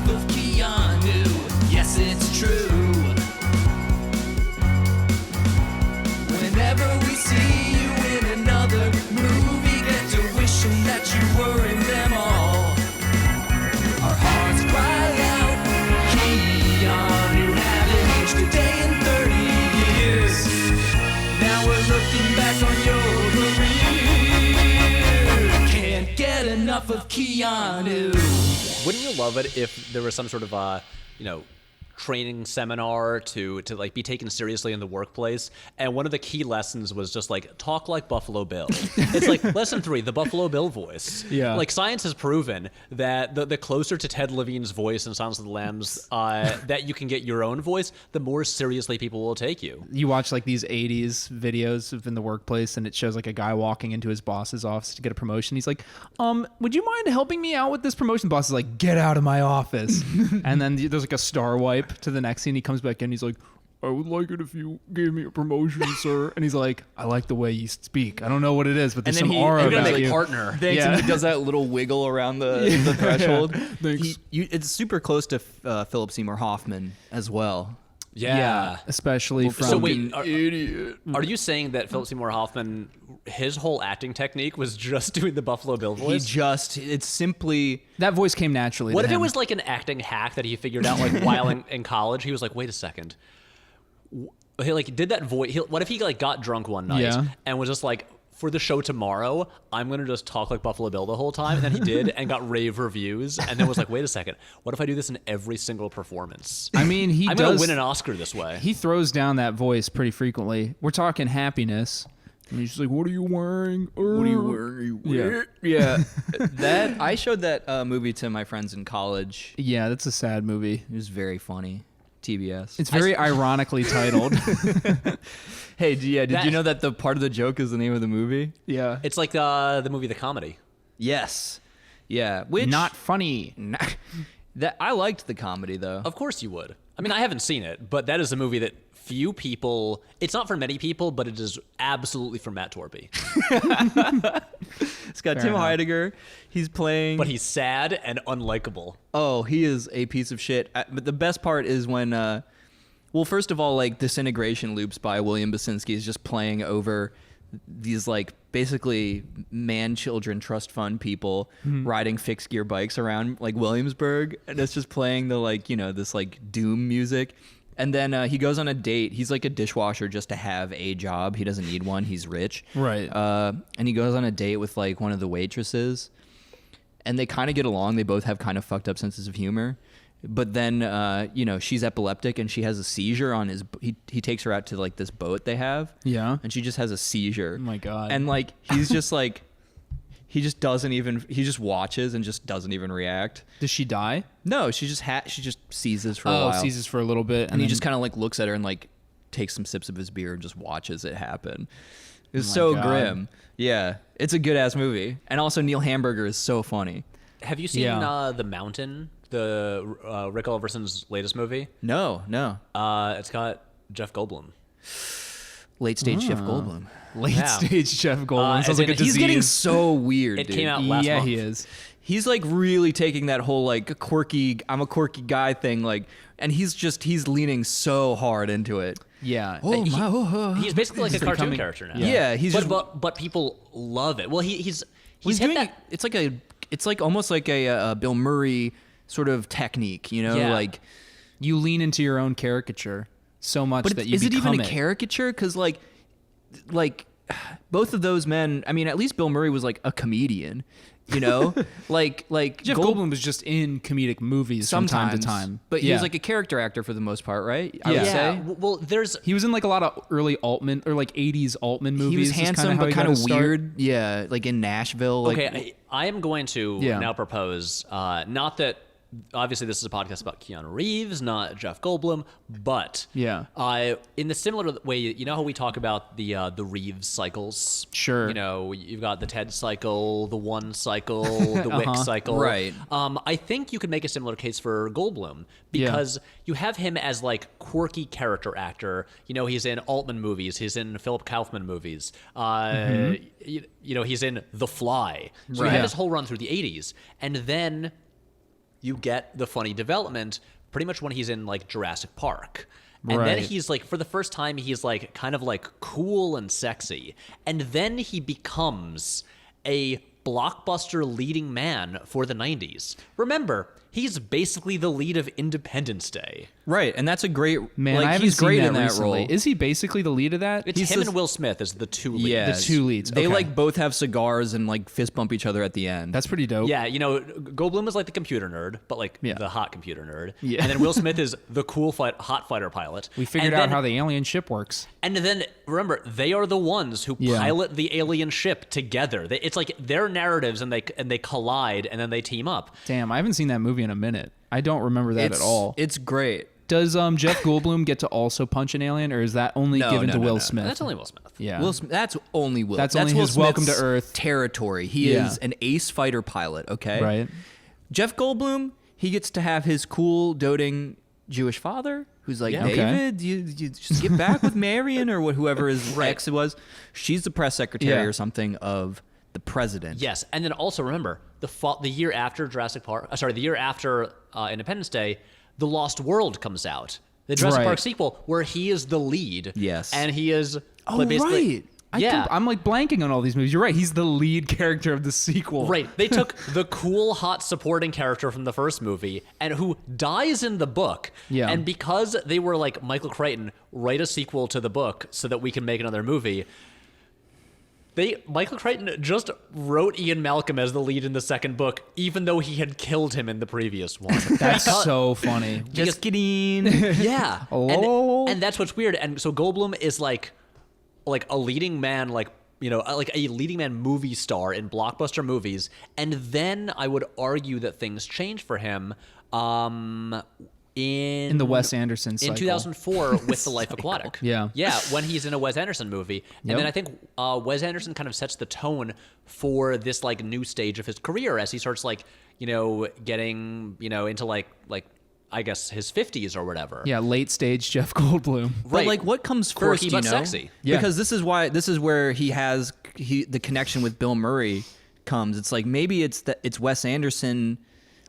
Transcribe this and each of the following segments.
enough of Keanu. Yes, it's true. Whenever we see you in another movie, get to wishing that you were in them all. Our hearts cry out, Keanu, haven't aged a day in 30 years. Now we're looking back on your career. Can't get enough of Keanu. Wouldn't you love it if there was some sort of, training seminar to like be taken seriously in the workplace, and one of the key lessons was just like talk like Buffalo Bill. It's like lesson 3, the Buffalo Bill voice. Yeah. Like science has proven that the closer to Ted Levine's voice in Silence of the Lambs that you can get your own voice, the more seriously people will take you. You watch like these 80s videos of in the workplace, and it shows like a guy walking into his boss's office to get a promotion. He's like, would you mind helping me out with this promotion? The boss is like, get out of my office. And then there's like a star wipe to the next scene. He comes back in, he's like, I would like it if you gave me a promotion, sir. And he's like, I like the way you speak. I don't know what it is, but there's some aura You're gonna about make you. a partner. Thanks, and he does that little wiggle around the threshold. Thanks. It's super close to Philip Seymour Hoffman as well. Yeah. Especially from... So wait, are you saying that Philip Seymour Hoffman, his whole acting technique was just doing the Buffalo Bill voice? It's simply... That voice came naturally What to if him. it was like an acting hack that he figured out like while in college? He was like, wait a second. He like did that voice. What if he like got drunk one night and was just like, for the show tomorrow, I'm going to just talk like Buffalo Bill the whole time. And then he did and got rave reviews. And then was like, wait a second. What if I do this in every single performance? I mean, I'm going to win an Oscar this way. He throws down that voice pretty frequently. We're talking Happiness. And he's just like, what are you wearing? What are you wearing? Yeah. That I showed that movie to my friends in college. Yeah, that's a sad movie. It was very funny. TBS. It's very ironically titled. Hey, did you know that the part of the joke is the name of the movie? Yeah. It's like the movie The Comedy. Yes. Yeah. Which Not funny. that I liked the comedy though. Of course you would. I mean, I haven't seen it, but that is a movie that few people... It's not for many people, but it is absolutely for Matt Torpey. It's got Fair Tim enough. Heidecker. He's playing... But he's sad and unlikable. Oh, he is a piece of shit. But the best part is when... well, first of all, like, Disintegration Loops by William Basinski is just playing over these, like, basically man-children trust fund people riding fixed gear bikes around, like, Williamsburg. And it's just playing the, like, this, like, doom music. And then he goes on a date. He's like a dishwasher just to have a job. He doesn't need one. He's rich. Right. And he goes on a date with like one of the waitresses. And they kind of get along. They both have kind of fucked up senses of humor. But then, she's epileptic and she has a seizure on his... He takes her out to like this boat they have. Yeah. And she just has a seizure. Oh my God. And like, he's just like... He just doesn't even... He just watches and just doesn't even react. Does she die? No, she just seizes for a while. Seizes for a little bit. And he just kind of like looks at her and like takes some sips of his beer and just watches it happen. It's Oh my so God. grim. Yeah, it's a good ass movie. And also Neil Hamburger is so funny. Have you seen The Mountain, the Rick Oliverson's latest movie? No. It's got Jeff Goldblum. Late stage Jeff Goldblum. Late stage Jeff Goldblum. Sounds as like in a disease. He's getting so weird. It dude. came out last Yeah, month. he is. He's like really taking that whole like I'm a quirky guy thing, like, and he's leaning so hard into it. Yeah. He's basically like a cartoon becoming- character now. Yeah, he's but people love it. Well, he's he's hit doing that. it's like almost like a Bill Murray sort of technique, Yeah. like. You lean into your own caricature so much But that you is it become even a caricature? Because like both of those men. I mean, at least Bill Murray was like a comedian, like Jeff Goldblum was just in comedic movies from time to time. but he was like a character actor for the most part, right? I would Yeah. say. Well, He was in like a lot of early Altman or like 80s Altman movies. He was is kinda handsome how but he kind got of his start. weird. Yeah, like in Nashville. Like, okay, I am going to now propose, not that obviously this is a podcast about Keanu Reeves, not Jeff Goldblum, but in the similar way, you know how we talk about the Reeves cycles? Sure. You've got the Ted cycle, the One cycle, the Wick cycle. Right. I think you could make a similar case for Goldblum because you have him as like quirky character actor. He's in Altman movies, he's in Philip Kaufman movies. He's in The Fly. So you have this whole run through the 80s, and then you get the funny development pretty much when he's in like Jurassic Park. And then Right. he's like, for the first time, he's like kind of like cool and sexy. And then he becomes a blockbuster leading man for the 90s. Remember, he's basically the lead of Independence Day. Right, and that's a great Man, like, I haven't he's seen great that in that recently. role. Is he basically the lead of that? It's him and Will Smith as the two leads. Yeah, The two leads. They Okay. like both have cigars and like fist bump each other at the end. That's pretty dope. Yeah, you know, Goldblum is like the computer nerd, but like Yeah. the hot computer nerd. Yeah. And then Will Smith is the cool hot fighter pilot. We figured And out then- how the alien ship works. And then remember, they are the ones who Yeah. pilot the alien ship together. It's like their narratives, and they collide, and then they team up. Damn, I haven't seen that movie in a minute. I don't remember that at all. It's great. Does Jeff Goldblum get to also punch an alien, or is that only No, given no, to no, Will no. Smith? That's only Will Smith. Yeah. Will Smith, that's only Will. That's only Will his welcome to Smith's Earth territory. He Yeah. is an ace fighter pilot. Okay, Right. Jeff Goldblum, he gets to have his cool, doting Jewish father who's like, Yeah. Okay. David, you just get back with Marion or whoever his ex was. She's the press secretary Yeah. or something of the president. Yes, and then also remember the year after the year after Independence Day, The Lost World comes out. The Jurassic Right. Park sequel, where he is the lead. Yes. and he is Oh, basically right. yeah. I'm like blanking on all these movies. You're right. He's the lead character of the sequel. Right. They took the cool, hot supporting character from the first movie and who dies in the book. Yeah. And because they were like, Michael Crichton, write a sequel to the book so that we can make another movie. Michael Crichton just wrote Ian Malcolm as the lead in the second book, even though he had killed him in the previous one. That's so funny. Just kidding. Yeah. Hello? And that's what's weird. And so Goldblum is like a leading man, like a leading man movie star in blockbuster movies. And then I would argue that things changed for him in the Wes Anderson in cycle. 2004 with The Life Aquatic. Yeah. Yeah, when he's in a Wes Anderson movie. And Yep. then I think Wes Anderson kind of sets the tone for this like new stage of his career as he starts like, getting, into like I guess his 50s or whatever. Yeah, late stage Jeff Goldblum. But Right. like, what comes Quirky first? but you know? sexy. Yeah. Because this is where the connection with Bill Murray comes. It's like maybe it's Wes Anderson,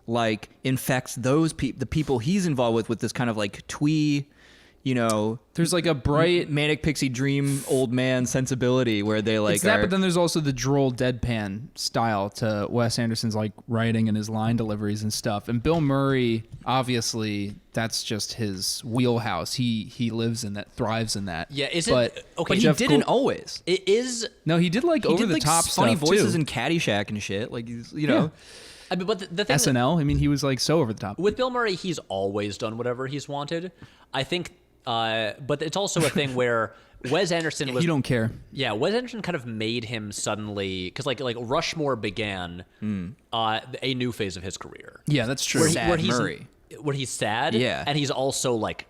like infects the people he's involved with this kind of like twee, There's like a bright manic pixie dream old man sensibility where they like it's that, are, but then there's also the droll deadpan style to Wes Anderson's like writing and his line deliveries and stuff. And Bill Murray, obviously, that's just his wheelhouse. He lives in that, thrives in that. Yeah, is but, it okay? but he Jeff didn't Gold- always. It is. No, he did like He over did the like top funny stuff voices too. in Caddyshack and shit. Like he's know. I mean, but the thing SNL. I mean, he was like so over the top. with Bill Murray, he's always done whatever he's wanted. I think, but it's also a thing where Wes Anderson was. You don't care. Yeah, Wes Anderson kind of made him suddenly because like Rushmore began a new phase of his career. Yeah, that's true. Sad he's Murray. where he's sad, Yeah. and he's also like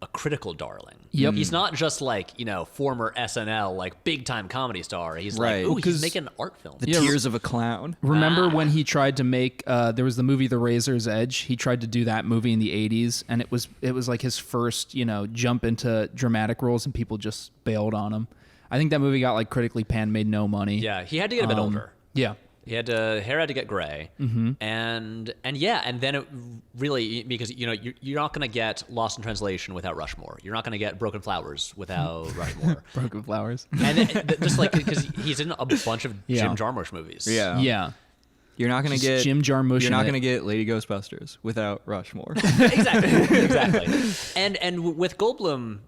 a critical darling. Yep. He's not just like former SNL like big time comedy star. He's Right. like, ooh, Because he's making art films. The Yeah, Tears of a Clown. Remember when he tried to make there was the movie The Razor's Edge. He tried to do that movie in the 80s, and it was like his first jump into dramatic roles, and people just bailed on him. I think that movie got like critically panned, made no money. Yeah, he had to get a bit older. Yeah. Hair had to get gray, and then it really, because you're not gonna get Lost in Translation without Rushmore. You're not gonna get Broken Flowers without Rushmore. Broken Flowers. And then, just like because he's in a bunch of Yeah. Jim Jarmusch movies. Yeah. You're not gonna Just get Jim Jarmusch You're not in it. gonna get Lady Ghostbusters without Rushmore. exactly. And with Goldblum,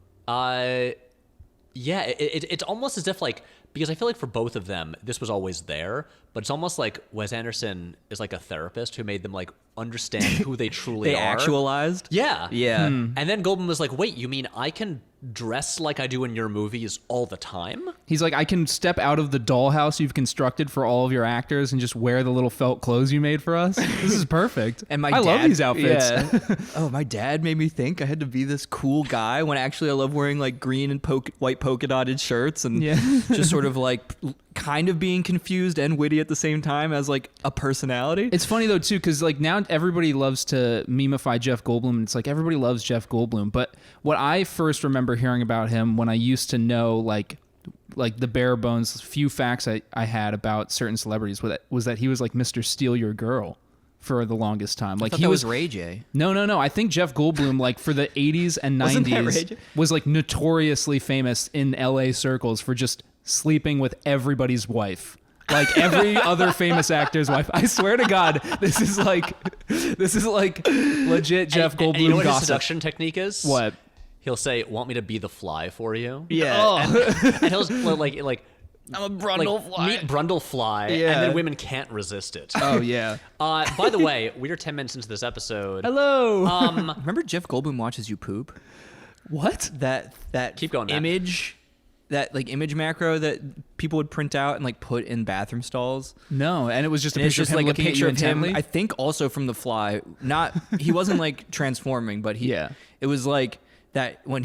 it's almost as if like, because I feel like for both of them, this was always there, but it's almost like Wes Anderson is like a therapist who made them like understand who they truly They are. actualized. Yeah. Yeah. And then Goldblum was like, wait, you mean I can dress like I do in your movies all the time? He's like, I can step out of the dollhouse you've constructed for all of your actors and just wear the little felt clothes you made for us. This is perfect. And I love these outfits. Yeah. Oh, my dad made me think I had to be this cool guy when actually I love wearing like green and white polka dotted shirts and Yeah. just sort of like kind of being confused and witty at the same time as like a personality. It's funny though too, because like now everybody loves to memify Jeff Goldblum, and it's like everybody loves Jeff Goldblum. But what I first remember hearing about him when I used to know like the bare bones few facts I had about certain celebrities was that he was like Mr. Steal Your Girl for the longest time. Like he was Ray J. No. I think Jeff Goldblum, like for the 80s and Wasn't that 90s, Ray J? was like notoriously famous in LA circles for just sleeping with everybody's wife. Like every other famous actor's wife. I swear to God, this is like legit Jeff Goldblum and you know what his gossip. seduction technique is? What? He'll say, "Want me to be the fly for you?" Yeah. And he'll like I'm a Brundle fly. meet Brundlefly, Yeah. and then women can't resist it. Oh yeah. By the way, we're 10 minutes into this episode. Hello. Remember Jeff Goldblum watches you poop? What? That Keep going, Matt. image, that like image macro that people would print out and like put in bathroom stalls. No, and it was just a And it's picture just of him like a looking picture at of you him. intently. I think also from The Fly. He wasn't like transforming, but it was like that when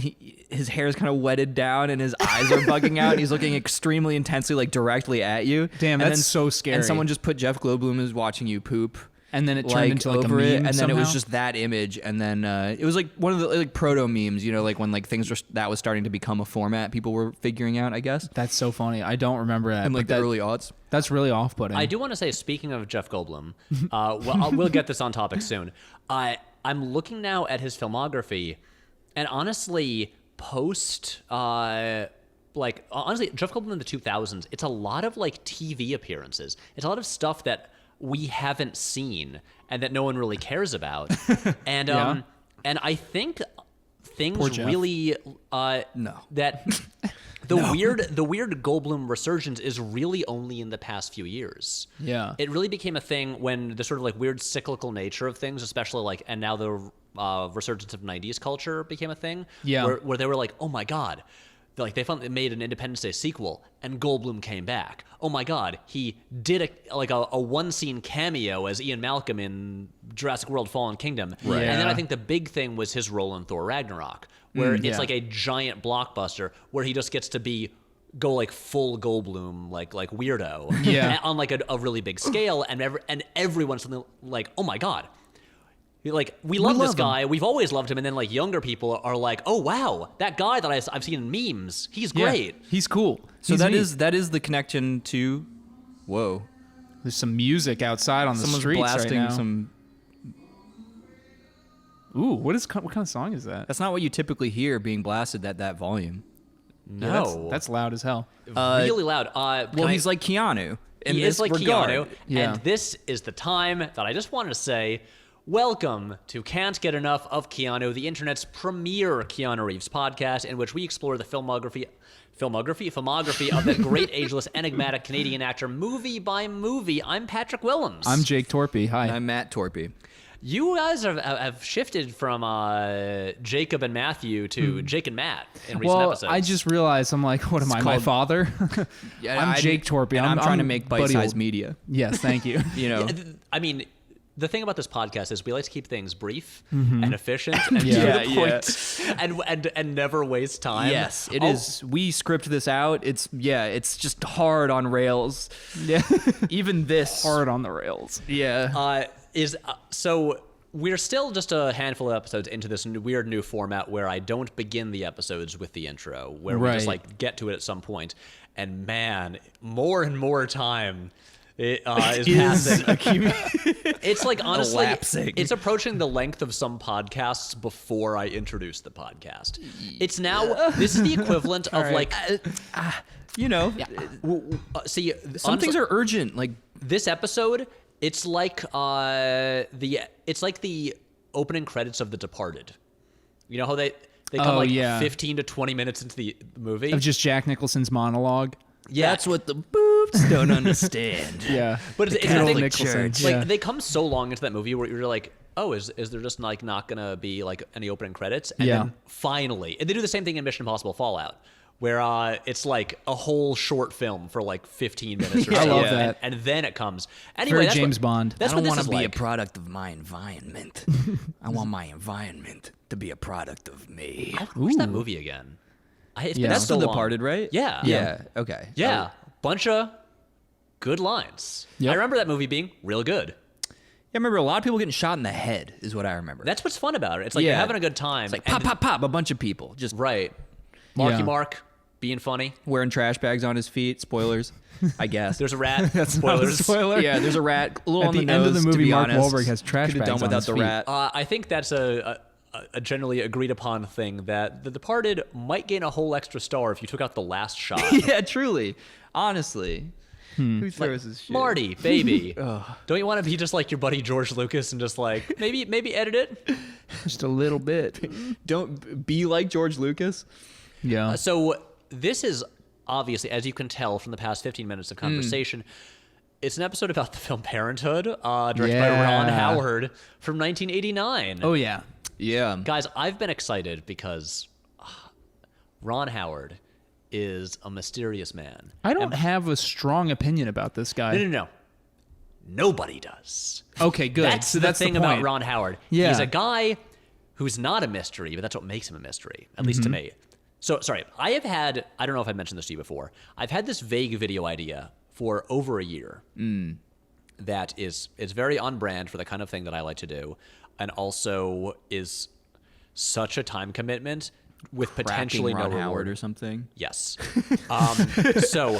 his hair is kind of wetted down and his eyes are bugging out and he's looking extremely intensely like directly at you. Damn, And that's so scary. And someone just put Jeff Goldblum as watching you poop. And then it turned like, into like a over meme it, and then it was somehow? just that image, and then it was like one of the like proto memes, you know, like when like things were that was starting to become a format people were figuring out, I guess, That's so funny. I don't remember that. in like but the that- early aughts. That's really off-putting. I do want to say, speaking of Jeff Goldblum, we'll get this on topic soon. I'm looking now at his filmography, and honestly, honestly, Jeff Goldblum in the 2000s, it's a lot of like TV appearances. It's a lot of stuff that we haven't seen and that no one really cares about. And Yeah. and I think Poor things Jeff. really No. that the weird Goldblum resurgence is really only in the past few years. Yeah. It really became a thing when the sort of like weird cyclical nature of things, especially like, and now the resurgence of 90s culture became a thing. Yeah. Where they were like, oh my God. Like they made an Independence Day sequel and Goldblum came back. Oh my God, he did a one scene cameo as Ian Malcolm in Jurassic World: Fallen Kingdom. Right. And then Yeah. I think the big thing was his role in Thor: Ragnarok, where it's yeah. like a giant blockbuster where he just gets to go like full Goldblum, like weirdo, Yeah. on like a really big scale, and everyone's something like, oh my God. Like, we love this guy. We've always loved him. And then, like, younger people are like, oh, wow, that guy that I've seen in memes, he's great. Yeah, he's cool. So He's neat. that is the connection to. Whoa, There's some music outside on the someone's streets blasting right now. some. Ooh, what kind of song is that? That's not what you typically hear being blasted at that volume. No. That's loud as hell. really loud. Well, he's like Keanu. In he this is like regard. Keanu. Yeah. And this is the time that I just wanted to say, welcome to Can't Get Enough of Keanu, the internet's premier Keanu Reeves podcast, in which we explore the filmography of that great, ageless, enigmatic Canadian actor, movie by movie. I'm Patrick Willems. I'm Jake Torpey. Hi. And I'm Matt Torpey. You guys have shifted from Jacob and Matthew to Jake and Matt in recent well, episodes. I just realized I'm like, what am I, my called- father? Yeah, I'm Jake Torpey. And I'm trying to I'm make buddy bite-sized old- media. Yes, thank you. You know, I mean, the thing about this podcast is we like to keep things brief and efficient and Yeah. to the point and never waste time. yes, it is. We script this out. It's just hard on rails. Yeah. Even this. Hard on the rails. Yeah. So we're still just a handful of episodes into this weird new format where I don't begin the episodes with the intro, where we just Right. like get to it at some point. And man, more and more time is passing. It's like honestly, Elapsing. it's approaching the length of some podcasts before I introduce the podcast. It's now this is the equivalent of like You know, see some things are urgent. Like, this episode. It's like the opening credits of The Departed. You know how they come 15 to 20 minutes into the movie. Of just Jack Nicholson's monologue. Yeah. that's what the boobs don't understand. Yeah. But it's the Carol thing, Nicholson. like Yeah. they come so long into that movie where you're like, oh, is there just like not gonna be like any opening credits? And Yeah. then finally, and they do the same thing in Mission Impossible Fallout, where it's like a whole short film for like 15 minutes or so. I love and, that. and then it comes. Anyway, Very that's James what, Bond. That's I what don't this want is to be like. a product of my environment. I want my environment to be a product of me. Who's that movie again? It's been Yeah. That's so The long. Departed, right? Yeah. Yeah. Okay. Yeah, bunch of good lines. Yep. I remember that movie being real good. Yeah, I remember a lot of people getting shot in the head is what I remember. That's what's fun about it. It's like you're having a good time. It's like and pop, pop, pop, a bunch of people. Just Right. Marky Yeah. Mark, being funny. Wearing trash bags on his feet. Spoilers, I guess. There's a rat. That's not a Spoilers. spoiler. Yeah, there's a rat. A little At on the the end nose, of the to movie, be Mark honest. Wahlberg has trash Could've bags done on without his the feet. rat. I think that's a generally agreed upon thing that The Departed might gain a whole extra star if you took out the last shot. Yeah, truly. Honestly. Who throws his shit? Marty, baby. Don't you want to be just like your buddy George Lucas and just like maybe edit it? Just a little bit. Don't be like George Lucas. Yeah. So this is obviously, as you can tell from the past 15 minutes of conversation, it's an episode about the film Parenthood, directed by Ron Howard from 1989. Oh yeah. Yeah. Guys, I've been excited because Ron Howard is a mysterious man. I don't have a strong opinion about this guy. No. Nobody does. Okay, good. That's So the that's thing the about point. Ron Howard. Yeah. He's a guy who's not a mystery, but that's what makes him a mystery, at least to me. So, sorry, I don't know if I mentioned this to you before. I've had this vague video idea for over a year that is very on brand for the kind of thing that I like to do, and also is such a time commitment with potentially Ron no Howard reward or something. Yes. So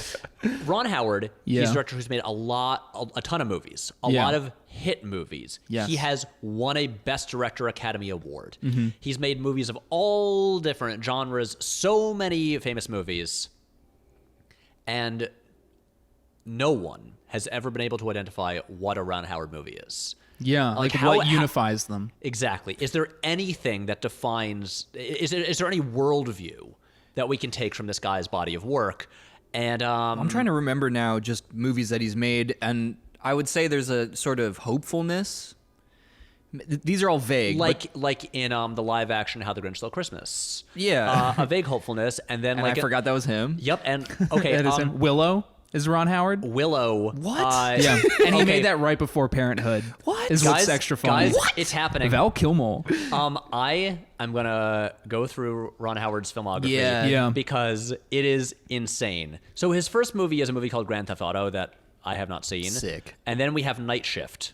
Ron Howard, Yeah. he's a director who's made a ton of movies, a Yeah. lot of hit movies. Yes. He has won a Best Director Academy Award. He's made movies of all different genres, so many famous movies. And no one has ever been able to identify what a Ron Howard movie is. Yeah, like how- what unifies them? Exactly. Is there anything that defines? Is there any worldview that we can take from this guy's body of work? And I'm trying to remember now just movies that he's made, and I would say there's a sort of hopefulness. These are all vague. but like in the live action How the Grinch Stole Christmas. Yeah. A vague hopefulness, and then and like I forgot that was him. Yep. And okay. That is him. Willow is Ron Howard. Willow. What? Yeah, and he okay. made that right before Parenthood. What? is what's extra funny? Guys, it's happening. Val Kilmer. I'm gonna go through Ron Howard's filmography, Yeah. because it is insane. So his first movie is a movie called Grand Theft Auto that I have not seen. Sick. And then we have Night Shift.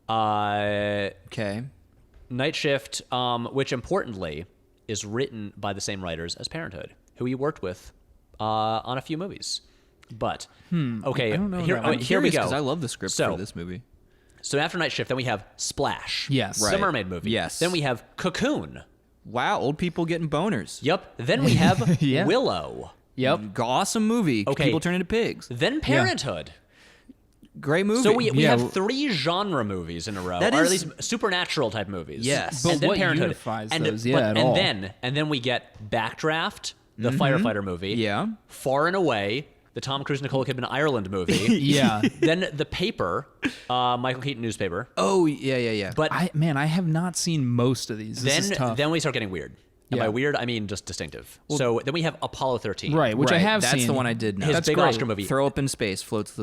Okay. Night Shift, which importantly is written by the same writers as Parenthood, who he worked with on a few movies. But okay, I don't know that one. here we go. Because I love the script So- for this movie. So after Night Shift, then we have Splash. Yes. the Right. mermaid movie. Yes. Then we have Cocoon. Wow, old people getting boners. Yep. Then we have Yeah. Willow. Yep. Awesome movie. Okay. People turn into pigs. Then Parenthood. Great movie. So we Yeah. have 3 genre movies in a row, That or at is- least supernatural type movies. Yes. But and then what Parenthood. unifies and, those? Yeah, at all. and then we get Backdraft, the firefighter movie. Yeah. Far and Away, the Tom Cruise Nicole Kidman Ireland movie. Yeah. Then The Paper, Michael Keaton newspaper. Oh, yeah. But I have not seen most of these. This is tough. then we start getting weird. And Yeah. by weird, I mean just distinctive. So then we have Apollo 13. right, which I Right, have that's seen. the one I did know. His That's big great. Oscar movie. Throw up in space, floats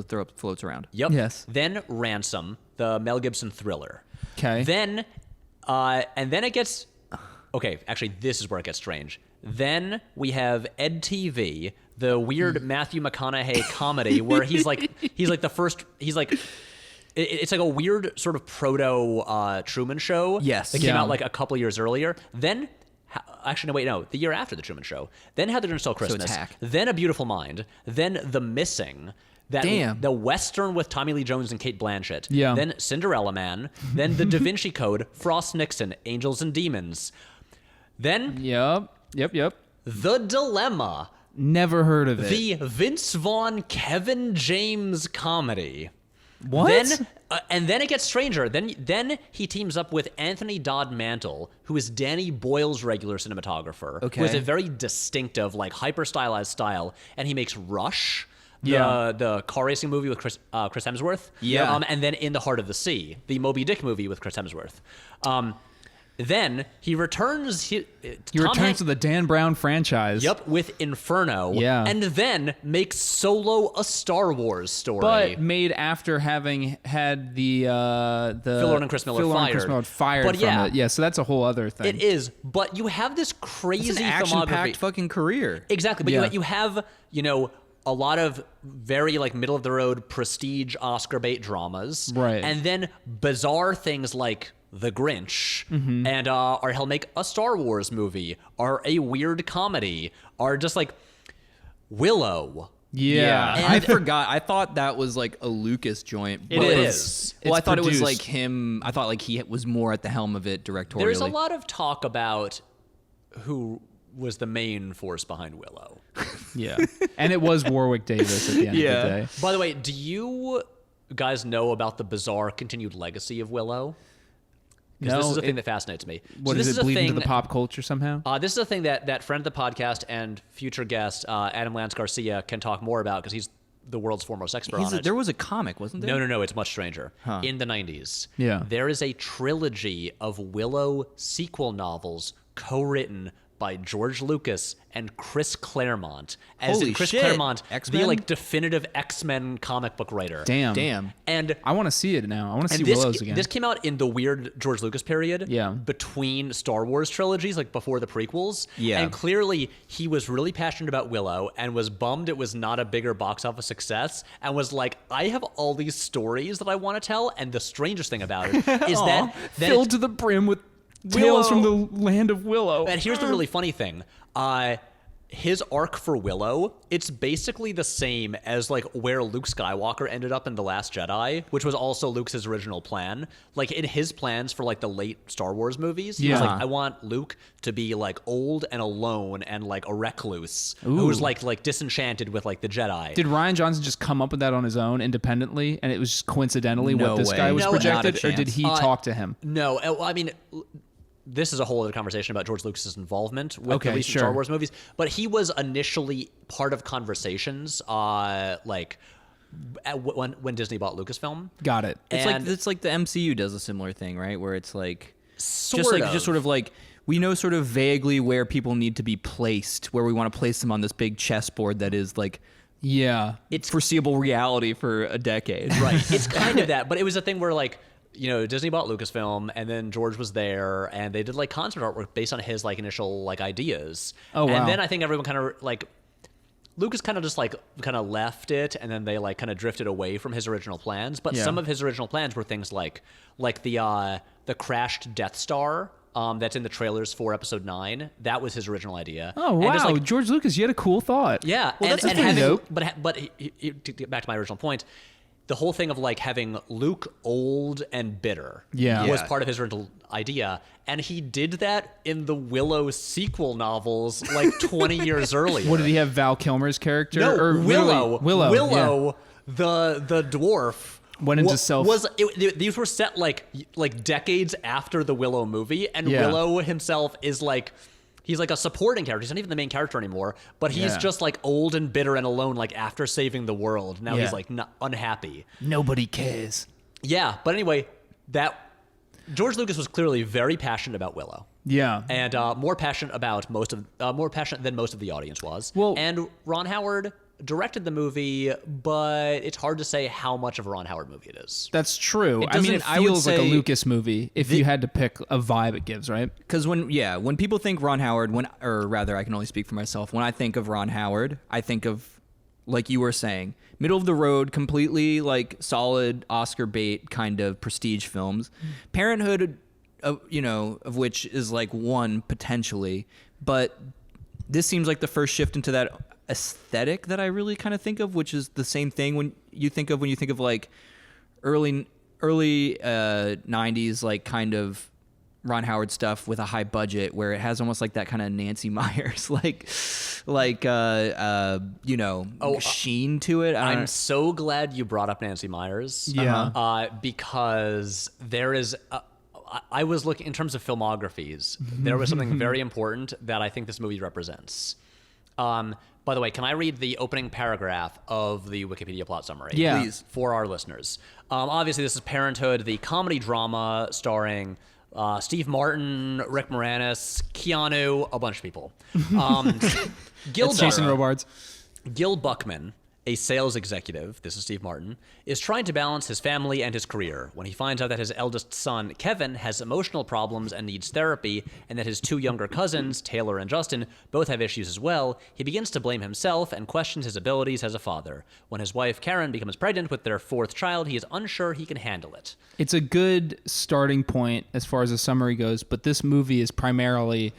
around. Yep. Yes. Then Ransom, the Mel Gibson thriller. 'Kay. Then, and then it gets. Okay, actually, this is where it gets strange. Then we have Ed TV, the weird Matthew McConaughey comedy where he's like the first. He's like. It's like a weird sort of proto Truman Show. Yes. That came Yeah. out like a couple years earlier. Then. Actually, no, wait, no. The year after The Truman Show. Then How the Grinch Stole Christmas. Hack. Then A Beautiful Mind. Then The Missing. Damn. The Western with Tommy Lee Jones and Kate Blanchett. Yeah. Then Cinderella Man. Then The Da Vinci Code. Frost Nixon. Angels and Demons. Then Yep. The Dilemma. Never heard of it. The Vince Vaughn Kevin James comedy. what? Then, and then it gets stranger. Then he teams up with Anthony Dodd Mantle, who is Danny Boyle's regular cinematographer, who has Okay. a very distinctive, like hyper stylized style, and he makes Rush, Yeah. the car racing movie with Chris Hemsworth, Yeah. and then In the Heart of the Sea, the Moby Dick movie with Chris Hemsworth. Then he returns. He returns to the Dan Brown franchise. Yep, with Inferno. Yeah. And then makes Solo a Star Wars story. But made after having had the Phil Lord and Chris Miller fired. But from yeah. it. Yeah, so that's a whole other thing. It is, but you have this crazy It's an filmography. action-packed fucking career. Exactly, but Yeah. you have, a lot of very like middle of the road prestige Oscar bait dramas, Right. And then bizarre things like The Grinch, and or he'll make a Star Wars movie, or a weird comedy, or just like Willow. Yeah. I forgot. I thought that was like a Lucas joint. It is. Well, I thought it was produced. like him. I thought like he was more at the helm of it directorially. There's a lot of talk about who was the main force behind Willow. Yeah. And it was Warwick Davis at the end of the day. By the way, do you guys know about the bizarre continued legacy of Willow? Because No, this is a thing that fascinates me. What this is is it a bleed into thing the pop culture somehow? This is a thing that friend of the podcast and future guest Adam Lance Garcia can talk more about because he's the world's foremost expert on it. There was a comic, wasn't there? No, it's much stranger. In the 90s, Yeah. there is a trilogy of Willow sequel novels co-written by George Lucas and Chris Claremont. As Holy in Chris shit. Claremont, X-Men? the like definitive X-Men comic book writer. Damn. And I want to see it now. I want to see this, Willow's again. this came out in the weird George Lucas period. Yeah. Between Star Wars trilogies, like before the prequels. Yeah. And clearly he was really passionate about Willow and was bummed it was not a bigger box office success and was like, I have all these stories that I want to tell. And the strangest thing about it is that filled to the brim with tales from the land of Willow. And here's the really funny thing. His arc for Willow, it's basically the same as like where Luke Skywalker ended up in The Last Jedi, which was also Luke's original plan. Like in his plans for like the late Star Wars movies, he was Yeah. like, I want Luke to be like old and alone and like a recluse who's like disenchanted with like the Jedi. Did Ryan Johnson just come up with that on his own independently, and it was just coincidentally No what this way. guy was No, projected, not a or did chance. he talk to him? No, I mean, this is a whole other conversation about George Lucas's involvement with Okay, the recent sure. Star Wars movies. But he was initially part of conversations, when Disney bought Lucasfilm. Got it. It's like the MCU does a similar thing, right? Where it's like Sort just like we know sort of vaguely where people need to be placed, where we want to place them on this big chessboard that is like Yeah. It's foreseeable reality for a decade. right. It's kind of that, but it was a thing where like, you know, Disney bought Lucasfilm, and then George was there, and they did like concert artwork based on his like initial like ideas. Oh, wow. And then I think everyone kind of like Lucas kind of just like kind of left it, and then they like kind of drifted away from his original plans. But Yeah. some of his original plans were things like the crashed Death Star. That's in the trailers for Episode 9. That was his original idea. Oh, And wow. just, like, George Lucas, you had a cool thought. yeah, Well, and that's pretty having, dope. but to get back to my original point, the whole thing of like having Luke old and bitter Yeah. was Yeah. part of his original idea, and he did that in the Willow sequel novels like 20 years earlier. What did he have? Val Kilmer's character? No, or Willow. Willow. The dwarf. Went into These were set like decades after the Willow movie, and Yeah. Willow himself is like. He's like a supporting character. He's not even the main character anymore, but he's Yeah. just like old and bitter and alone, like after saving the world. Now Yeah. he's like Yeah. unhappy. Nobody cares. Yeah, but anyway, that George Lucas was clearly very passionate about Willow, Yeah. and more passionate than most of the audience was. Well- and Ron Howard directed the movie, but it's hard to say how much of a Ron Howard movie it is. That's true. It I mean, it doesn't- I would feels like a say Lucas movie if you had to pick a vibe it gives, right? Because when people think Ron Howard, or rather, I can only speak for myself. When I think of Ron Howard, I think of, like you were saying, middle of the road, completely like solid Oscar bait kind of prestige films. Parenthood, of which is like one potentially, but this seems like the first shift into that aesthetic that I really kind of think of, which is the same thing when you think of like early 90s like kind of Ron Howard stuff with a high budget where it has almost like that kind of Nancy Meyers sheen to it. I'm so glad you brought up Nancy Meyers. Yeah. Because there is. I was looking in terms of filmographies. There was something very important that I think this movie represents. By the way, can I read the opening paragraph of the Wikipedia plot summary? Yeah. Please. For our listeners. Obviously, this is Parenthood, the comedy drama starring Steve Martin, Rick Moranis, Keanu, a bunch of people. Gil It's Jason Robards. Gil Buckman, a sales executive, this is Steve Martin, is trying to balance his family and his career when he finds out that his eldest son, Kevin, has emotional problems and needs therapy, and that his two younger cousins, Taylor and Justin, both have issues as well. He begins to blame himself and questions his abilities as a father. When his wife, Karen, becomes pregnant with their fourth child, he is unsure he can handle it. It's a good starting point as far as the summary goes, but this movie is primarily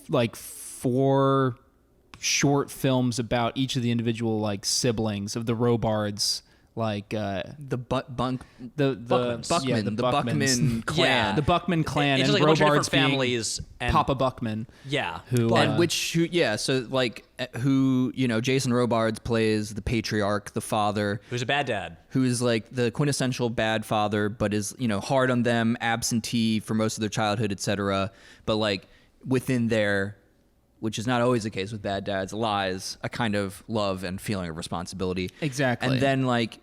like 4 short films about each of the individual like siblings of the Robards, like the Buckmans. Buckman clan. Yeah. the Buckman clan, It's and like a bunch of Robards different being families. And, Papa Buckman. Yeah. Who And so like who, you know, Jason Robards plays the patriarch, the father, who's a bad dad. who is like the quintessential bad father, but is, you know, hard on them, absentee for most of their childhood, etc. But like within their, which is not always the case with bad dads, lies a kind of love and feeling of responsibility. Exactly. And then like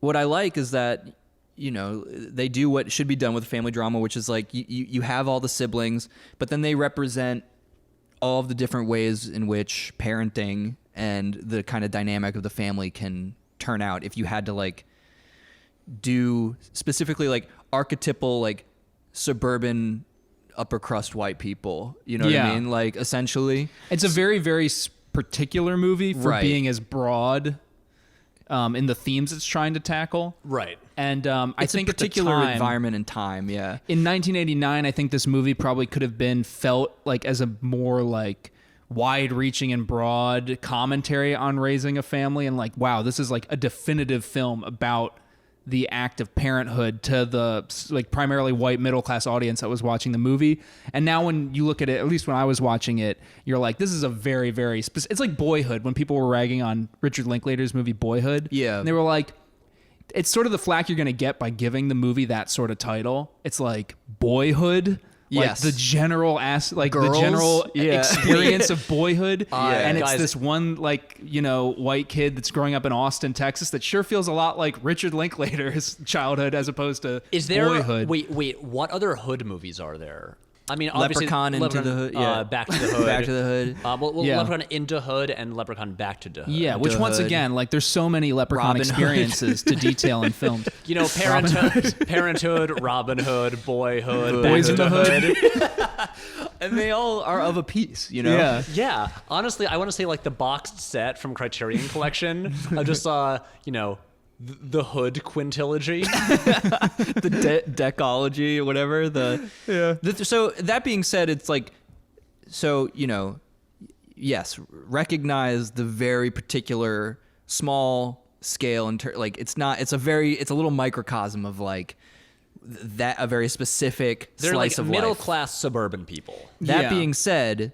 what I like is that, you know, they do what should be done with family drama, which is like you have all the siblings, but then they represent all of the different ways in which parenting and the kind of dynamic of the family can turn out if you had to like do specifically like archetypal like suburban upper crust white people, you know what I mean? Like essentially it's a very, very particular movie for Right. being as broad in the themes it's trying to tackle. Right. And I it's think a particular at the time, environment and time. Yeah. in 1989, I think this movie probably could have been felt like as a more like wide-reaching and broad commentary on raising a family, and like, wow, this is like a definitive film about the act of parenthood to the like primarily white middle-class audience that was watching the movie. And now when you look at it, at least when I was watching it, you're like, this is a very, very it's like Boyhood, when people were ragging on Richard Linklater's movie Boyhood. Yeah. And they were like, it's sort of the flack you're going to get by giving the movie that sort of title. It's like Boyhood. Yes. Like the general Girls? the general Yeah. experience of boyhood. And it's Guys- this one like, you know, white kid that's growing up in Austin, Texas that sure feels a lot like Richard Linklater's childhood as opposed to Is there Boyhood. Wait, what other hood movies are there? I mean, obviously, Leprechaun into the Hood, yeah. Back to the Hood, Back to the Hood. Well, Yeah. Leprechaun into Hood and Leprechaun back to the Hood. Yeah, which The once Hood. again, like there's so many Leprechaun Robin Hood. experiences to detail in films. You know, Parenthood, Robin Hood, Boyhood, Boys in Back the to Hood. And they all are of a piece, you know? Yeah. Yeah, honestly, I want to say like the boxed set from Criterion Collection. I just saw, you know, the Hood quintilogy. The decology or whatever. So that being said, it's like, so, you know, yes, recognize the very particular small scale like it's a little microcosm of like that, a very specific They're slice like of middle life. class suburban people. That Yeah. being said,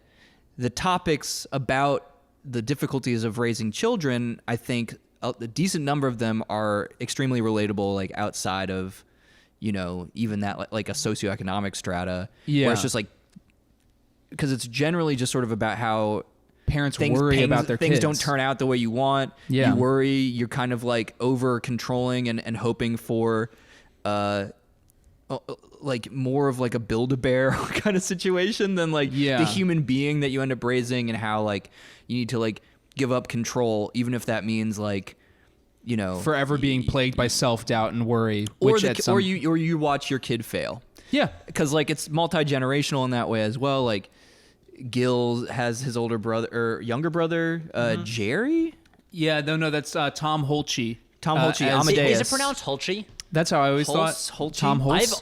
the topics about the difficulties of raising children, I think a decent number of them are extremely relatable, like outside of, you know, even that like a socioeconomic strata. Yeah. Where it's just like, because it's generally just sort of about how Parents worry about their things kids. don't turn out the way you want. Yeah. You worry, you're kind of like over controlling and hoping for like more of like a Build-A-Bear kind of situation than like Yeah. the human being that you end up raising, and how like you need to like give up control, even if that means like, you know, Forever being plagued by self-doubt and worry. or Which at some, or you watch your kid fail. Yeah. Because like it's multi-generational in that way as well. Like Gil has his older brother or younger brother, Jerry. Yeah, no, that's Tom Holtze. Tom Holtze, as- Amadeus. Is it pronounced Hulchi? That's how I always Holtz, thought. Holtze? Tom Holtz.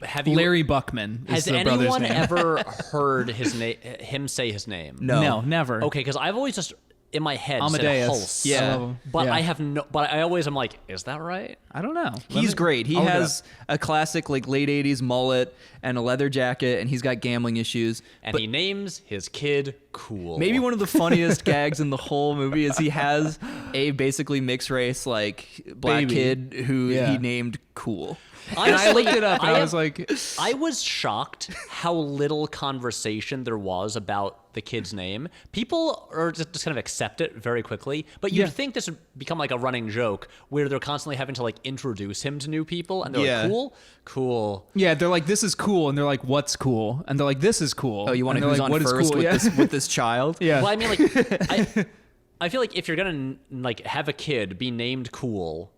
Have you Larry Buckman is has the brother's anyone name. ever heard him say his name? No, never. Okay, because I've always just in my head Amadeus. said Hulse. Yeah. But Yeah. I have no. But I always am like, is that right? I don't know. He's great. He I'll look it has a classic like late 80s mullet and a leather jacket, and he's got gambling issues. And he names his kid Cool. Maybe one of the funniest gags in the whole movie is he has a basically mixed race like black Baby. kid who Yeah. he named Cool. And I looked it up and I am- was like, I was shocked how little conversation there was about the kid's name. People are just kind of accept it very quickly, but you'd Yeah. think this would become like a running joke where they're constantly having to like introduce him to new people, and they're Yeah. like, cool. yeah, they're like, this is cool. And they're like, what's cool? And they're like, this is cool. Oh, you want and to they're who's like, on what is first cool? with Yeah. with this child? Yeah. Well, I mean, like, I feel like if you're gonna like have a kid be named Cool,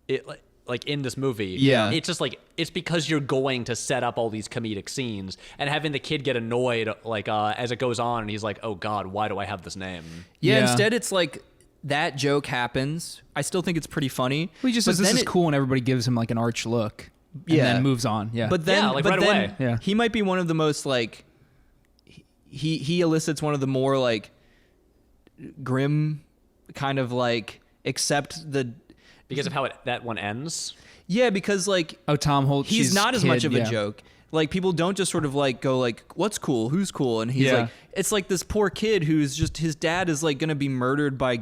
it like in this movie, Yeah. it's just like it's because you're going to set up all these comedic scenes, and having the kid get annoyed like as it goes on, and he's like, oh God, why do I have this name? Yeah, Yeah. instead it's like that joke happens. I still think it's pretty funny. Well, he just but says, this then is cool. And everybody gives him like an arch look. And Yeah. then moves on. Yeah. But then, Yeah, like but right then away. Yeah. he might be one of the most like he elicits one of the more like grim, kind of like accept the Because of how that one ends. yeah, because like Tom Holt. he's she's not as kid, much of a yeah. joke. Like people don't just sort of like go like, what's cool, who's cool, and he's Yeah. like, it's like this poor kid who's just his dad is like gonna be murdered by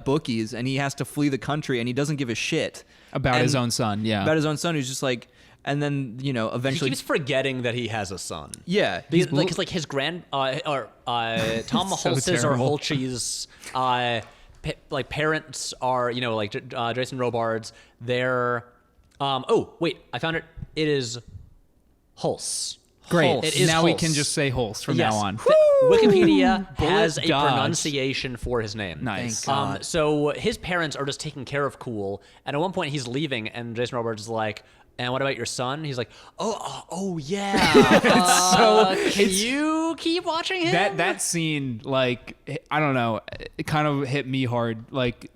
bookies, and he has to flee the country, and he doesn't give a shit About his And- own son. Yeah. about his own son, who's just like, and then eventually He keeps forgetting that he has a son. yeah, Because like his Tom Hulse's or terrible. Holtzy's like parents are Jason Robards. They're oh wait, I found it. It is Hulse. Great. Hulse. It is now we Hulse. can just say Hulse from Yes. now on. Wikipedia has a dodge. pronunciation for his name. Nice. Thank God. So his parents are just taking care of Cool, and at one point he's leaving, and Jason Robards is like, "And what about your son?" He's like, "Oh yeah. Can you keep watching him?" That scene, like, I don't know, it kind of hit me hard. Like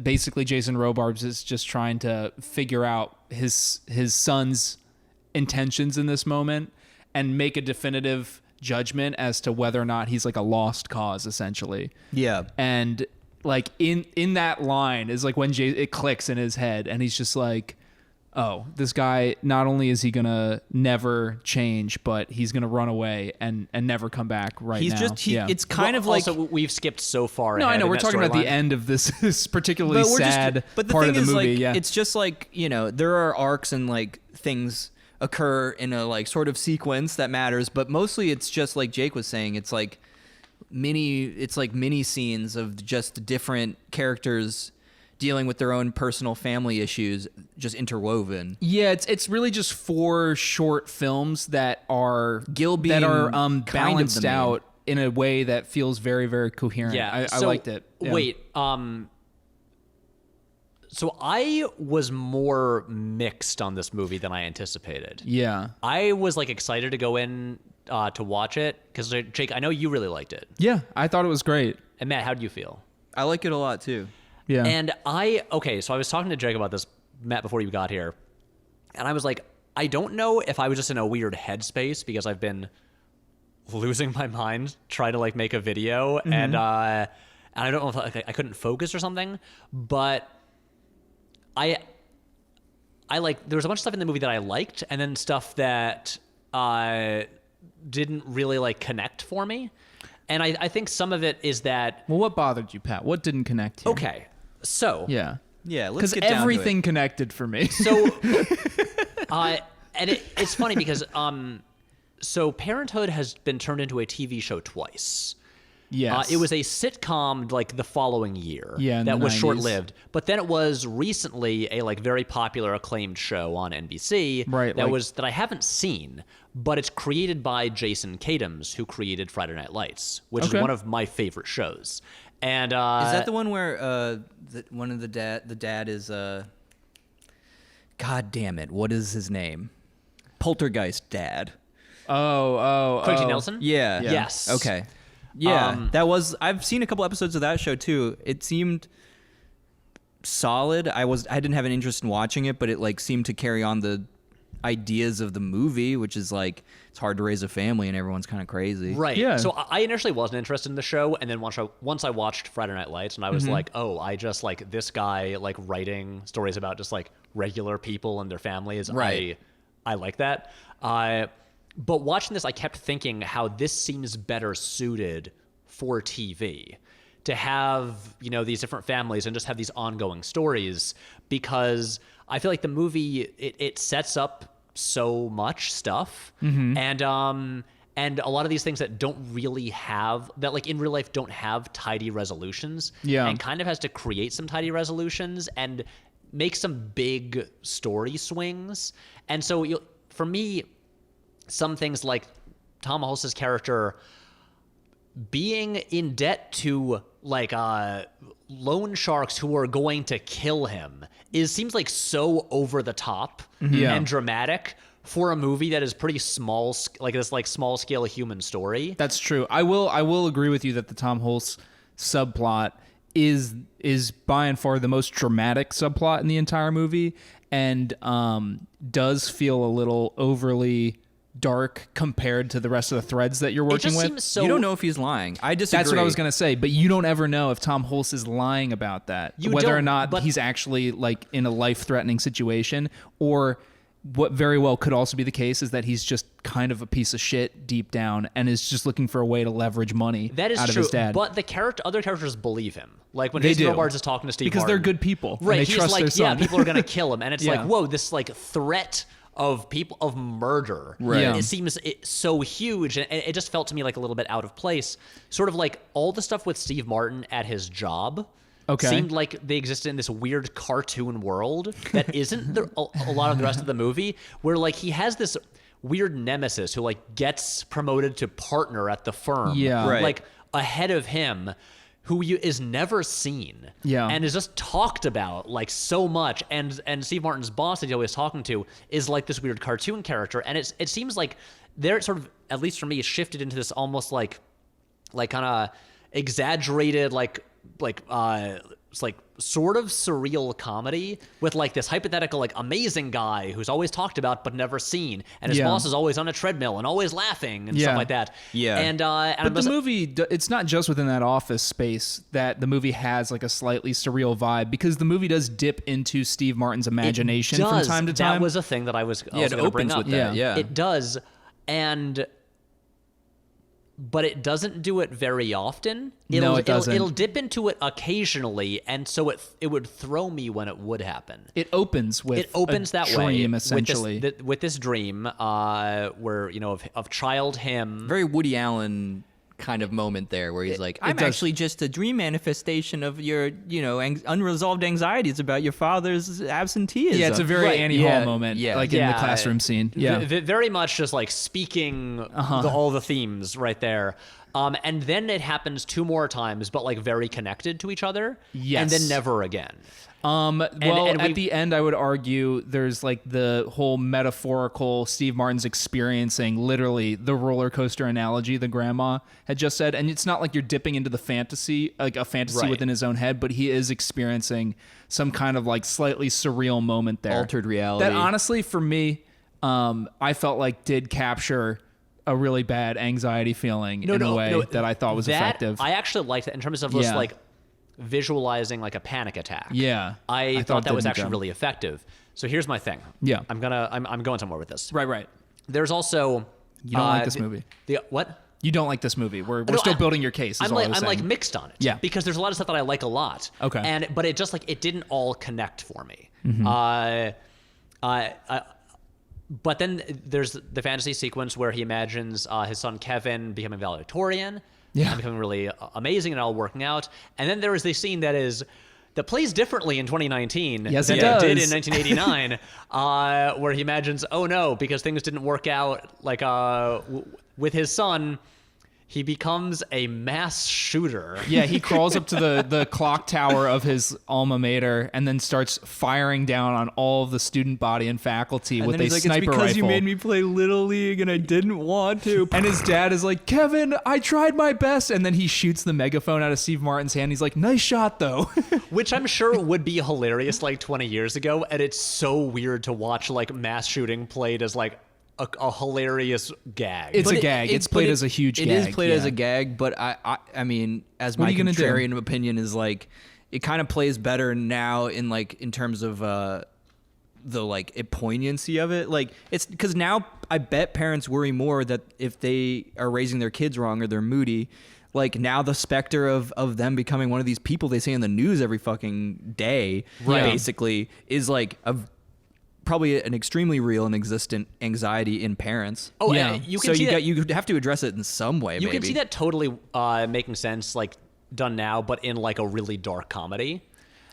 basically Jason Robards is just trying to figure out his son's intentions in this moment and make a definitive judgment as to whether or not he's like a lost cause, essentially. yeah. And like in that line is like when it clicks in his head, and he's just like, oh, this guy, not only is he gonna never change, but he's gonna run away and never come back He's now. just Yeah. it's kind of like also we've skipped so far. No, I ahead know in we're that talking about the storyline. end of this particularly we're sad but the part thing of the is, movie. like, Yeah, it's just like there are arcs and like things occur in a like sort of sequence that matters, but mostly it's just like Jake was saying, it's like mini scenes of just different characters dealing with their own personal family issues, just interwoven. yeah, it's really just 4 short films that are Gil that being are kind of the balanced main. out in a way that feels very, very coherent. Yeah, I so, liked it. Yeah. Wait, so I was more mixed on this movie than I anticipated. Yeah. I was like excited to go in to watch it because Jake, I know you really liked it, Yeah, I thought it was great. and Matt, how do you feel? I like it a lot too. Yeah. And so I was talking to Jake about this, Matt, before you got here, and I was like, I don't know if I was just in a weird headspace because I've been losing my mind trying to like make a video, and I don't know if like, I couldn't focus or something, but I like there was a bunch of stuff in the movie that I liked, and then stuff that didn't really like connect for me. And I think some of it is that well, what bothered you, Pat? What didn't connect here? okay, so Yeah. Yeah, let's Because get down to it. everything connected for me. So, and it's funny because so Parenthood has been turned into a TV show twice. Yes. It was a sitcom like the following year. Yeah, in that the was 90s. short-lived. But then it was recently a like very popular acclaimed show on NBC. Right, That like- that I haven't seen, but it's created by Jason Katims, who created Friday Night Lights, which Okay. is one of my favorite shows. And Is that the one where one of the dad is God damn it, what is his name? Poltergeist dad. Craig T. Nelson? Yeah. Yes. Okay. Yeah, I've seen a couple episodes of that show too. It seemed solid. I didn't have an interest in watching it, but it like seemed to carry on the ideas of the movie, which is like it's hard to raise a family and everyone's kind of crazy. Right. Yeah. So I initially wasn't interested in the show, and then once I watched Friday Night Lights, and I was like, oh, I just like this guy like writing stories about just like regular people and their families. Right. I like that. But watching this, I kept thinking how this seems better suited for TV, to have these different families and just have these ongoing stories, because I feel like the movie it sets up so much stuff, and a lot of these things that don't really have that like in real life don't have tidy resolutions, Yeah. and kind of has to create some tidy resolutions and make some big story swings. And so for me, some things like Tom Hulse's character being in debt to like loan sharks who are going to kill him seems like so over the top Yeah. and dramatic for a movie that is pretty small, like this like small scale human story. That's true. I will agree with you that the Tom Hulse subplot is by and far the most dramatic subplot in the entire movie, and does feel a little overly dark compared to the rest of the threads that you're It working just with. seems so. You don't know if he's lying. I disagree. That's what I was going to say, but you don't ever know if Tom Hulce is lying about that. You whether or don't, not but- he's actually like in a life-threatening situation, or what very well could also be the case is that he's just kind of a piece of shit deep down and is just looking for a way to leverage money That is out of true, his dad. but other characters believe him. Like when They Jason do. Robards is talking to Steve because Martin, they're good people. right? And they He's trust like, their son. yeah, people are gonna kill him, and it's Yeah. like, whoa, this like threat of people of murder. Right. Yeah. It seems so huge, and it just felt to me like a little bit out of place. Sort of like all the stuff with Steve Martin at his job. Okay. Seemed like they existed in this weird cartoon world that isn't a lot of the rest of the movie, where like he has this weird nemesis who like gets promoted to partner at the firm, Yeah. Right. like ahead of him, who is never seen, Yeah. and is just talked about like so much. And Steve Martin's boss that he's always talking to is like this weird cartoon character, and it seems like they're sort of, at least for me, shifted into this almost like kind of exaggerated it's like sort of surreal comedy with like this hypothetical like amazing guy who's always talked about but never seen, and his Yeah. boss is always on a treadmill and always laughing and Yeah. stuff like that. Yeah. And But the movie, it's not just within that office space that the movie has like a slightly surreal vibe, because the movie does dip into Steve Martin's imagination from time to time. That was a thing that I was Yeah, it also going to bring opens up. with that. Yeah. It does, but it doesn't do it very often. No, it doesn't. It'll dip into it occasionally, and so it would throw me when it would happen. It opens with It opens a that dream, way essentially. with this dream, where of child him. Very Woody Allen kind of moment there where he's like, I'm does. actually just a dream manifestation of your, unresolved anxieties about your father's absenteeism. Yeah, it's a very Right. Annie Yeah. Hall moment, Yeah. like in the classroom scene. Yeah, Very much just like speaking all the themes right there. And then it happens 2 more times, but like very connected to each other. Yes. And then never again. well, and at we- the end, I would argue there's like the whole metaphorical Steve Martin's experiencing literally the roller coaster analogy the grandma had just said. And it's not like you're dipping into the fantasy, like a fantasy Right. within his own head, but he is experiencing some kind of like slightly surreal moment there. Altered reality. That honestly, for me, I felt like did capture a really bad anxiety feeling in a way that I thought was effective. I actually liked it in terms of just Yeah. like visualizing like a panic attack. Yeah. I thought thought it that was did a actually job. really effective. So here's my thing. Yeah. I'm going somewhere with this. Right. There's also You don't like this movie. The what? You don't like this movie. We're No, still I- building your case. Is I'm all like I was I'm like saying. mixed on it. Yeah. Because there's a lot of stuff that I like a lot. Okay. But it just like it didn't all connect for me. But then there's the fantasy sequence where he imagines his son Kevin becoming valedictorian. Yeah. And becoming really amazing and all working out. And then there is the scene that plays differently in 2019 Yes, than it it did does. in 1989, where he imagines, oh no, because things didn't work out like with his son, he becomes a mass shooter. Yeah, he crawls up to the clock tower of his alma mater and then starts firing down on all of the student body and faculty And with then a he's like, sniper it's because rifle. you made me play Little League and I didn't want to. And his dad is like, Kevin, I tried my best. And then he shoots the megaphone out of Steve Martin's hand. He's like, nice shot, though. Which I'm sure would be hilarious like 20 years ago, and it's so weird to watch like mass shooting played as like a hilarious gag. It's a gag. It's played as a huge It gag. is played as yeah. a gag, but I mean, as What are my you gonna do? contrarian opinion is like, it kind of plays better now in terms of the like poignancy of it. Like it's because now I bet parents worry more that if they are raising their kids wrong or they're moody, like now the specter of them becoming one of these people they say in the news every fucking day, Right. basically, is like probably an extremely real and existent anxiety in parents. Oh, Yeah. you So can see that. you have to address it in some way. You maybe. can see that totally making sense, like done now, but in like a really dark comedy.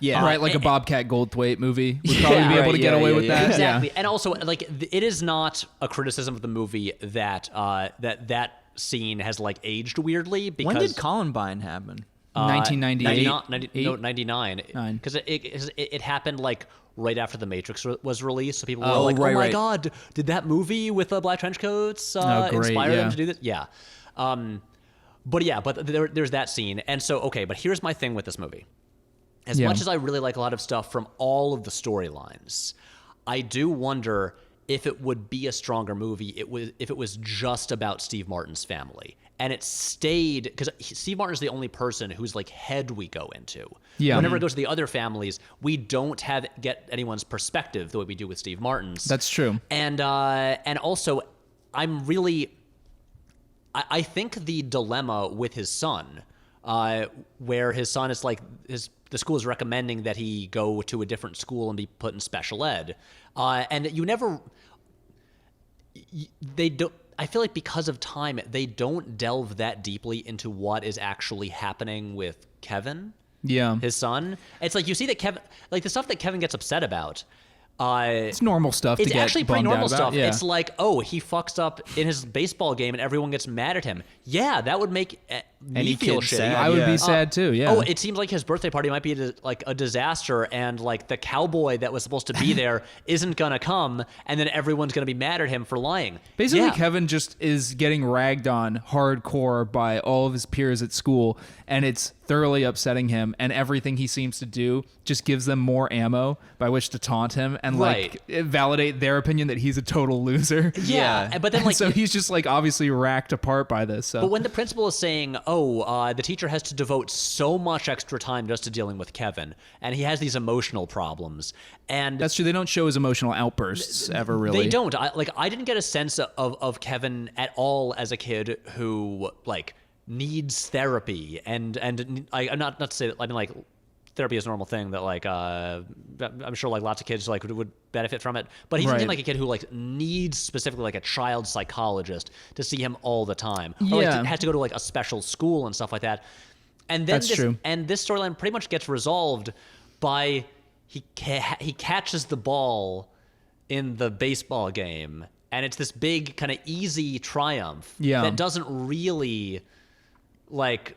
Yeah. Right, like a Bobcat Goldthwait movie. Would probably be Yeah. able to get Right, away yeah, with yeah, that. Exactly, and also like it is not a criticism of the movie that that scene has like aged weirdly. Because When did Columbine happen? 1998. 99. Nine. Because it happened like right after The Matrix was released, so people were Oh, like, right, "Oh my right. god, did that movie with black trench coats Oh, great, inspire yeah. them to do this?" Yeah. But there's that scene, and so okay. But here's my thing with this movie. As Yeah. much as I really like a lot of stuff from all of the storylines, I do wonder if it would be a stronger movie if it was just about Steve Martin's family. And it stayed, because Steve Martin's the only person whose like head we go into. Yeah. Whenever it goes to the other families, we don't get anyone's perspective the way we do with Steve Martin's. That's true. And also, I think the dilemma with his son, where his son is like the school is recommending that he go to a different school and be put in special ed, and that you never. They don't. I feel like because of time, they don't delve that deeply into what is actually happening with Kevin. Yeah. His son. It's like you see that Kevin, like the stuff that Kevin gets upset about. It's normal stuff. It's to get actually pretty bummed out normal about. stuff. Yeah. It's like, oh, he fucks up in his baseball game and everyone gets mad at him. Yeah, that would make me Any feel kid shitty. sad. I would Yeah. be sad too. Yeah. Oh, it seems like his birthday party might be like a disaster, and like the cowboy that was supposed to be there isn't gonna come, and then everyone's gonna be mad at him for lying. Basically, Yeah. Kevin just is getting ragged on hardcore by all of his peers at school, and it's thoroughly upsetting him. And everything he seems to do just gives them more ammo by which to taunt him and like validate their opinion that he's a total loser. Yeah, but then And like so he's just like obviously racked apart by this. So. But when the principal is saying, oh, the teacher has to devote so much extra time just to dealing with Kevin, and he has these emotional problems, and That's true. They don't show his emotional outbursts ever really. they don't. I didn't get a sense of Kevin at all as a kid who like needs therapy, and I'm not to say that, I mean like therapy is a normal thing that like I'm sure like lots of kids like would benefit from it, but he doesn't Right. seem like a kid who like needs specifically like a child psychologist to see him all the time, or Yeah. like has to go to like a special school and stuff like that. And then That's true. And this storyline pretty much gets resolved by he catches the ball in the baseball game, and it's this big kind of easy triumph Yeah. that doesn't really like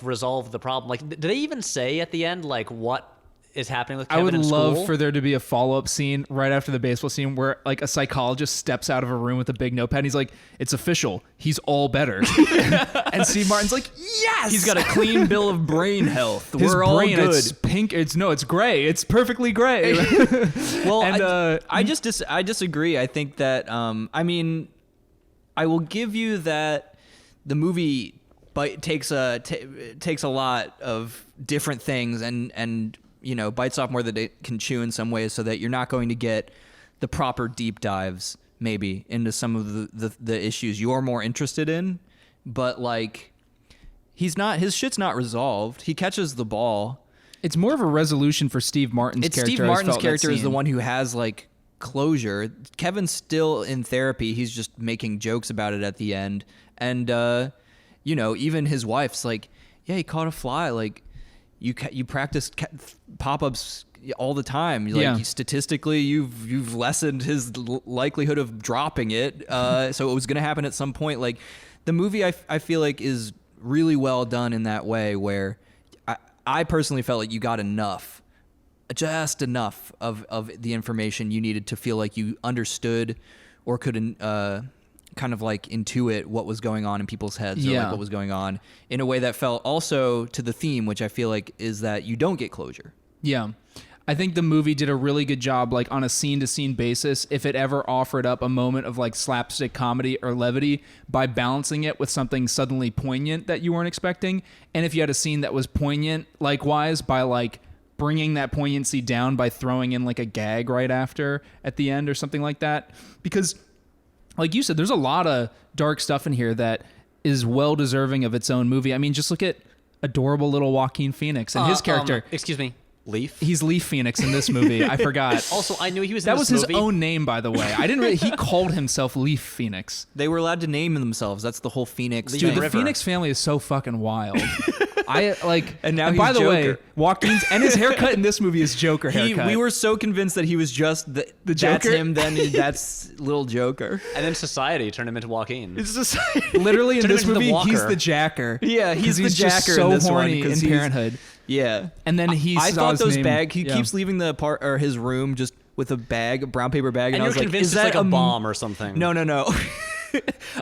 resolve the problem. Like, do they even say at the end like what is happening with I Kevin would in love school? for there to be a follow-up scene right after the baseball scene where like a psychologist steps out of a room with a big notepad and he's like, it's official, he's all better. And Steve Martin's like, yes, He's got a clean bill of brain health. his We're all brain, good. it's pink, it's gray, it's perfectly gray. Well, And, I disagree. I think that I mean, I will give you that the movie takes a lot of different things and you know, bites off more than it can chew in some ways, so that you're not going to get the proper deep dives maybe into some of the issues you're more interested in. But like, his shit's not resolved. He catches the ball. It's more of a resolution for Steve Martin's character. Steve I Martin's felt that character is the scene. one who has like closure. Kevin's still in therapy. He's just making jokes about it at the end. And you know, even his wife's like, yeah, he caught a fly. Like, you practice pop-ups all the time. Like, Yeah. statistically, you've lessened his likelihood of dropping it. So it was going to happen at some point. Like, the movie, I feel like, is really well done in that way, where I personally felt like you got just enough of the information you needed to feel like you understood or could kind of like intuit what was going on in people's heads, or Yeah. like what was going on in a way that felt also to the theme, which I feel like is that you don't get closure. Yeah. I think the movie did a really good job, like on a scene-to-scene basis, if it ever offered up a moment of like slapstick comedy or levity, by balancing it with something suddenly poignant that you weren't expecting. And if you had a scene that was poignant, likewise, by like bringing that poignancy down by throwing in like a gag right after at the end or something like that. Because like you said, there's a lot of dark stuff in here that is well deserving of its own movie. I mean, just look at adorable little Joaquin Phoenix and his character. Excuse me, Leaf. He's Leaf Phoenix in this movie. I forgot. Also, I knew he was in That this was his movie. own name, by the way. I didn't really. He called himself Leaf Phoenix. They were allowed to name themselves. That's the whole Phoenix Dude, Dude, thing. the River. Phoenix family is so fucking wild. I like. And now by he's the way, Joker. Joaquin's and his haircut in this movie is Joker haircut. We were so convinced that he was just the That's Joker? him, then that's little Joker. And then Society turned him into Joaquin. It's just literally in Turn him this into the movie. He's Walker. the Jacker. Yeah, he's 'Cause the just Jacker so in this one, horny 'cause in he's- Parenthood. Yeah. And then he I saw thought his those name- bag. He yeah. keeps leaving the part or his room just with a bag, a brown paper bag, and I you're was like, convinced "Is it's that like a bomb or something. No.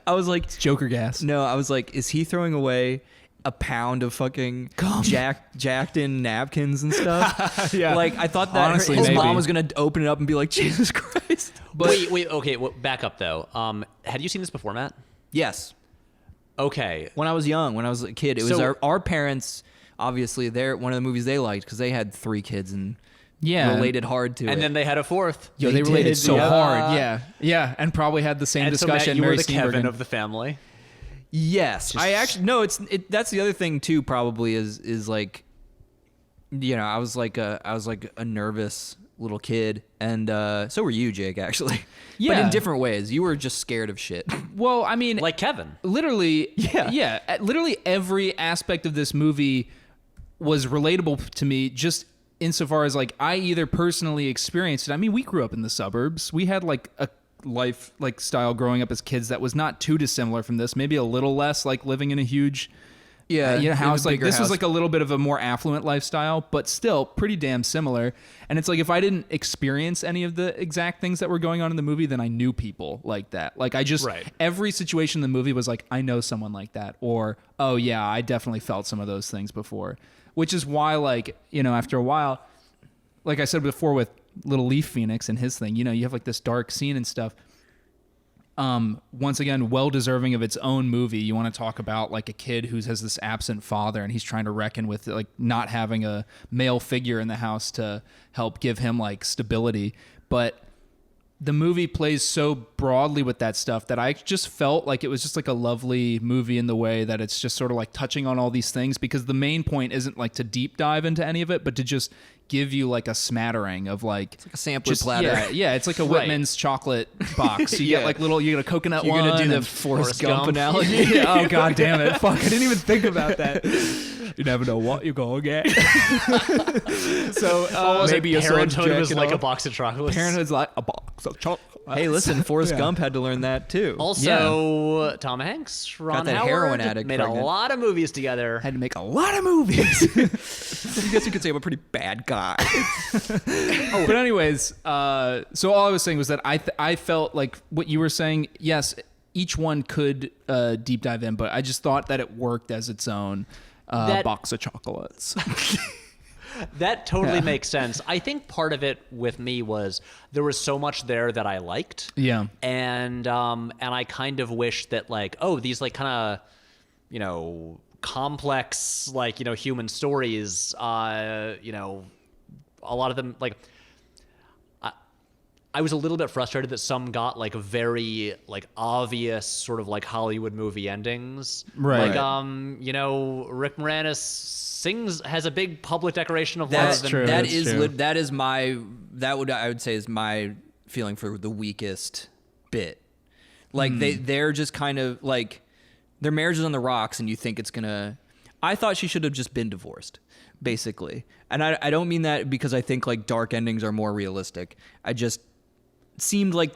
I was like, Joker gas. no. I was like, is he throwing away a pound of fucking jacked in napkins and stuff. Yeah. Like I thought that Honestly, his maybe. mom was gonna open it up and be like, Jesus Christ. But wait, okay, well, back up though. Had you seen this before, Matt? yes, Okay. when I was young, when I was a kid, it was So- our parents. Obviously, one of the movies they liked because they had 3 kids and Yeah. related hard to it. And then they had a fourth. Yo, They they related did, so yeah. hard. Yeah, and probably had the same And so Matt, discussion. you were Mary the Kevin Steenburgen. of the family. Yes, I actually no. That's the other thing too. Probably is like, you know, I was like a nervous little kid, and so were you, Jake. Actually, but Yeah. in different ways. You were just scared of shit. Well, I mean, Like Kevin. literally, yeah. Literally every aspect of this movie was relatable to me, just insofar as like I either personally experienced it. I mean, we grew up in the suburbs. We had like a life like style growing up as kids that was not too dissimilar from this. Maybe a little less like living in a huge house. Like this was like a little bit of a more affluent lifestyle, but still pretty damn similar. And it's like if I didn't experience any of the exact things that were going on in the movie, then I knew people like that. Like I just Right. every situation in the movie was like I know someone like that, or oh yeah, I definitely felt some of those things before. Which is why, like, you know, after a while, like I said before with Little Leaf Phoenix and his thing, you know, you have like this dark scene and stuff. Once again, well deserving of its own movie. You want to talk about like a kid who has this absent father and he's trying to reckon with like not having a male figure in the house to help give him like stability. But the movie plays so broadly with that stuff that I just felt like it was just like a lovely movie in the way that it's just sort of like touching on all these things, because the main point isn't like to deep dive into any of it, but to just give you like a smattering of like, It's like a sampler platter. Yeah, it's like a Right. Whitman's chocolate box. You get like little, you get a coconut You're one. gonna do the and- Forrest Gump. Gump analogy. yeah, oh god damn it! Fuck, I didn't even think about that. You never know what you're gonna get. So maybe Maybe a Parenthood was like a box of chocolates. Parenthood's like a box of chocolate. Hey, listen, Forrest Gump had to learn that too. Also, Tom Hanks, Ron that Howard heroin addict made pregnant. a lot of movies together. Had to make a lot of movies. I guess you could say I'm a pretty bad guy. But anyways, so all I was saying was that I felt like what you were saying. Yes, each one could deep dive in, but I just thought that it worked as its own box of chocolates. That totally makes sense. I think part of it with me was there was so much there that I liked. Yeah. And I kind of wish that like, oh, these like kind of, you know, complex like, you know, human stories, you know, a lot of them like I was a little bit frustrated that some got like very like obvious sort of like Hollywood movie endings. Right. Like you know, Rick Moranis has a big public declaration of love. That's and- true. That That's is true. I would say is my feeling for the weakest bit. Like they're just kind of like their marriage is on the rocks, and you think it's gonna. I thought she should have just been divorced, basically, and I don't mean that because I think like dark endings are more realistic. I just seemed like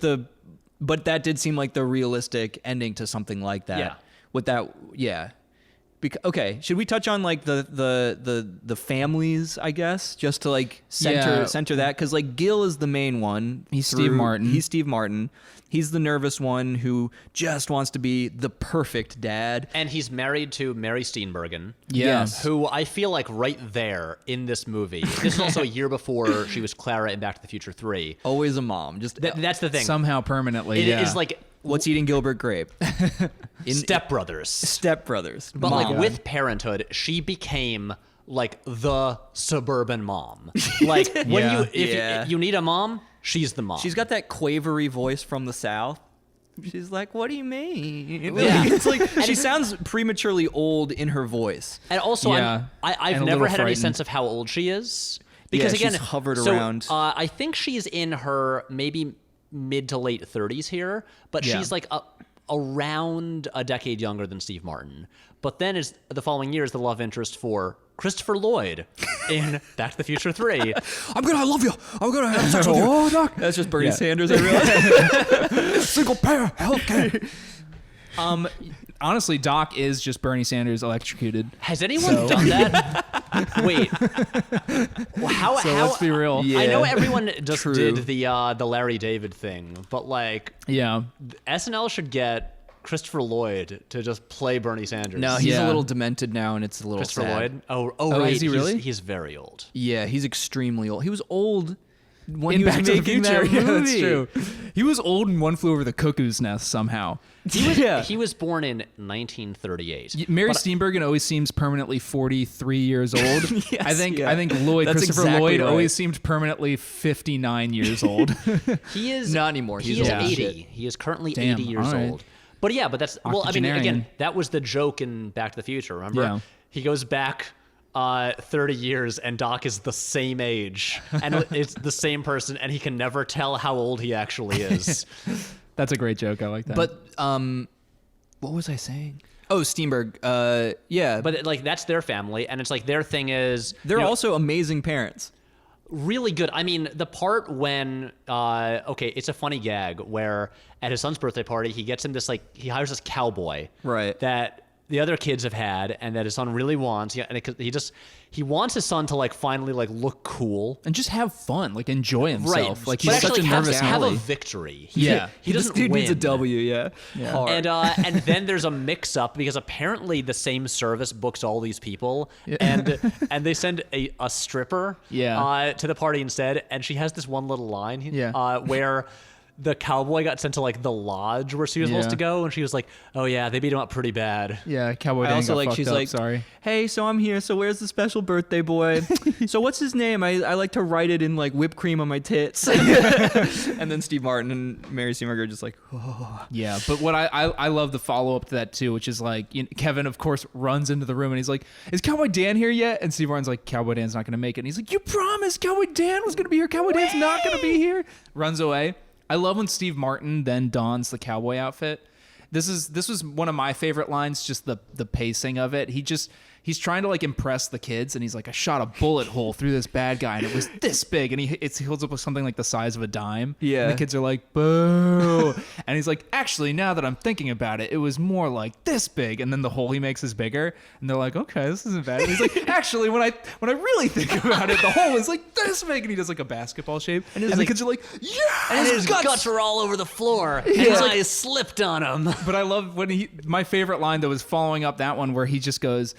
but that did seem like the realistic ending to something like that. Yeah. With that, yeah. Okay, should we touch on like the families, I guess, just to like center that, because like Gil is the main one. He's Steve Martin. He's Steve Martin. He's the nervous one who just wants to be the perfect dad. And he's married to Mary Steenburgen. Yes. Who I feel like right there in this movie. This is also a year before she was Clara in Back to the Future 3. Always a mom. Just That's the thing. Somehow permanently. It yeah. is like what's eating Gilbert Grape? stepbrothers. Stepbrothers. But Mom. like with Parenthood, she became like the suburban mom. Like when Yeah. if you need a mom, she's the mom. She's got that quavery voice from the South. She's like, "What do you mean?" Yeah. It's like she sounds prematurely old in her voice. And also, Yeah. I've And a never little had any frightened. sense of how old she is. Because Yeah, she's again, hovered so, around. I think she's in her maybe mid to late 30s here, but Yeah. she's like around a decade younger than Steve Martin. But then is the following year is the love interest for Christopher Lloyd in Back to the Future 3. I love you. I'm gonna have sex with you. Oh, Doc. That's just Bernie Yeah. Sanders. I realize. Single payer healthcare. Honestly, Doc is just Bernie Sanders electrocuted. Has anyone done that? Wait. Well, how? Let's be real. Yeah. I know everyone just True. did the Larry David thing, but like Yeah. SNL should get Christopher Lloyd to just play Bernie Sanders. No, he's a little demented now, and it's a little Christopher sad. Lloyd. Oh, right. Is he really? He's very old. Yeah, he's extremely old. He was old when In he was Back to the making Future. that Yeah, movie. that's true. He was old in One Flew Over the Cuckoo's Nest somehow. He was born in 1938. Mary Steenburgen always seems permanently 43 years old. Yes, I think yeah. Lloyd, That's Christopher exactly Lloyd, right. always seemed permanently 59 years old. He is Not anymore. He He's is old as 80. shit. He is currently Damn, 80 years all right. old. But yeah, but that's well. I mean, Octogenarian. again, that was the joke in Back to the Future. Remember? Yeah. He goes back 30 years, and Doc is the same age, and it's the same person, and he can never tell how old he actually is. That's a great joke. I like that. But what was I saying? Oh, Steenberg. Yeah, But like that's their family, and it's like their thing is they're you know, also amazing parents. really good. I mean, the part when okay, it's a funny gag where at his son's birthday party he gets him this like he hires this cowboy Right. that the other kids have had and that his son really wants. Yeah, and he wants his son to like finally like look cool. and just have fun, like enjoy himself. Right. Like But he's such a actually nervous have a Nelly. victory. Yeah. He doesn't This dude win. needs a W. Yeah. Hard. And then there's a mix-up because apparently the same service books all these people, and they send a stripper Yeah. to the party instead, and she has this one little line Yeah. where the cowboy got sent to like the lodge where she was supposed Yeah. to go, and she was like, "Oh yeah, they beat him up pretty bad." Yeah, Cowboy I Dan also got like fucked she's up, like, sorry. hey, so I'm here. So where's the special birthday boy? So what's his name? I like to write it in like whipped cream on my tits. And then Steve Martin and Mary Steenburgen are just like, oh. Yeah, but what I love the follow up to that too, which is like Kevin of course runs into the room and he's like, "Is Cowboy Dan here yet?" And Steve Martin's like, "Cowboy Dan's not gonna make it." And he's like, "You promised Cowboy Dan was gonna be here. Cowboy Dan's not gonna be here." Runs away. I love when Steve Martin then dons the cowboy outfit. This was one of my favorite lines, just the pacing of it. He's trying to like impress the kids, and he's like, "I shot a bullet hole through this bad guy, and it was this big." And he holds up with something like the size of a dime. Yeah. And the kids are like, "Boo!" And he's like, "Actually, now that I'm thinking about it, it was more like this big." And then the hole he makes is bigger, and they're like, "Okay, this isn't bad." And he's like, "Actually, when I really think about it, the hole is like this big." And he does like a basketball shape, and the kids are like, "Yeah!" And his guts were all over the floor, and his eyes slipped on him. But I love when my favorite line though is following up that one where he just goes,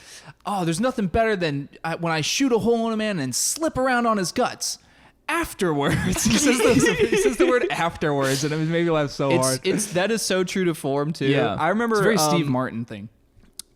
"Oh, there's nothing better than when I shoot a hole in a man and slip around on his guts." Afterwards, he says the word afterwards, and it made me laugh so hard. That is so true to form too. Yeah, I remember it's a very Steve Martin thing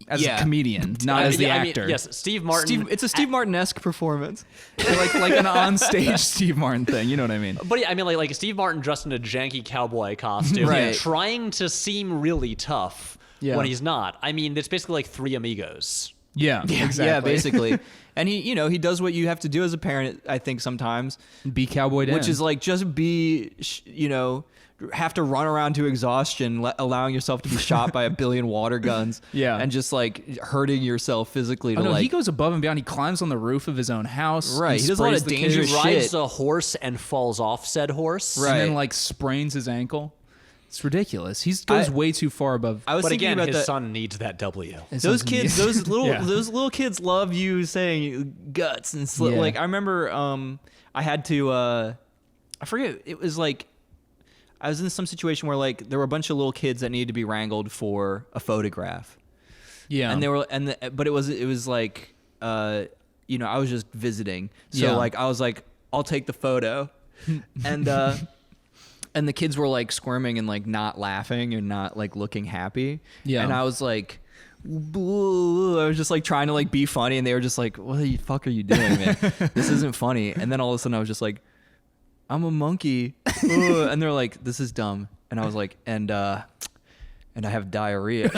as a comedian, not as the actor. Yes, Steve Martin. It's a Steve Martin-esque performance. like an onstage Steve Martin thing. You know what I mean? But yeah, I mean, like Steve Martin dressed in a janky cowboy costume, Right. trying to seem really tough Yeah. when he's not. I mean, it's basically like Three Amigos. Yeah, exactly. Yeah, basically. And he does what you have to do as a parent, I think, sometimes, Be Cowboy Dan, which is like just have to run around to exhaustion, allowing yourself to be shot by a billion water guns. Yeah. And just like hurting yourself physically. Oh to no, like, he goes above and beyond. He climbs on the roof of his own house. Right, and he does a lot sprays of the dangerous kids, He rides shit. a horse and falls off said horse. Right. and then like sprains his ankle. It's ridiculous. He goes way too far above. I was But thinking again, about his that. son needs that W. his Those son's kids, knee. those little Yeah. those little kids love you saying guts and slip. Yeah. Like I remember, I had to. I forget. It was like I was in some situation where like there were a bunch of little kids that needed to be wrangled for a photograph. Yeah, And they were but it was like I was just visiting. So Yeah. like I was like, I'll take the photo. And the kids were like squirming and like not laughing and not like looking happy. Yeah. And I was like, boo. I was just like trying to like be funny, and they were just like, "What the fuck are you doing, man? This isn't funny." And then all of a sudden I was just like, "I'm a monkey," and they're like, "This is dumb." And I was like, and I have diarrhea.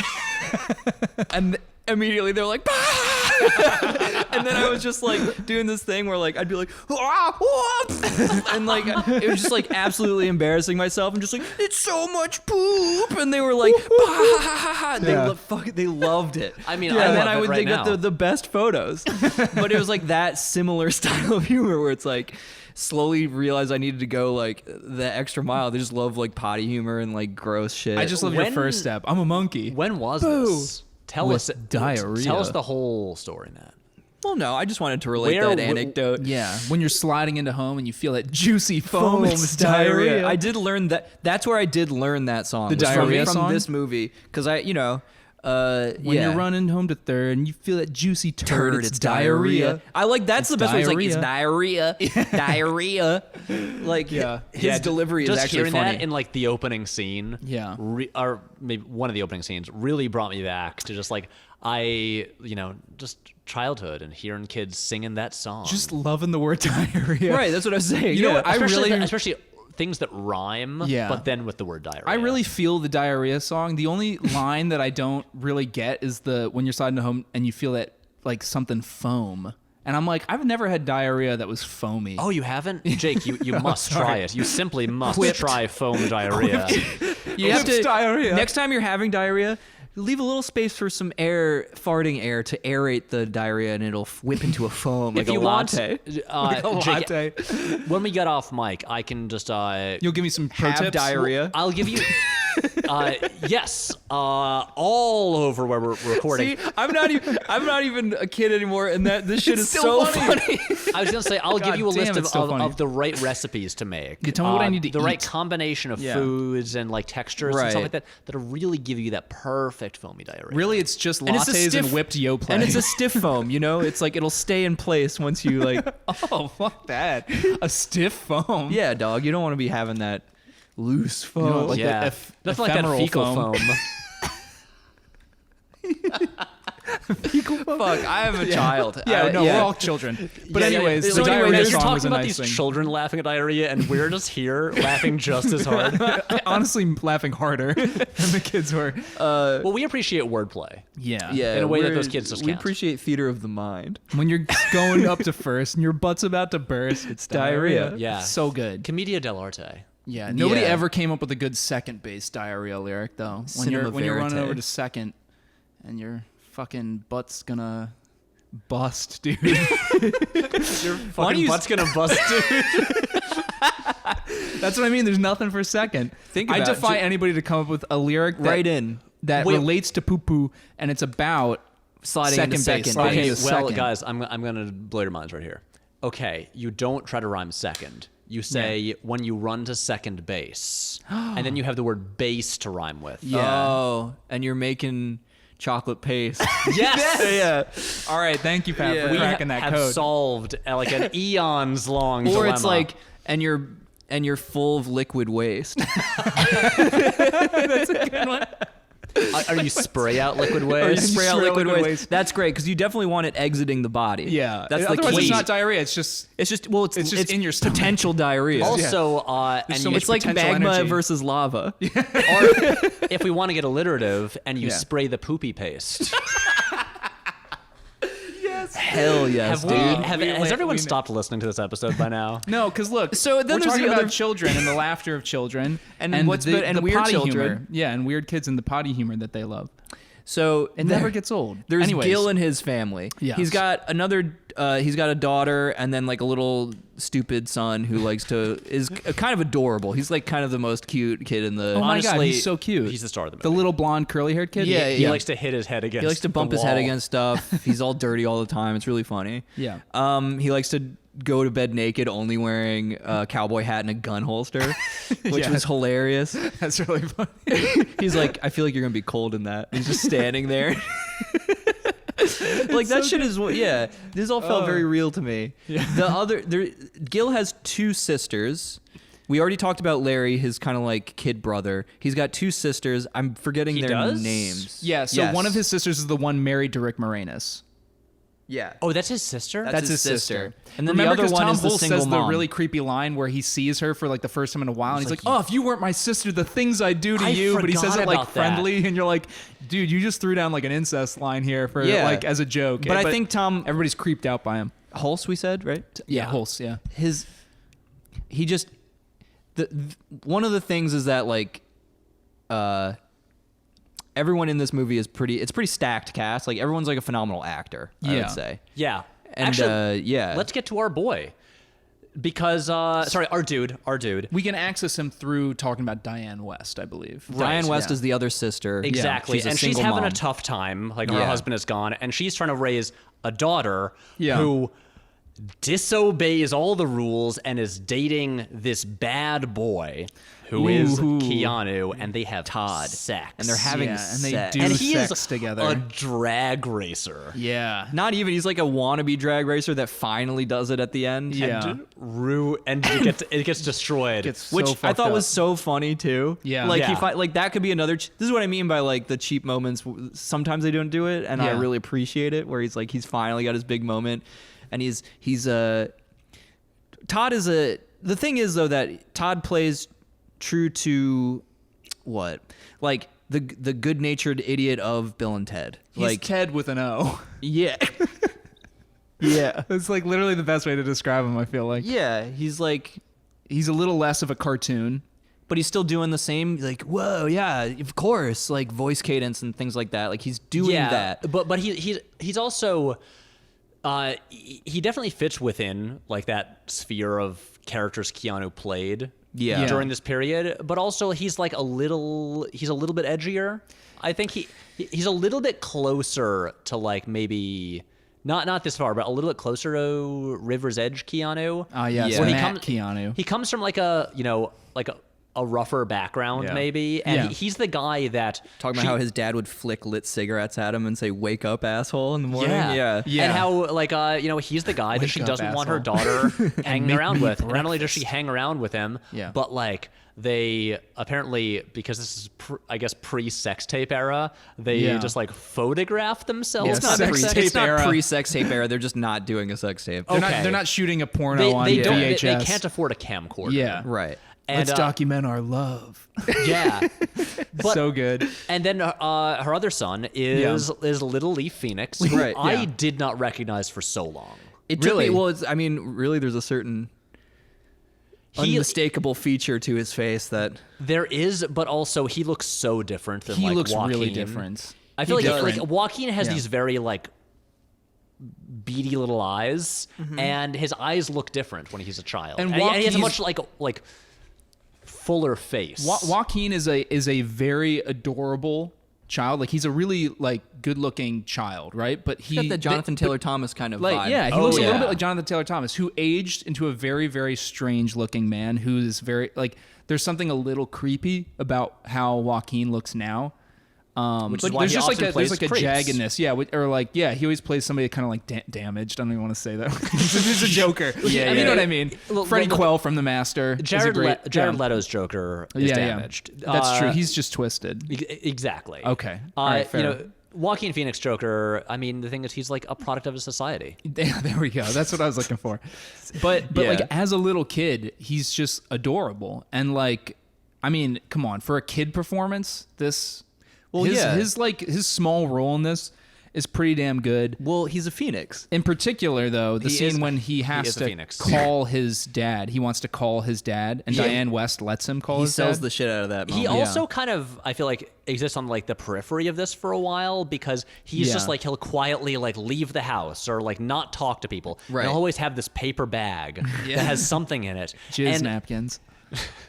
And immediately they're like, "Bah!" And then I was just like doing this thing where like I'd be like, and like it was just like absolutely embarrassing myself and just like, "It's so much poop," and they were like, "Bah!" They loved it. I mean, and I then love I it would right think now. that the best photos, but it was like that similar style of humor where it's like slowly realized I needed to go like the extra mile. They just love like potty humor and like gross shit. I just love your When- first step. I'm a monkey. When was Boo. this? Tell With us diarrhea. Tell us the whole story, Matt. Well, no, I just wanted to relate Where that w- anecdote. Yeah, when you're sliding into home and you feel that juicy foam, it's diarrhea. I did learn that. That's where I did learn that song. The was from- diarrhea from song? this movie, because when When you're running home to third and you feel that juicy turd, it's diarrhea. I like that's the best way. It's like it's diarrhea. diarrhea. Like Yeah. his delivery is just actually hearing funny. that in like the opening scene, Yeah. or maybe one of the opening scenes, really brought me back to just like just childhood and hearing kids singing that song. Just loving the word diarrhea. Right, that's what I was saying. You know yeah. what? especially things that rhyme, Yeah. but then with the word diarrhea. I really feel the diarrhea song. The only line that I don't really get is the when you're sliding home and you feel that like something foam. And I'm like, I've never had diarrhea that was foamy. Oh, you haven't? Jake, you must try it. You simply must Quipped. try foam diarrhea. You have to diarrhea. Next time you're having diarrhea, leave a little space for some farting air to aerate the diarrhea, and it'll whip into a foam like If you a latte. want, Jake, latte. when we get off mic, I can just You'll give me some pro Have tips? diarrhea. I'll give you. Yes, all over where we're recording. See, I'm not even a kid anymore, and this shit is still so funny. I was gonna say I'll give you a God damn, list it's so funny. of the right recipes to make. You tell me what I need to the right eat. combination of Yeah. foods and like textures and Right. stuff like that that'll really give you that perfect foamy diarrhea. Really, it's just And it's a lattes and stiff- whipped Yoplait. And it's a stiff foam, It's like it'll stay in place once you like. oh, fuck that. A stiff foam. Yeah, dog. You don't want to be having that loose foam. know, like yeah, the nothing like that ephemeral fecal foam. foam. Fuck, I am a child. Yeah, no, yeah. we're all children. But Yeah, yeah, anyways, yeah. the So diarrhea you're song talking was a about nice these thing. children laughing at diarrhea, and we're just here laughing just as hard. Honestly, laughing harder than the kids were. Well, we appreciate wordplay. Yeah. Yeah, in a way that we're- those kids just We can't. appreciate theater of the mind. When you're going up to first and your butt's about to burst, it's diarrhea. Yeah. So good. Commedia dell'arte. Yeah. Nobody Yeah. ever came up with a good second bass diarrhea lyric though. When you're Cinema running verite. over to second and your fucking butt's gonna bust, dude. Fucking butt's gonna bust, dude. That's what I mean. There's nothing for second. Think I about it. defy anybody to come up with a lyric that, Right in. that Wait. relates to poo poo and it's about Sliding second into base. second. Sliding Okay, into well, second. guys, I'm gonna blow your minds right here. Okay, you don't try to rhyme second. You say when you run to second base, and then you have the word base to rhyme with. Yeah. Oh, and you're making chocolate paste. Yes. Yeah. All right, thank you, Pat, Yeah. for We cracking that have code. solved like an eons long Or dilemma. it's like, and you're full of liquid waste. are you spray out liquid Or you waste? spray out spray out liquid liquid waste. waste. That's great because you definitely want it exiting the body. Yeah, that's the otherwise key. it's not diarrhea. It's just It's just it's just in your stomach. potential diarrhea. Also, and so you, much it's like potential magma energy. versus lava. or if we want to get alliterative, and you Yeah. spray the poopy paste. Hell yes, Have dude. has everyone we- stopped listening to this episode by now? no, because look. So then we're there's talking the about other- children and the laughter of children, And what's good- and the weird potty children. humor. Yeah, and weird kids and the potty humor that they love. So It never gets old. There's Anyways, Gil and his family. Yes. He's got another. He's got a daughter and then like a little stupid son who likes to is kind of adorable. He's like kind of the most cute kid in the. Oh my god, Honestly, he's so cute. he's the star of the The movie. little blonde curly-haired kid. Yeah, He yeah. likes to hit his head against. He likes to bump the his head wall. against stuff. He's all dirty all the time. It's really funny. Yeah. He likes to go to bed naked, only wearing a cowboy hat and a gun holster, which Yeah. was hilarious. That's really funny. He's like, I feel like you're gonna be cold in that. He's just standing there. Like that shit is yeah. This all felt very real to me. Yeah. Gil has two sisters. We already talked about Larry, his kind of like kid brother. He's got two sisters. I'm forgetting He their does? names. Yeah, so Yes. one of his sisters is the one married to Rick Moranis. Yeah. Oh, that's his sister. That's his sister. And then Remember, the other 'cause one Tom is the Hulce single says mom. the really creepy line where he sees her for like the first time in a while, and he's like, like, "Oh, if you weren't my sister, the things I'd do to I you." But he says forgot it like about that. friendly, and you're like, "Dude, you just threw down like an incest line here for Yeah. like as a joke." But I think Tom everybody's creeped out by him. Hulse, we said, right? Yeah, Hulse. Yeah. He just one of the things is that like everyone in this movie is pretty stacked cast. Like everyone's like a phenomenal actor, I Yeah. would say. yeah. And Actually, yeah. let's get to our boy. Because sorry, our dude. We can access him through talking about Diane West, I believe. Diane West yeah. is the other sister. Exactly. She's a and she's single having mom. a tough time. Like her Yeah. husband is gone, and she's trying to raise a daughter Yeah. who disobeys all the rules and is dating this bad boy who is Ooh. Keanu, and they have Todd. sex. And they're having Yeah, and they sex. do and he sex is together. a drag racer. Yeah. Not even. He's like a wannabe drag racer that finally does it at the end. Yeah. And it gets destroyed. Gets so Which I fucked thought up. was so funny too. Yeah. like Yeah. like that could be another. This is what I mean by like the cheap moments. Sometimes they don't do it, and I Yeah. really appreciate it. Where he's finally got his big moment, and he's Todd is a. The thing is though that Todd plays true to what like the good-natured idiot of Bill and Ted. He's like Ted with an O. yeah, yeah, That's like literally the best way to describe him, I feel like. yeah. He's like. He's a little less of a cartoon. But he's still doing the same, like, whoa, yeah, of course, like voice cadence and things like that. Like he's doing that. But he's also he definitely fits within like that sphere of characters Keanu played Yeah. during this period. But also he's like a little bit edgier. I think he's a little bit closer to like maybe not this far, but a little bit closer to River's Edge Keanu. Oh, yeah. Yeah. So Where he Matt Keanu. He comes from like a rougher background Yeah. maybe, and Yeah. he's the guy that Talking about how his dad would flick lit cigarettes at him and say, "Wake up, asshole!" in the morning. Yeah. Yeah. And how, like, he's the guy that Wake she up, doesn't want her asshole. daughter hanging make around me with. And not only does she breakfast. hang around with him, Yeah. but, like, they apparently, because this is, I guess, pre-sex tape era, they Yeah. just, like, photograph themselves. Yeah, It's not, sex tape it's not era. pre-sex tape era. They're just not doing a sex tape. Okay. They're not shooting a porno on they VHS. can't afford a camcorder. Yeah. Right. And, Let's document our love. yeah. But, So good. And then her other son is Little Leaf Phoenix, who Right, I yeah. did not recognize for so long. It took Really? me, well, I mean, really, there's a certain unmistakable feature to his face that There is, but also he looks so different than He like looks Joaquin. really different. I feel He like does. Joaquin has Yeah. these very like beady little eyes, Mm-hmm. and his eyes look different when he's a child. And And he has a Joaquin's- much like fuller face. Joaquin is a very adorable child. Like he's a really like good looking child, right? But he got that Jonathan Taylor Thomas kind of like vibe. yeah, he Oh, looks a yeah. little bit like Jonathan Taylor Thomas, who aged into a very very strange looking man who is very like. There's something a little creepy about how Joaquin looks now. Which But is why there's he just like often there's plays like a creeps. jaggedness, yeah, or like he always plays somebody kind of like damaged. I don't even want to say that. He's a Joker. Yeah, you yeah. know what I mean. Look, Freddie look, Quell from The Master. Jared yeah. Leto's Joker is damaged. That's true. He's just twisted. Exactly. Okay. All right, fair. Joaquin Phoenix Joker. I mean, the thing is, he's like a product of his society. There we go. That's what I was looking for. But Yeah. like as a little kid, he's just adorable. And like, I mean, come on, for a kid performance, his small role in this is pretty damn good. Well, he's a phoenix. In particular, though, the He scene is- when he he has is a to phoenix. call his dad, he wants to call his dad, and Yeah. Diane West lets him call He his sells dad. the shit out of that He moment. also kind of, I feel like, exists on like the periphery of this for a while because he's just Yeah. like he'll quietly like leave the house or like not talk to people. Right. And he'll always have this paper bag that has something in it. Jizz and, napkins.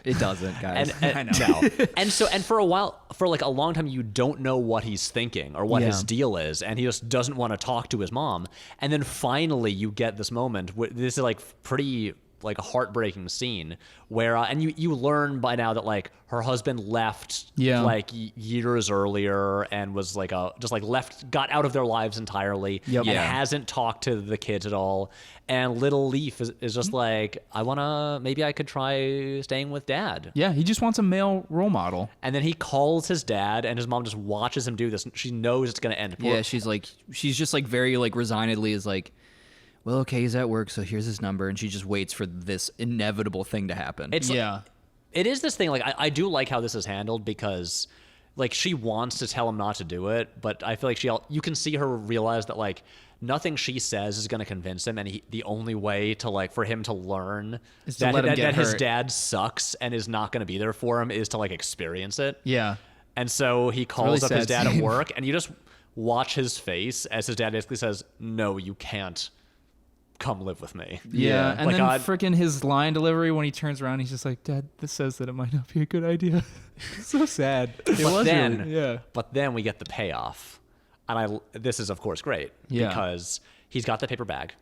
It doesn't, guys. and I know. no. and for a while, for like a long time, you don't know what he's thinking or what Yeah. his deal is, and he just doesn't want to talk to his mom. And then finally, you get this moment. This is like pretty like a heartbreaking scene where, and you learn by now that like her husband left Yeah. like years earlier and was like just like got out of their lives entirely Yep. and Yeah. hasn't talked to the kids at all. And Little Leaf is just like, maybe I could try staying with dad. Yeah, he just wants a male role model. And then he calls his dad, and his mom just watches him do this. She knows it's going to end. Yeah, she's just like very like resignedly is like, well, okay, he's at work, so here's his number, and she just waits for this inevitable thing to happen. It's Yeah. it is this thing. Like I do like how this is handled because, like, she wants to tell him not to do it, but I feel like you can see her realize that like nothing she says is going to convince him, and the only way to like for him to learn Is to that, let him that, get that his hurt. dad sucks and is not going to be there for him is to like experience it. Yeah. And so he calls really up his sad dad at scene. work, and you just watch his face as his dad basically says, "No, you can't come live with me. Yeah, and Like, then God- freaking his line delivery when he turns around, he's just like, "Dad, this says that it might not be a good idea." So sad. But then we get the payoff, and this is of course great because he's got the paper bag,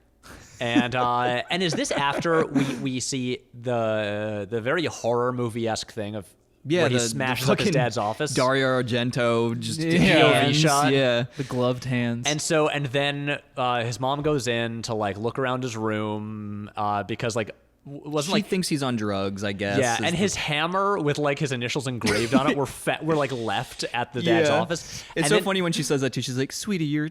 and is this after we see the very horror movie-esque thing of where he smashes up his dad's office? Dario Argento, just POV shot. Yeah, The gloved hands. And then his mom goes in to like look around his room because like she thinks he's on drugs, I guess. Yeah, and his hammer with like his initials engraved on it were like left at the dad's office. It's so funny when she says that too. She's like, "Sweetie, your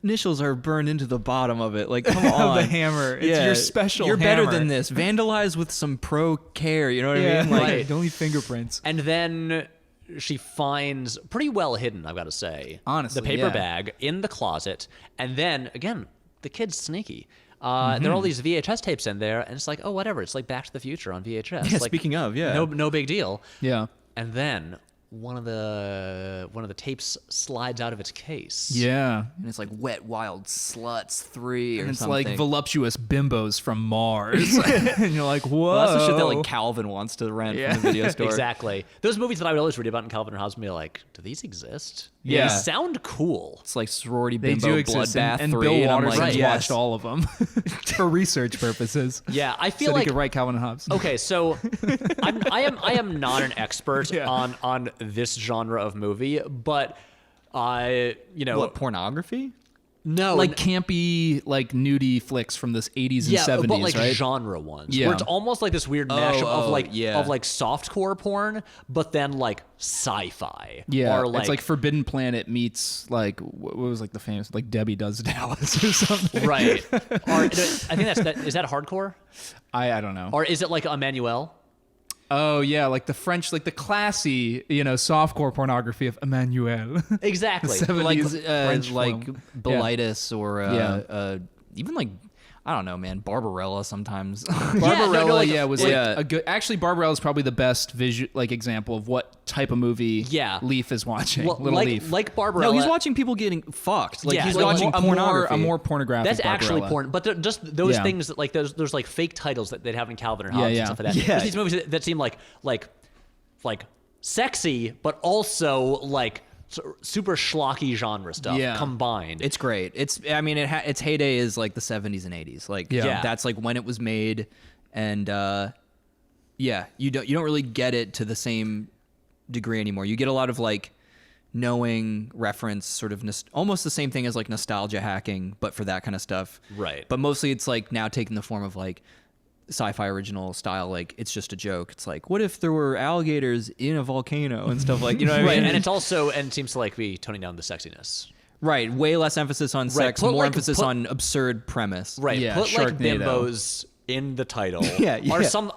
initials are burned into the bottom of it. Like, come on, the hammer. It's your special. You're hammer. better than this. Vandalize with some pro care. You know what I mean? Like, Right. Don't leave fingerprints. And then she finds, pretty well hidden, I've got to say, honestly, the paper bag in the closet. And then again, the kid's sneaky. There are all these VHS tapes in there, and it's like, oh, whatever. It's like Back to the Future on VHS. Yeah, like, speaking of, no big deal. Yeah. And then one of the tapes slides out of its case. Yeah. and it's like Wet Wild Sluts 3 or And it's something. like voluptuous bimbos from Mars. And you're like, whoa. Well, that's the shit that like Calvin wants to rent from the video store. Exactly. Those movies that I would always read about in Calvin and Hobbes and be like, do these exist? Yeah. They sound cool. It's like sorority They bimbo do exist, bloodbath and 3. Bill and I'm Waters like, has yes. watched all of them for research purposes. Yeah, I So feel he like could write Calvin and Hobbes. okay, so I am not an expert on this genre of movie, but What, pornography? no, Like campy, like nudie flicks from the 80s and 70s, but like right? genre ones, Yeah. where it's almost like this weird mashup of like yeah. of like softcore porn, but then like sci-fi. Yeah, or it's like Forbidden Planet meets like what was like the famous like Debbie Does Dallas or something. right. Or, I think is that hardcore, I don't know. or is it like Emmanuel? Oh yeah, like the French, like the classy, softcore pornography of Emmanuel. Exactly. Like, 70s French like film. Bilitis or Yeah. even like, I don't know, man, Barbarella sometimes. Barbarella, like- was yeah. like a good. Actually, Barbarella is probably the best visual example of what type of movie Leaf is watching. Well, Little Leaf. like Barbarella. No, he's watching people getting fucked. Like Yeah, he's like watching pornography. a more pornographic. That's actually Barbarella. porn, but just those Yeah. things that, like there's like fake titles that they'd have in Calvin and Hobbes Yeah, and stuff like that. yeah. There's these movies that seem like sexy, but also like super schlocky genre stuff combined. It's great. Its heyday is like the 70s and 80s. Like Yeah. that's like when it was made, and you don't really get it to the same degree anymore. You get a lot of like knowing reference, sort of almost the same thing as like nostalgia hacking, but for that kind of stuff. Right. But mostly it's like now taking the form of like sci-fi original style. Like it's just a joke. It's like, what if there were alligators in a volcano and stuff like, you know what I right, mean? and it's also and it seems to like be toning down the sexiness. Right, way less emphasis on sex, Put, more like, emphasis put- on absurd premise. Right. Yeah, Put like Sharknado. bimbos in the title. Yeah. Or some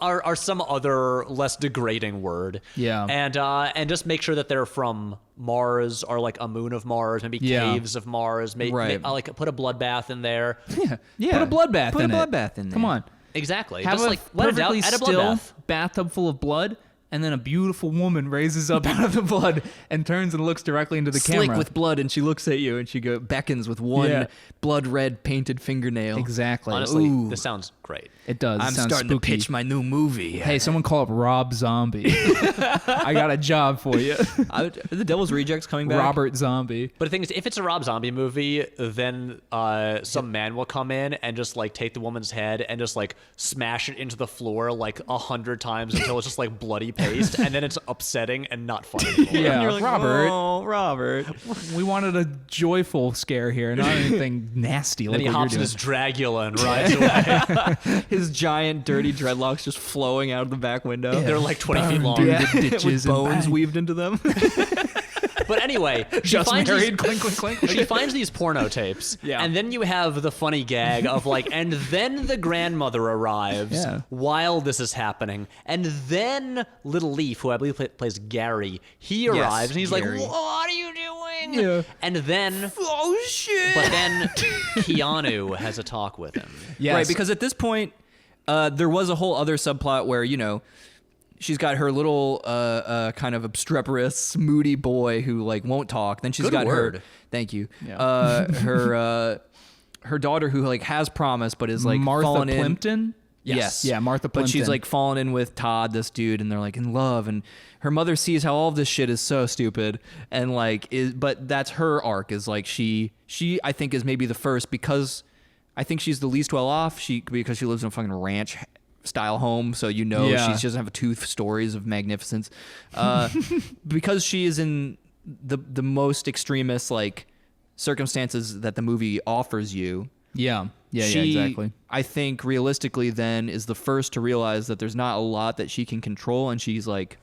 other less degrading word. Yeah. And just make sure that they're from Mars or like a moon of Mars, maybe Yeah. caves of Mars. Right. Like put a bloodbath in there. Yeah. Put a bloodbath Put in a it. bloodbath in there. Come on. Exactly. Have just a like let it out, perfectly add a still bloodbath. bathtub full of blood, and then a beautiful woman raises up out of the blood and turns and looks directly into the Slick camera. with blood, and she looks at you and she beckons with one Yeah. blood red painted fingernail. Exactly. Honestly, Ooh. this sounds great. It does. It I'm sounds starting spooky. to pitch my new movie. Hey, someone call up Rob Zombie. I got a job for you. The Devil's Rejects coming back. Robert Zombie. But the thing is, if it's a Rob Zombie movie, then some man will come in and just like take the woman's head and just like smash it into the floor like 100 times until it's just like bloody paste, and then it's upsetting and not fun anymore. Yeah, And you're like, Robert. Oh, Robert. We wanted a joyful scare here, not anything nasty Then like he what hops you're in doing. his Dragula and rides away. His giant dirty dreadlocks just flowing out of the back window. They're like 20 feet long. through the With ditches and bones bang. weaved into them. But anyway, she Just finds married. these, Clink, clink, clink. she finds these porno tapes, Yeah. and then you have the funny gag of like, and then the grandmother arrives Yeah. while this is happening, and then Little Leaf, who I believe plays Gary, he arrives, and he's Gary. like, "What are you doing?" Yeah. And then, Oh, shit. but then Keanu has a talk with him. Yes. Right, because at this point, there was a whole other subplot where, she's got her little kind of obstreperous, moody boy who like won't talk. Then she's Good got word. her. Thank you. Yeah. her daughter who like has promise but is like Martha fallen in. Plimpton. Yes. Yeah, Martha Plimpton. But she's like fallen in with Todd, this dude, and they're like in love. And her mother sees how all of this shit is so stupid, and like but that's her arc is like she I think is maybe the first because I think she's the least well off. Because she lives in a fucking ranch style home, so she doesn't have 2 stories of magnificence. Because she is in the most extremist like circumstances that the movie offers you. Yeah, She, exactly. I think realistically then is the first to realize that there's not a lot that she can control, and she's like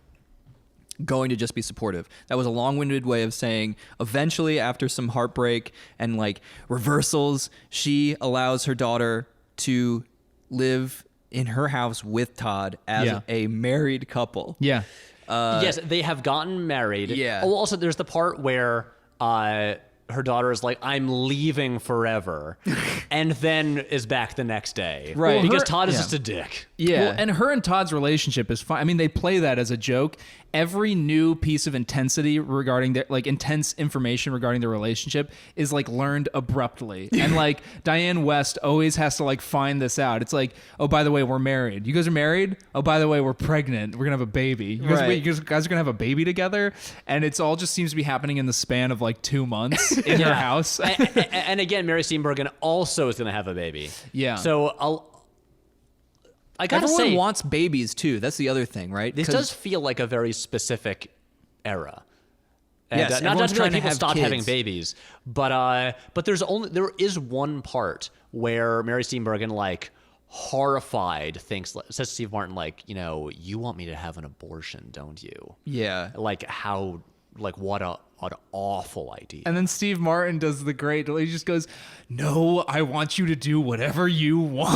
going to just be supportive. That was a long-winded way of saying eventually after some heartbreak and like reversals, she allows her daughter to live in her house with Todd as a married couple. Yeah. Yes, they have gotten married. Yeah. Oh, also, there's the part where her daughter is like, I'm leaving forever, and then is back the next day. Right. Because Her- Todd is yeah. just a dick. Yeah. Well, and her and Todd's relationship is fine. I mean, they play that as a joke. Every new piece of intensity regarding their like intense information regarding their relationship is like learned abruptly. And like Diane West always has to like find this out. It's like, oh, by the way, we're married. You guys are married? Oh, by the way, we're pregnant. We're gonna have a baby. You guys, Right. you guys are gonna have a baby together. And it's all just seems to be happening in the span of like 2 months in her house. And again, Mary Steenburgen also is going to have a baby. Yeah. So I gotta Everyone say, wants babies too. That's the other thing, right? this 'Cause- does feel like a very specific era. And, Yes, not everyone's to be like trying to people have stopped having kids. babies, but there is one part where Mary Steenburgen like horrified says to Steve Martin like, you know, you want me to have an abortion, don't you? Yeah. Like what an awful idea. And then Steve Martin does the great, he just goes, no, I want you to do whatever you want.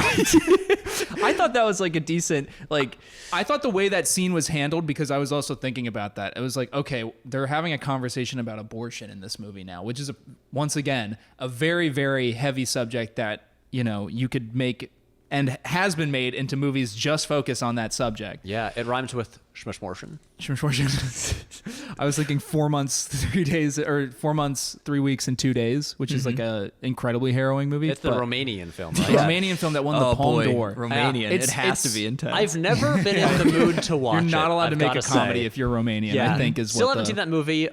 I thought that was like a decent like I thought the way that scene was handled, because I was also thinking about that. It was like, okay, they're having a conversation about abortion in this movie now, which is once again a very, very heavy subject that, you know, you could make and has been made into movies just focus on that subject. Yeah, it rhymes with Schmishmortion. I was thinking 4 months, 3 days, or 4 months, 3 weeks, and 2 days, which is like a incredibly harrowing movie. It's the but- Romanian film, the right? Romanian film that won the Palme d'Or. Romanian. It's- it has to it's- be intense. I've never been in the mood to watch You're not it, allowed to I've make a gotta comedy say. if you're Romanian, I think is Still what haven't the- seen that movie.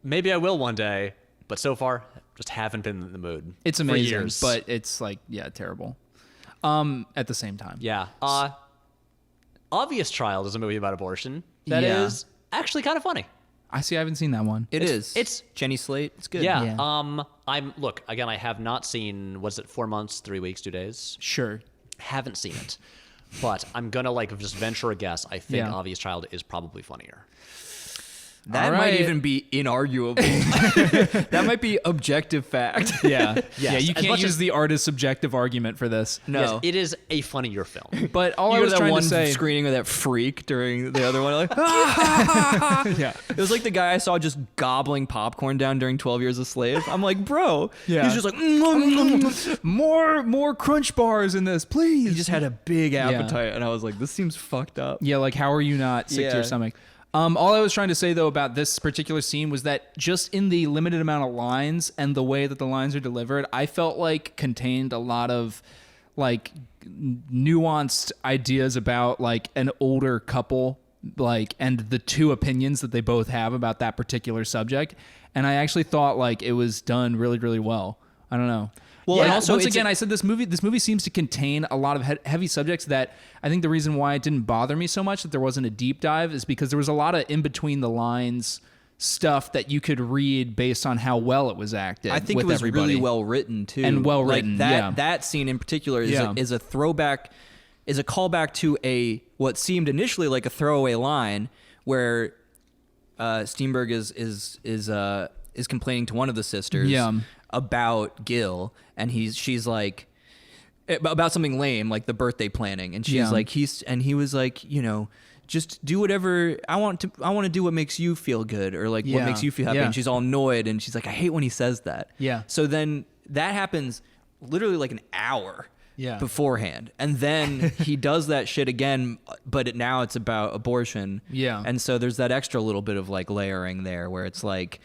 Maybe I will one day, but so far, just haven't been in the mood. It's for amazing, years. but it's like, yeah, terrible. At the same time. Yeah. Obvious Child is a movie about abortion that Yeah. is actually kind of funny. I haven't seen that one. It's Jenny Slate. It's good. Yeah. Yeah. I have not seen, was it 4 months, 3 weeks, 2 days? Sure. Haven't seen it. But I'm gonna like just venture a guess. I think Yeah. Obvious Child is probably funnier. That All might right. even be inarguable. That might be objective fact. Yeah. Yeah, Yes, you as can't much use as- the artist's subjective argument for this. No. Yes, it is a funnier film. But all You I go was to that trying one to say... screening of that freak during the other one. Like, Yeah. it was like the guy I saw just gobbling popcorn down during 12 Years a Slave. I'm like, bro. Yeah. He's just like, More crunch bars in this, please. he just had a big appetite. And I was like, this seems fucked up. Yeah, like how are you not sick to Yeah. your stomach? All I was trying to say though about this particular scene was that just in the limited amount of lines and the way that the lines are delivered, I felt like contained a lot of like nuanced ideas about like an older couple, like, and the two opinions that they both have about that particular subject. And I actually thought like it was done really, really well. I don't know. Well, Yeah, and also once it's again, a- I said this movie seems to contain a lot of heavy subjects that I think the reason why it didn't bother me so much that there wasn't a deep dive is because there was a lot of in between the lines stuff that you could read based on how well it was acted. I think with it was everybody. really well written too, And well written, Like that yeah. that scene in particular is Yeah. is a throwback, is a callback to a what seemed initially like a throwaway line where Steenberg is complaining to one of the sisters Yeah. about Gil, and she's like about something lame like the birthday planning, and she's Yeah. like he was like, you know, just do whatever I want to do what makes you feel good, or like what Yeah. makes you feel happy. Yeah. And she's all annoyed, and she's like, I hate when he says that. Yeah. So then that happens literally like an hour Yeah. beforehand, and then he does that shit again, but now it's about abortion. Yeah. And so there's that extra little bit of like layering there where it's like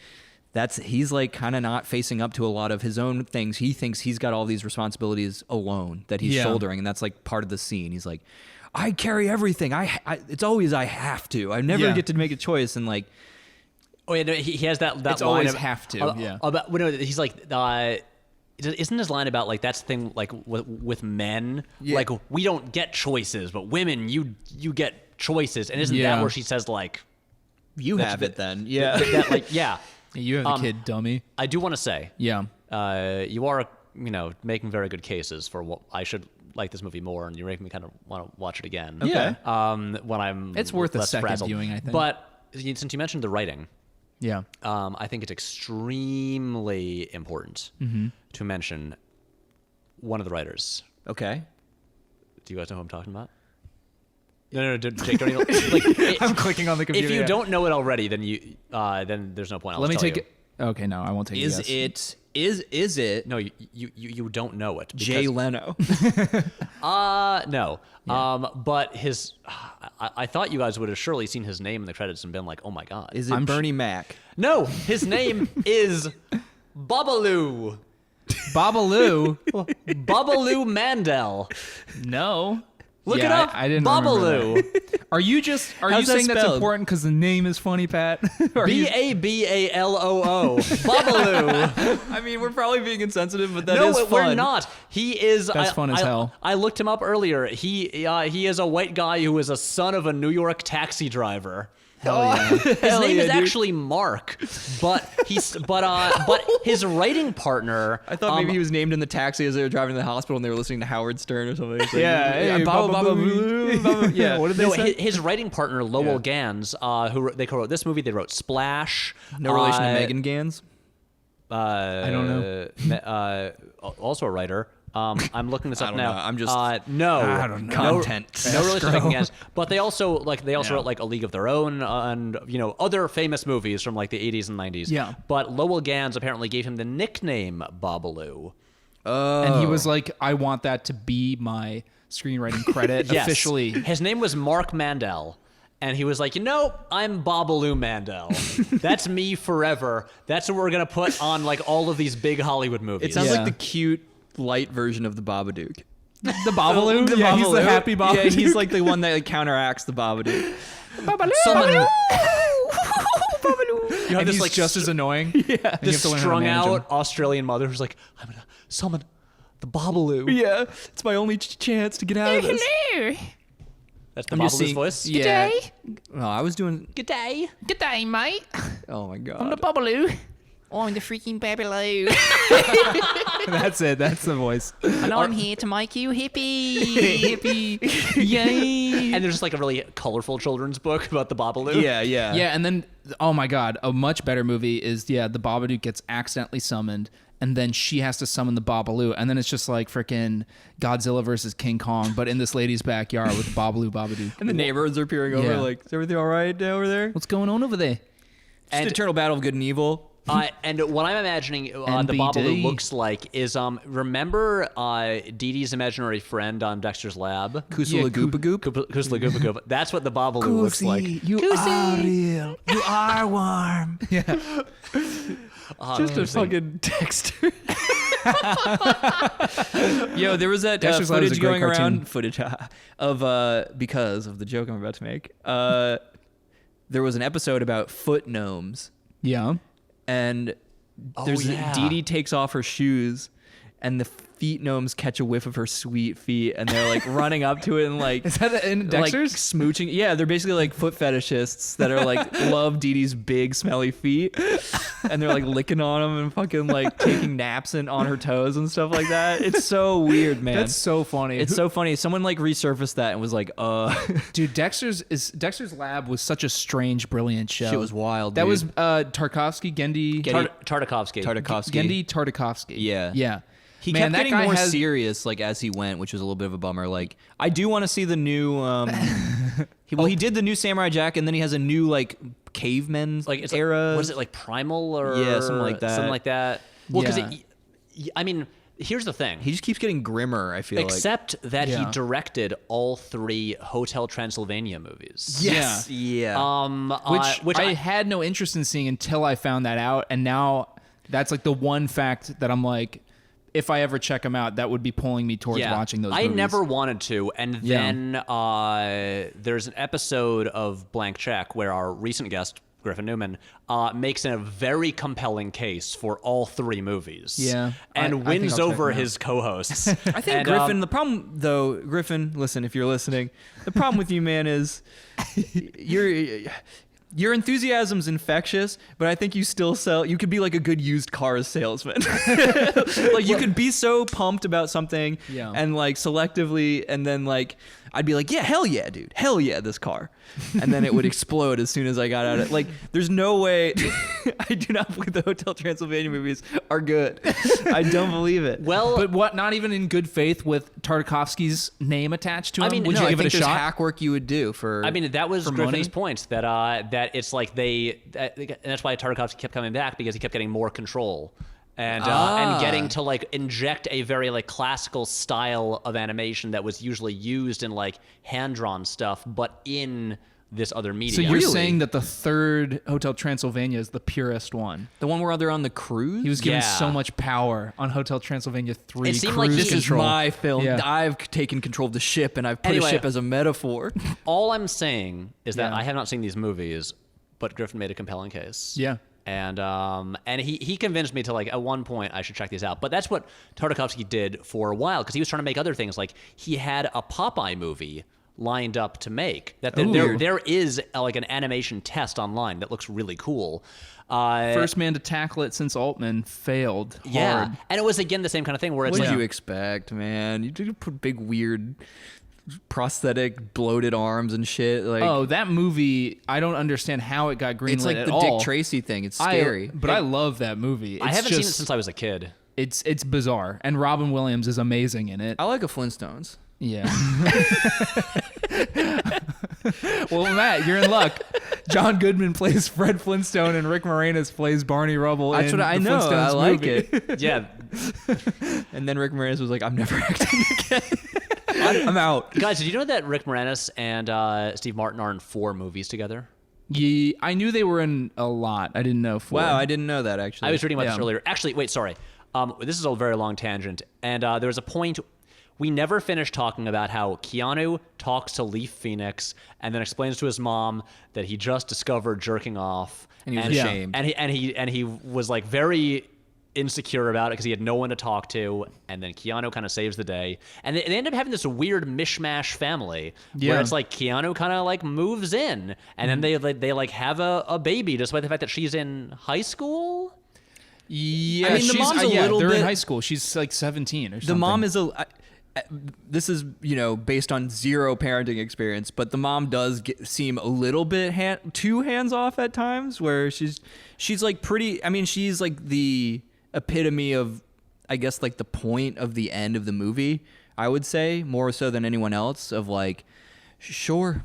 he's like kind of not facing up to a lot of his own things. He thinks he's got all these responsibilities alone that he's shouldering, and that's like part of the scene. He's like, I carry everything. It's always I have to. I never get to make a choice, and like, oh yeah, no, he has that It's line always of, have to, yeah. About he's like, isn't his line about like that's the thing like with men, like we don't get choices, but women you get choices, and isn't that where she says like, you have it then, You have the kid, dummy. I do want to say, Yeah. you are making very good cases for what I should like this movie more, and you're making me kind of want to watch it again. Okay. When I'm It's worth a less second frazzled. viewing, I think. But since you mentioned the writing, Yeah. I think it's extremely important to mention one of the writers. okay. Do you guys know who I'm talking about? No, Jake, don't even, like, I'm clicking on the computer. if you yeah. don't know it already, then then there's no point. I'll Let me just tell take you. it. Okay, no, I won't take it. Is it No, you don't know it. Jay Leno? No. But his, I thought you guys would have surely seen his name in the credits and been like, oh my god. Is it Bernie Mac? No, his name is Babalu. Babalu? Babalu Mandel. No. Look it up. I didn't remember Babalu. that. Are you How's that saying that's spelled? important because the name is funny, Pat? Are you- Babaloo. Babalu. I mean, we're probably being insensitive, but that No, is fun. we're not. He is. That's fun as hell. I looked him up earlier. He is a white guy who is a son of a New York taxi driver. Hell yeah. His name is dude. actually Mark, but but his writing partner. I thought maybe he was named in the taxi as they were driving to the hospital and they were listening to Howard Stern or something. It's like, Hey, Baba Baba Boo. Boo. Yeah. What did they No, say? his writing partner Lowell Gans, who they co-wrote this movie. They wrote Splash. No relation to Megan Gans. I don't know. Also a writer. I'm looking this up don't now. know. I'm just- no. I don't know. Content. No relation to Megan Gans. But they also wrote like A League of Their Own and other famous movies from like the 80s and 90s. Yeah. But Lowell Gans apparently gave him the nickname Babalu. And he was like, I want that to be my screenwriting credit Yes. officially. His name was Mark Mandel. And he was like, I'm Babalu Mandel. That's me forever. That's what we're going to put on like all of these big Hollywood movies. It sounds Yeah. like the cute, light version of the Babadook. The Babalu? The Yeah, he's the Babadook. happy Babalu. Yeah, he's like the one that like, counteracts the Babadook. Babalu. Someone- Babalu. You have And this he's like just as annoying. Yeah. this strung out Australian mother who's like, I'm going to summon the Babalu. Yeah, it's my only chance to get out of this. That's the I'm just Babalu's seeing- voice. Yeah. Oh, I was doing. G'day. G'day, mate. Oh my god. I'm the Babalu. I'm the freaking Babaloo, That's it. That's the voice. and I'm here to make you hippie. Hippie. Yay. And there's just like a really colorful children's book about the Babalu. Yeah. Yeah, and then, oh my god, a much better movie is, the Babadook gets accidentally summoned, and then she has to summon the Babalu, and then it's just like freaking Godzilla versus King Kong, but in this lady's backyard with Babadook. And the neighborhoods are peering over, Yeah. like, is everything all right over there? What's going on over there? Just eternal battle of good and evil. And what I'm imagining the NBD. Babalu looks like is, remember Dee Dee's imaginary friend on Dexter's Lab? Kusula Goopa Goop. Kusla Goopa Goop. That's what the Babalu looks like. You are real. You are warm. Yeah. Just a fucking Dexter. Yo, there was that Dexter's Lab is a footage great going cartoon. around, of because of the joke I'm about to make. There was an episode about foot gnomes, Yeah. and Oh, there's yeah. Dee Dee takes off her shoes, and the feet gnomes catch a whiff of her sweet feet, and they're like running up to it and like Is that in like Dexter's? smooching. Yeah, they're basically like foot fetishists that are like love Dee Dee's big smelly feet, and they're like licking on them and fucking like taking naps on her toes and stuff like that. It's so weird, man. That's so funny. It's so funny. Someone like resurfaced that and was like, Dude, Dexter's Lab was such a strange, brilliant show. shit was wild. That dude. was Tarkovsky, Gendy Tartakovsky. Tartakovsky. Gendy Tartakovsky. Yeah. Yeah. He Man, kept that getting guy more has- serious like as he went, which was a little bit of a bummer. Like I do want to see the new he did the new Samurai Jack, and then he has a new like caveman Like it's era. Like, what is it like Primal or Yeah, something like that. Something like that. Well, because Yeah. I mean, here's the thing. He just keeps getting grimmer, I feel Except that he Yeah. directed all 3 Hotel Transylvania movies. Yes. Yeah. Which I had no interest in seeing until I found that out, and now that's like the one fact that I'm like, if I ever check them out, that would be pulling me towards watching those I movies. never wanted to, and then there's an episode of Blank Check where our recent guest, Griffin Newman, makes a very compelling case for all 3 movies. Yeah. And I think wins I'll check over them out. his co-hosts. I think Griffin, the problem though, Griffin, listen, if you're listening, the problem with you, man, is your enthusiasm's infectious, but I think you still you could be like a good used cars salesman. Like you could be so pumped about something and like selectively, and then like I'd be like, yeah, hell yeah, dude. Hell yeah, this car. And then it would explode as soon as I got out of it. Like, there's no way. I do not believe the Hotel Transylvania movies are good. I don't believe it. Well, But what? Not even in good faith with Tartakovsky's name attached to him? I mean, would no, you I give it a there's shot? hack work you would do for. I mean, that was for Griffin's money? point, that it's like and that's why Tartakovsky kept coming back, because he kept getting more control. And getting to like inject a very like classical style of animation that was usually used in like hand-drawn stuff, but in this other media. So you're saying that the 3rd Hotel Transylvania is the purest one? the one where they're on the cruise. He was given Yeah. so much power on Hotel Transylvania 3. It seemed cruise like This is control. my film. Yeah. I've taken control of the ship, and I've put Anyway. a ship as a metaphor. All I'm saying is that Yeah. I have not seen these movies, but Griffin made a compelling case. Yeah. And he convinced me to like at one point I should check these out. But that's what Tartakovsky did for a while, because he was trying to make other things. Like he had a Popeye movie lined up to make. That there is like an animation test online that looks really cool. First man to tackle it since Altman failed hard. Yeah, and it was again the same kind of thing where it's What like did you expect, man? You did put big weird prosthetic bloated arms and shit. Like, Oh, that movie, I don't understand how it got greenlit it's like at the all. Dick Tracy thing. It's scary. But I love that movie. I It's haven't seen it just- since I was a kid. It's bizarre. And Robin Williams is amazing in it. I like a Flintstones. Yeah. Well, Matt, you're in luck. John Goodman plays Fred Flintstone and Rick Moranis plays Barney Rubble. That's in what I the know. I Flintstones like movie. it. Yeah, And then Rick Moranis was like, I'm never acting again. I'm out. guys, did you know that Rick Moranis and Steve Martin are in 4 movies together? Yeah, I knew they were in a lot. I didn't know. Wow, I didn't know that actually. I was reading about this Yeah. earlier. Actually, wait, sorry. This is a very long tangent. And there was a point, we never finished talking about how Keanu talks to Leaf Phoenix and then explains to his mom that he just discovered jerking off. And he was ashamed. And he was like very insecure about it because he had no one to talk to. And then Keanu kind of saves the day. And they end up having this weird mishmash family where Yeah. it's like Keanu kind of like moves in. And then they like have a baby despite the fact that she's in high school. Yeah, I mean, the she's- mom's a yeah, little they're in bit- high school. She's like 17 or something. The mom is this is, based on zero parenting experience, but the mom does seem a little bit too hands off at times, where she's like pretty. I mean, she's like the epitome of, I guess, like the point of the end of the movie. I would say more so than anyone else. Of like, sure,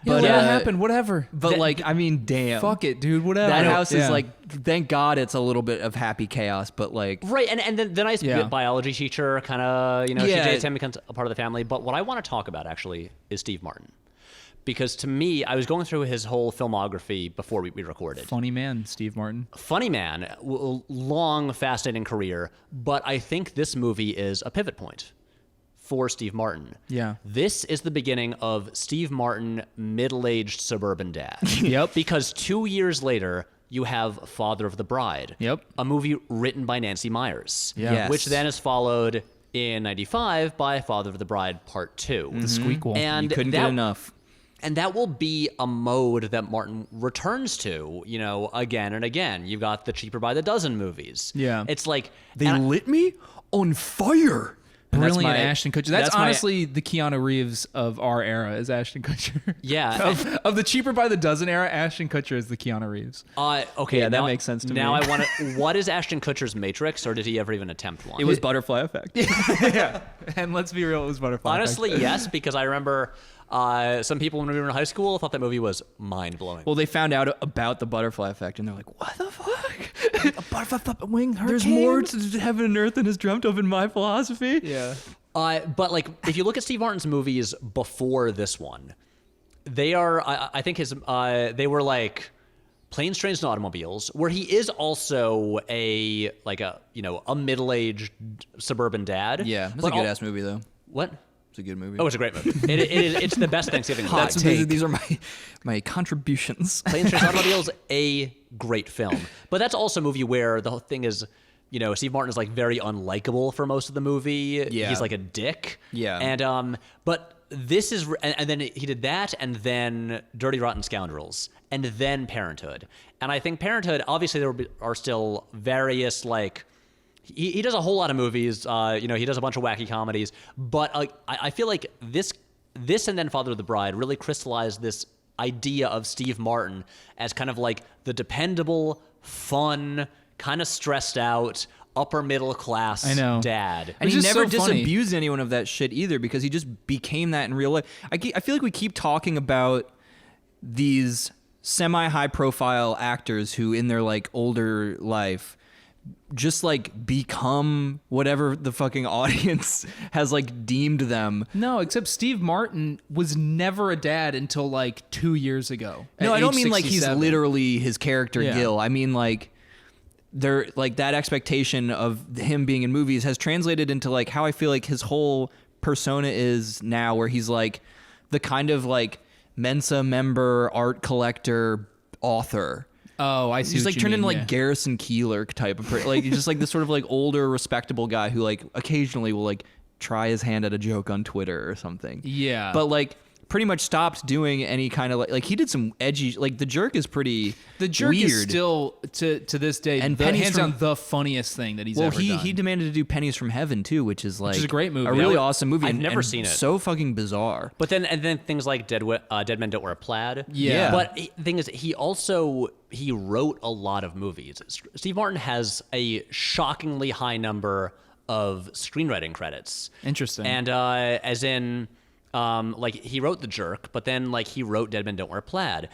Yeah, but what happened? Whatever. But like, I mean, damn, Fuck it, dude. Whatever. that house Yeah. is like. Thank God it's a little bit of happy chaos, but like. Right, and then the nice Yeah. biology teacher kind of, she Yeah. dates him, becomes a part of the family. But what I want to talk about, actually, is Steve Martin. Because to me, I was going through his whole filmography before we recorded. Funny man, Steve Martin. Funny man, long, fascinating career. But I think this movie is a pivot point for Steve Martin. Yeah. This is the beginning of Steve Martin, middle-aged suburban dad. Yep. Because 2 years later, you have Father of the Bride. Yep. A movie written by Nancy Myers. Yeah. Yes. Which then is followed in '95 by Father of the Bride Part 2. The Squeakquel. And You couldn't that, get enough. And that will be a mode that Martin returns to, again and again. You've got the Cheaper by the Dozen movies. Yeah. It's like... They and I- lit me on fire. And that's Brilliant my- Ashton Kutcher. That's my- honestly the Keanu Reeves of our era is Ashton Kutcher. Yeah. of the Cheaper by the Dozen era, Ashton Kutcher is the Keanu Reeves. Okay, Yeah, that now- makes sense to now me. I want to... What is Ashton Kutcher's Matrix, or did he ever even attempt one? It was Butterfly Effect. And let's be real, it was Butterfly. Honestly, yes, because I remember some people when we were in high school thought that movie was mind-blowing. Well, they found out about the Butterfly Effect, and they're like, "What the fuck?" wing There's more to heaven and earth than is dreamt of in my philosophy. Yeah. But like, if you look at Steve Martin's movies before this one, they are, I think they were like Planes, Trains, and Automobiles, where he is also a middle-aged suburban dad. Yeah, it's a good-ass movie, though. What? It's a good movie. Oh, it's a great movie. It's the best Thanksgiving movie. These are my contributions. Planes, Trains, and Automobiles, a great film. But that's also a movie where the whole thing is, Steve Martin is like very unlikable for most of the movie. Yeah. He's like a dick. Yeah. And but this is, and then he did that, and then Dirty Rotten Scoundrels, and then Parenthood. And I think Parenthood, obviously there are still various like, he does a whole lot of movies. He does a bunch of wacky comedies, but I feel like this and then Father of the Bride really crystallized this idea of Steve Martin as kind of like the dependable, fun, kind of stressed out, upper middle class dad. And Which he is never so funny. disabused anyone of that shit either, because he just became that in real life. I feel like we keep talking about these semi-high profile actors who in their like older life just like become whatever the fucking audience has like deemed them. No, except Steve Martin was never a dad until like 2 years ago. No, at I don't age mean like he's 67. literally his character Yeah. Gil. I mean like there, like that expectation of him being in movies has translated into like how I feel like his whole persona is now, where he's like the kind of like Mensa member, art collector, author. Oh, I see. He's what like you turned mean, into like yeah. Garrison Keillor type of like he's just like this sort of like older, respectable guy who like occasionally will like try his hand at a joke on Twitter or something. Yeah. But like pretty much stopped doing any kind of like he did some edgy, like The Jerk is pretty The Jerk weird. is still to this day And the Pennies hands from- down the funniest thing that he's Well, ever done. he demanded to do Pennies from Heaven too, which is like is a great movie. a really Yeah, awesome movie. I've and- never and seen it. So fucking bizarre. But then things like Dead Men Don't Wear Plaid. Yeah. But the thing is, he wrote a lot of movies. Steve Martin has a shockingly high number of screenwriting credits. Interesting. And as in, like he wrote The Jerk, but then like he wrote Dead Men Don't Wear Plaid.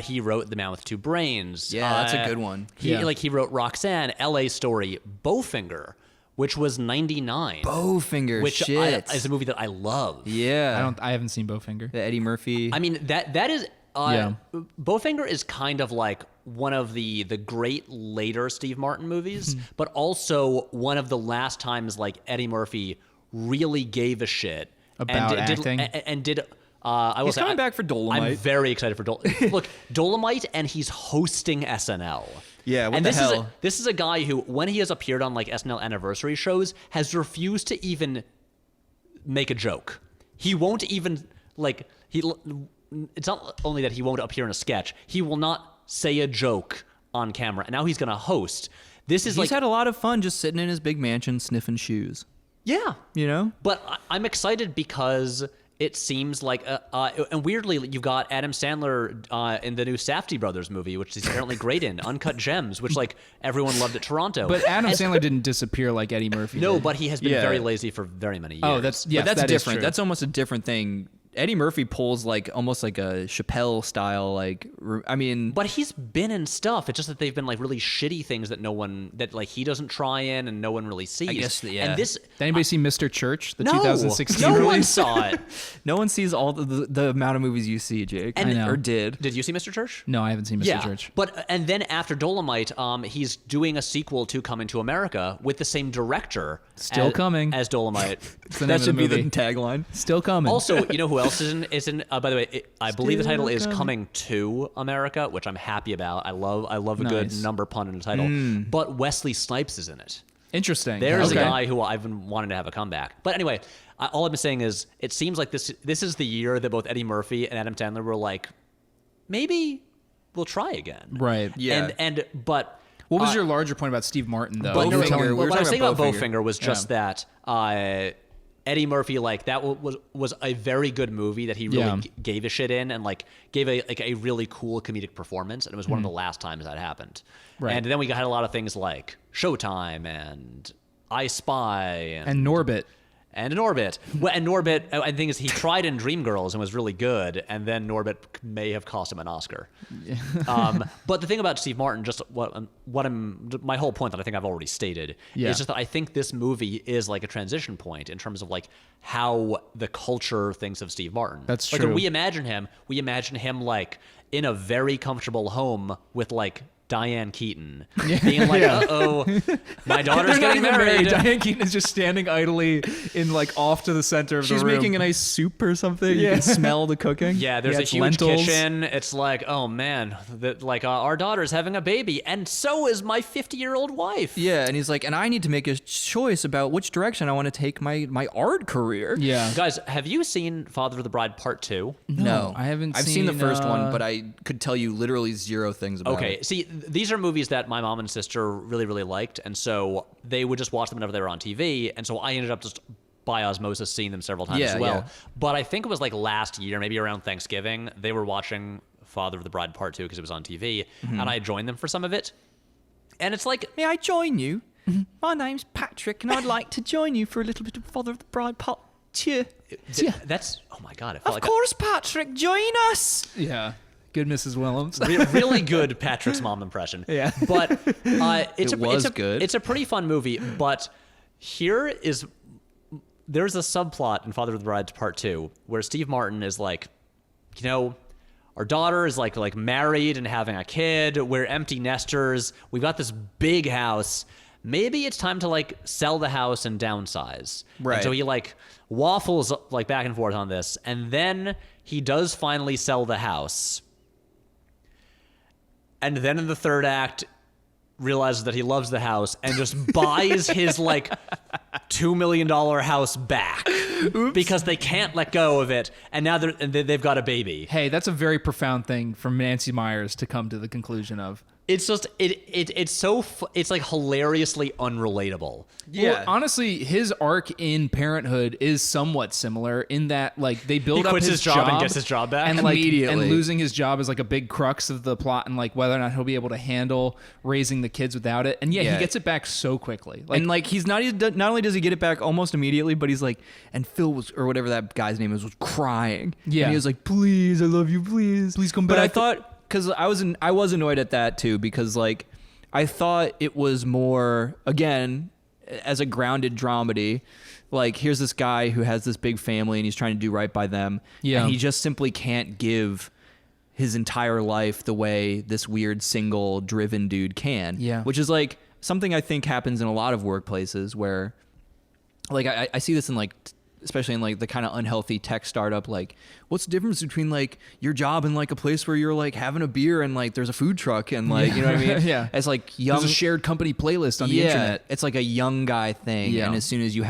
He wrote The Man with Two Brains. Yeah, that's a good one. He wrote Roxanne, L.A. Story, Bowfinger, which was 99. Bowfinger, which shit. is a movie that I love. Yeah. I haven't seen Bowfinger. The Eddie Murphy. I mean that is Yeah. Bowfinger is kind of like one of the great later Steve Martin movies, but also one of the last times like Eddie Murphy really gave a shit About and acting? did. I will He's say, coming back for Dolomite. I'm very excited for Dolomite. Look, Dolomite, and he's hosting SNL. Yeah, what and the this hell? This is a guy who, when he has appeared on like SNL anniversary shows, has refused to even make a joke. He won't even like it's not only that he won't appear in a sketch, he will not say a joke on camera. And now he's going to host. This is He's like had a lot of fun just sitting in his big mansion sniffing shoes. yeah. You know? But I'm excited because it seems like, and weirdly, you've got Adam Sandler in the new Safdie Brothers movie, which he's apparently great in, Uncut Gems, which like everyone loved at Toronto. But Adam Sandler didn't disappear like Eddie Murphy no, did. but he has been Yeah. very lazy for very many years. Oh, that's But that's that is different. true. That's almost a different thing. Eddie Murphy pulls like almost like a Chappelle style, like I mean, But he's been in stuff. It's just that they've been like really shitty things that that like he doesn't try in and no one really sees. I guess, yeah. And this, Did anybody see Mr. Church, the no, 2016 no one release? saw it. no one sees all the amount of movies you see, Jake, And- I know. or did. Did you see Mr. Church? No, I haven't seen Mr. Church. But and then after Dolomite, he's doing a sequel to Coming to America with the same director. Still coming. as Dolomite. It's the name That should of the be the movie. tagline. Still coming. Also, you know who else is in? By the way, I believe the Still title is coming. Coming to America, which I'm happy about. I love a good Nice. number pun in the title. But Wesley Snipes is in it. Interesting. There's Okay. a guy who I've been wanting to have a comeback. But anyway, all I've been saying is it seems like this is the year that both Eddie Murphy and Adam Sandler were like, maybe we'll try again. Right. Yeah. But What was your larger point about Steve Martin, though? but You were Bowfinger, telling- we were what I was talking saying about about Bowfinger was just that Eddie Murphy, like that was a very good movie that he really Yeah. gave a shit in and like gave a really cool comedic performance, and it was one of the last times that happened. Right. And then we had a lot of things like Showtime and I Spy and Norbit. and in Orbit. Well, and Norbit, I think is he tried in Dreamgirls and was really good, and then Norbit may have cost him an Oscar. But the thing about Steve Martin, just my whole point that I think I've already stated is just that I think this movie is like a transition point in terms of like how the culture thinks of Steve Martin. That's like true. when we imagine him like in a very comfortable home with like Diane Keaton being like, uh-oh, my daughter's getting married. Diane Keaton is just standing idly in like off to the center of the room. She's making a nice soup or something. You can smell the cooking. Yeah, there's a it's huge lentils. kitchen. It's like, oh man, our daughter's having a baby, and so is my 50-year-old wife. Yeah, and he's like, and I need to make a choice about which direction I want to take my art career. Yeah. Guys, have you seen Father of the Bride Part 2? No, I haven't I've seen the first seen, one, but I could tell you literally zero things about Okay, it. see, these are movies that my mom and sister really, really liked, and so they would just watch them whenever they were on TV, and so I ended up just by osmosis seeing them several times as well. Yeah. But I think it was like last year, maybe around Thanksgiving, they were watching Father of the Bride Part 2 because it was on TV, and I joined them for some of it. And it's like, May I join you? My name's Patrick, and I'd like to join you for a little bit of Father of the Bride Part 2. that's, oh my God, it felt Of like course, Patrick, join us. Yeah. Good Mrs. Willems. really good Patrick's mom impression. Yeah. But it's good. It's a pretty fun movie, but there's a subplot in Father of the Bride Part 2 where Steve Martin is like, our daughter is like married and having a kid. We're empty nesters. We've got this big house. Maybe it's time to like sell the house and downsize. Right. And so he like waffles like back and forth on this, and then he does finally sell the house. And then in the third act, realizes that he loves the house and just buys his like $2 million house back. Oops. Because they can't let go of it, and now they've got a baby. Hey, that's a very profound thing from Nancy Myers to come to the conclusion of. It's just it's like hilariously unrelatable. Yeah. Well, honestly, his arc in Parenthood is somewhat similar in that like they build up his job and gets his job back and like immediately. and losing his job is like a big crux of the plot and like whether or not he'll be able to handle raising the kids without it. And he gets it back so quickly. Like, and like he's not only does he get it back almost immediately, but he's like, and Phil was, or whatever that guy's name was crying. Yeah. And he was like, please, I love you, please come back. But I thought, because I was annoyed at that too, because like I thought it was more, again, as a grounded dramedy, like here's this guy who has this big family and he's trying to do right by them. Yeah. And he just simply can't give his entire life the way this weird single driven dude can. Yeah. Which is like something I think happens in a lot of workplaces where like I see this in like, especially in like the kind of unhealthy tech startup, like what's the difference between like your job and like a place where you're like having a beer and like there's a food truck and like, you know what I mean? Yeah. It's like young, there's a shared company playlist on the internet. It's like a young guy thing. Yeah. And as soon as you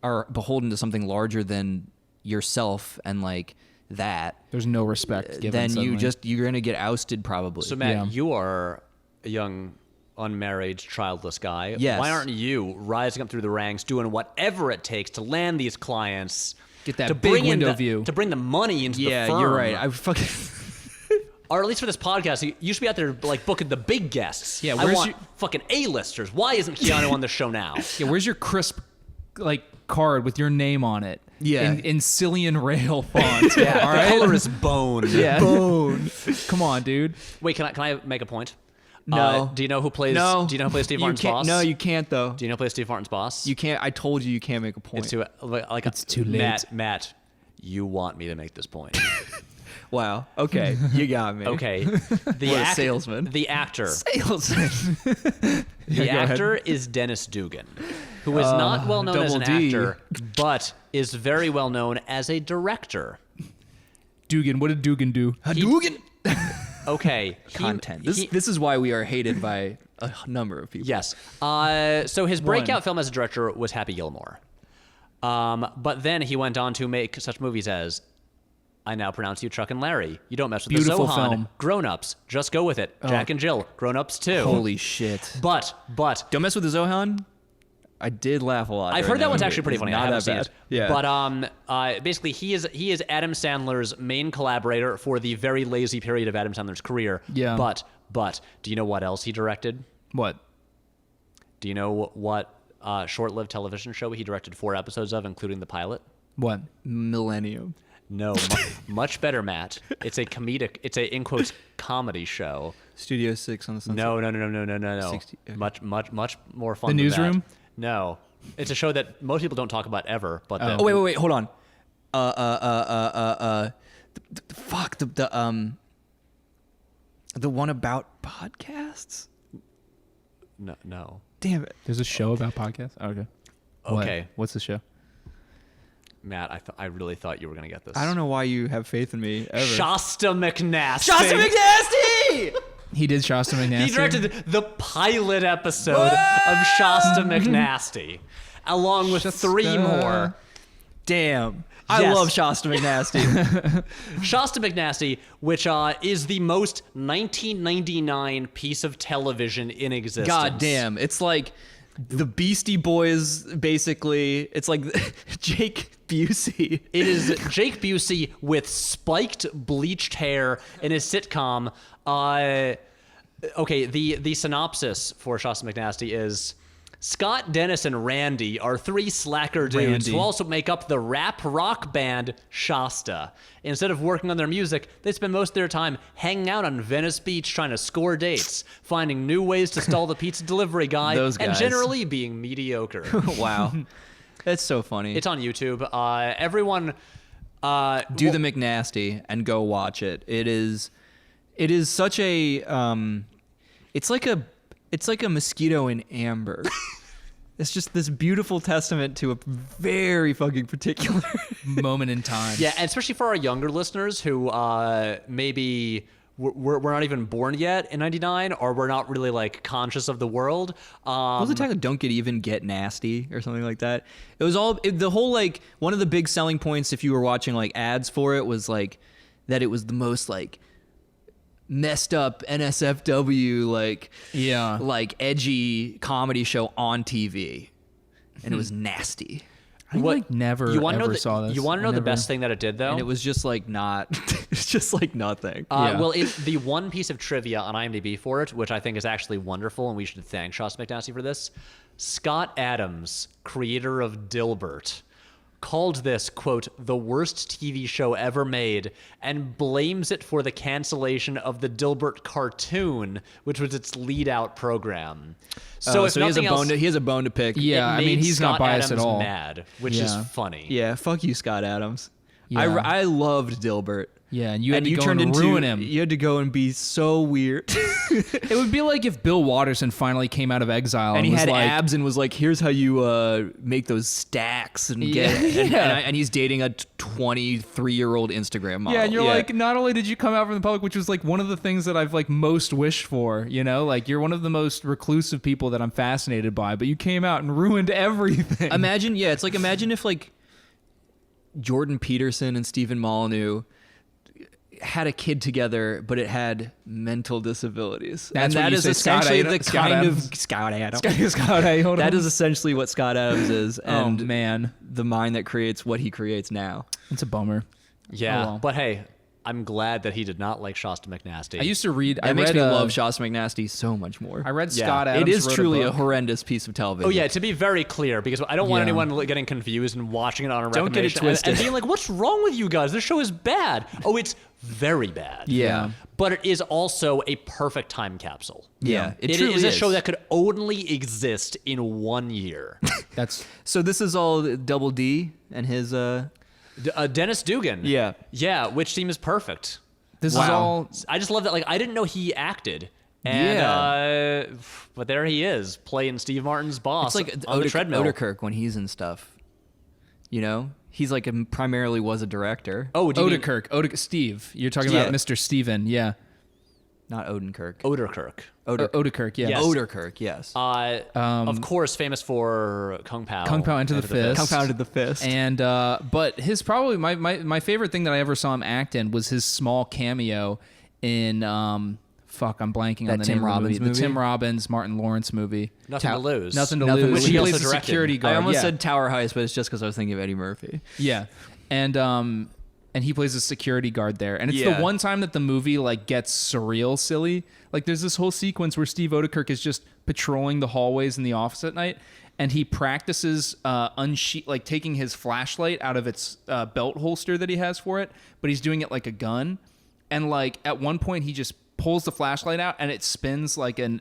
are beholden to something larger than yourself and like that, There's no respect given. then suddenly. you're going to get ousted probably. So Matt, Yeah. you are a young, unmarried, childless guy. Yes. Why aren't you rising up through the ranks, doing whatever it takes to land these clients? Get that to big bring in window the- view. to bring the money into the yeah, firm. you're right. I fucking... Or at least for this podcast, you should be out there like booking the big guests. Yeah, I where's want your- fucking A-listers. Why isn't Keanu on the show now? Yeah, where's your crisp like card with your name on it? Yeah. In Cillian Rail font. Yeah, all the right. color is bone. Yeah. Bone. Come on, dude. Wait, can I make a point? No. Do you know who plays? No. Do you know who plays Steve You Martin's can't- boss? No, you can't though. Do you know who plays Steve Martin's boss? You can't. I told you can't make a point. It's too like It's too late. Matt, you want me to make this point? Wow. Okay. You got me. Okay. The What a salesman. The actor. Salesman. The actor is Dennis Dugan, who is not well known as an Double D. actor, but is very well known as a director. Dugan. What did Dugan do? Hadouken. Okay. Content. This is why we are hated by a number of people. Yes. So his breakout film as a director was Happy Gilmore. But then he went on to make such movies as I Now Pronounce You Chuck and Larry, You Don't Mess with Beautiful the Zohan, film. Grown Ups, Just Go With It, Jack and Jill, Grown Ups 2. Holy shit. But Don't mess with the Zohan. I did laugh a lot. I've during heard that one's movie. actually pretty It's funny. I Not haven't that seen bad. it. Yeah. But basically, he is Adam Sandler's main collaborator for the very lazy period of Adam Sandler's career. Yeah. But do you know what else he directed? What? Do you know what short-lived television show he directed 4 episodes of, including the pilot? What? Millennium. No, much better, Matt. It's a in quotes comedy show. Studio 6 on the Sunset. No. 60, okay. Much more fun. The than Newsroom? That. No, it's a show that most people don't talk about ever. But then, Oh wait, hold on. The one about podcasts. No. Damn it. There's a show about podcasts? Oh, okay. Okay. What's the show? Matt, I really thought you were gonna get this. I don't know why you have faith in me ever. Shasta McNasty. Shasta McNasty! He did Shasta McNasty? He directed the pilot episode of Shasta McNasty, along with 3 more. Damn. I Yes. love Shasta McNasty. Shasta McNasty, which is the most 1999 piece of television in existence. God damn. It's like the Beastie Boys, basically. It's like Jake Busey. It is Jake Busey with spiked, bleached hair in his sitcom. Okay, the synopsis for Shasta McNasty is: Scott, Dennis, and Randy are 3 slacker dudes Randy. who also make up the rap rock band Shasta. Instead of working on their music, they spend most of their time hanging out on Venice Beach trying to score dates, finding new ways to stall the pizza delivery guy, Those and guys. generally being mediocre. Wow. That's so funny. It's on YouTube. Everyone... Do the McNasty and go watch it. It is such a it's like a mosquito in amber. It's just this beautiful testament to a very fucking particular Moment in time. Yeah, and especially for our younger listeners who maybe we're not even born yet in 99, or we're not really like conscious of the world. What was the title? Don't get nasty or something like that. It was the whole like one of the big selling points if you were watching like ads for it was like that it was the most like messed up NSFW like edgy comedy show on TV, and it was nasty. I like never you wanna ever know the, saw this. You want to know I the never- best thing that it did though? And it was just like not. It's just like nothing. Yeah. Well, the one piece of trivia on IMDb for it, which I think is actually wonderful, and we should thank Shasta McNasty for this. Scott Adams, creator of Dilbert, called this, quote, the worst TV show ever made, and blames it for the cancellation of the Dilbert cartoon, which was its lead-out program. So if so he has a nothing bone. else, He has a bone to pick. Yeah, it I mean, made he's Scott not biased Adams at all. mad, which is Yeah. funny. Yeah. Fuck you, Scott Adams. Yeah. I loved Dilbert. Yeah, and you had And to you go turned and into ruin him. You had to go and be so weird. It would be like if Bill Watterson finally came out of exile And he was had like, abs and was like, "Here's how you make those stacks and get." Yeah. And he's dating a 23-year-old Instagram model. Yeah, and you're like, not only did you come out from the public, which was like one of the things that I've like most wished for, you know, like you're one of the most reclusive people that I'm fascinated by, but you came out and ruined everything. imagine if like Jordan Peterson and Stephen Molyneux had a kid together, but it had mental disabilities. That's and what that you is say, Scott essentially Adams- the Scott kind Adams. of Scott Adams. Scott, hey, hold That on. is essentially what Scott Adams is, and oh man, the mind that creates what he creates now. it's a bummer. Yeah, Oh, well. but hey, I'm glad that he did not like Shasta McNasty. I used to read. That I makes read, me love Shasta McNasty so much more. I read Yeah. Scott Adams. It is wrote truly a book. horrendous piece of television. Oh yeah, to be very clear, because I don't want Yeah. anyone getting confused and watching it on a Don't get it recommendation twisted. and being like, "What's wrong with you guys? This show is bad." Oh, it's very bad. Yeah. but it is also a perfect time capsule. Yeah, It truly is a show that could only exist in 1 year. That's So this is all Double D and his. Dennis Dugan. Yeah. which seems perfect. this is Wow. all. I just love that. Like, I didn't know he acted. And, but there he is, playing Steve Martin's boss It's like on the treadmill. Oderkirk when he's in stuff. You know, he's like primarily was a director. Oh, do you mean Oderkirk, Steve. You're talking Yeah. about Mr. Steven, yeah. Not Odenkirk. Oderkirk? Oderkirk, yeah. Yes. Oderkirk, yes. Of course, famous for Kung Pao. Kung Pao Into the Fist. Compounded the fist. And but his probably my favorite thing that I ever saw him act in was his small cameo in I'm blanking on That the Tim name Robbins of the movie. movie? The Tim Robbins, Martin Lawrence movie. Nothing to lose. Nothing to Nothing lose. to Which he plays also the directed. security guard. I almost yeah. said Tower Heist, but it's just because I was thinking of Eddie Murphy. Yeah, and he plays a security guard there, and it's Yeah. the one time that the movie like gets surreal, silly. Like there's this whole sequence where Steve Oderkirk is just patrolling the hallways in the office at night, and he practices like taking his flashlight out of its belt holster that he has for it, but he's doing it like a gun. And like at one point he just pulls the flashlight out and it spins like an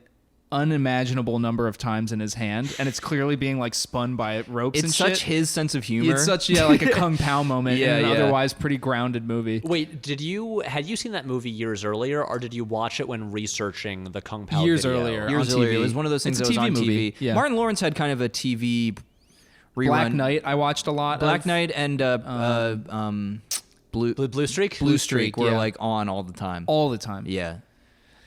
unimaginable number of times in his hand, and it's clearly being like spun by ropes and shit. It's such his sense of humor. It's such like a Kung Pao moment in an yeah. otherwise pretty grounded movie. Wait, had you seen that movie years earlier, or did you watch it when researching the Kung Pao Years video? earlier. Years on earlier. TV. It was one of those things It's that a was on TV movie. TV. Yeah. Martin Lawrence had kind of a TV rerun. Black Knight I watched a lot. Black Knight and Blue Streak? Blue Streak were yeah. like on all the time. all the time. Yeah.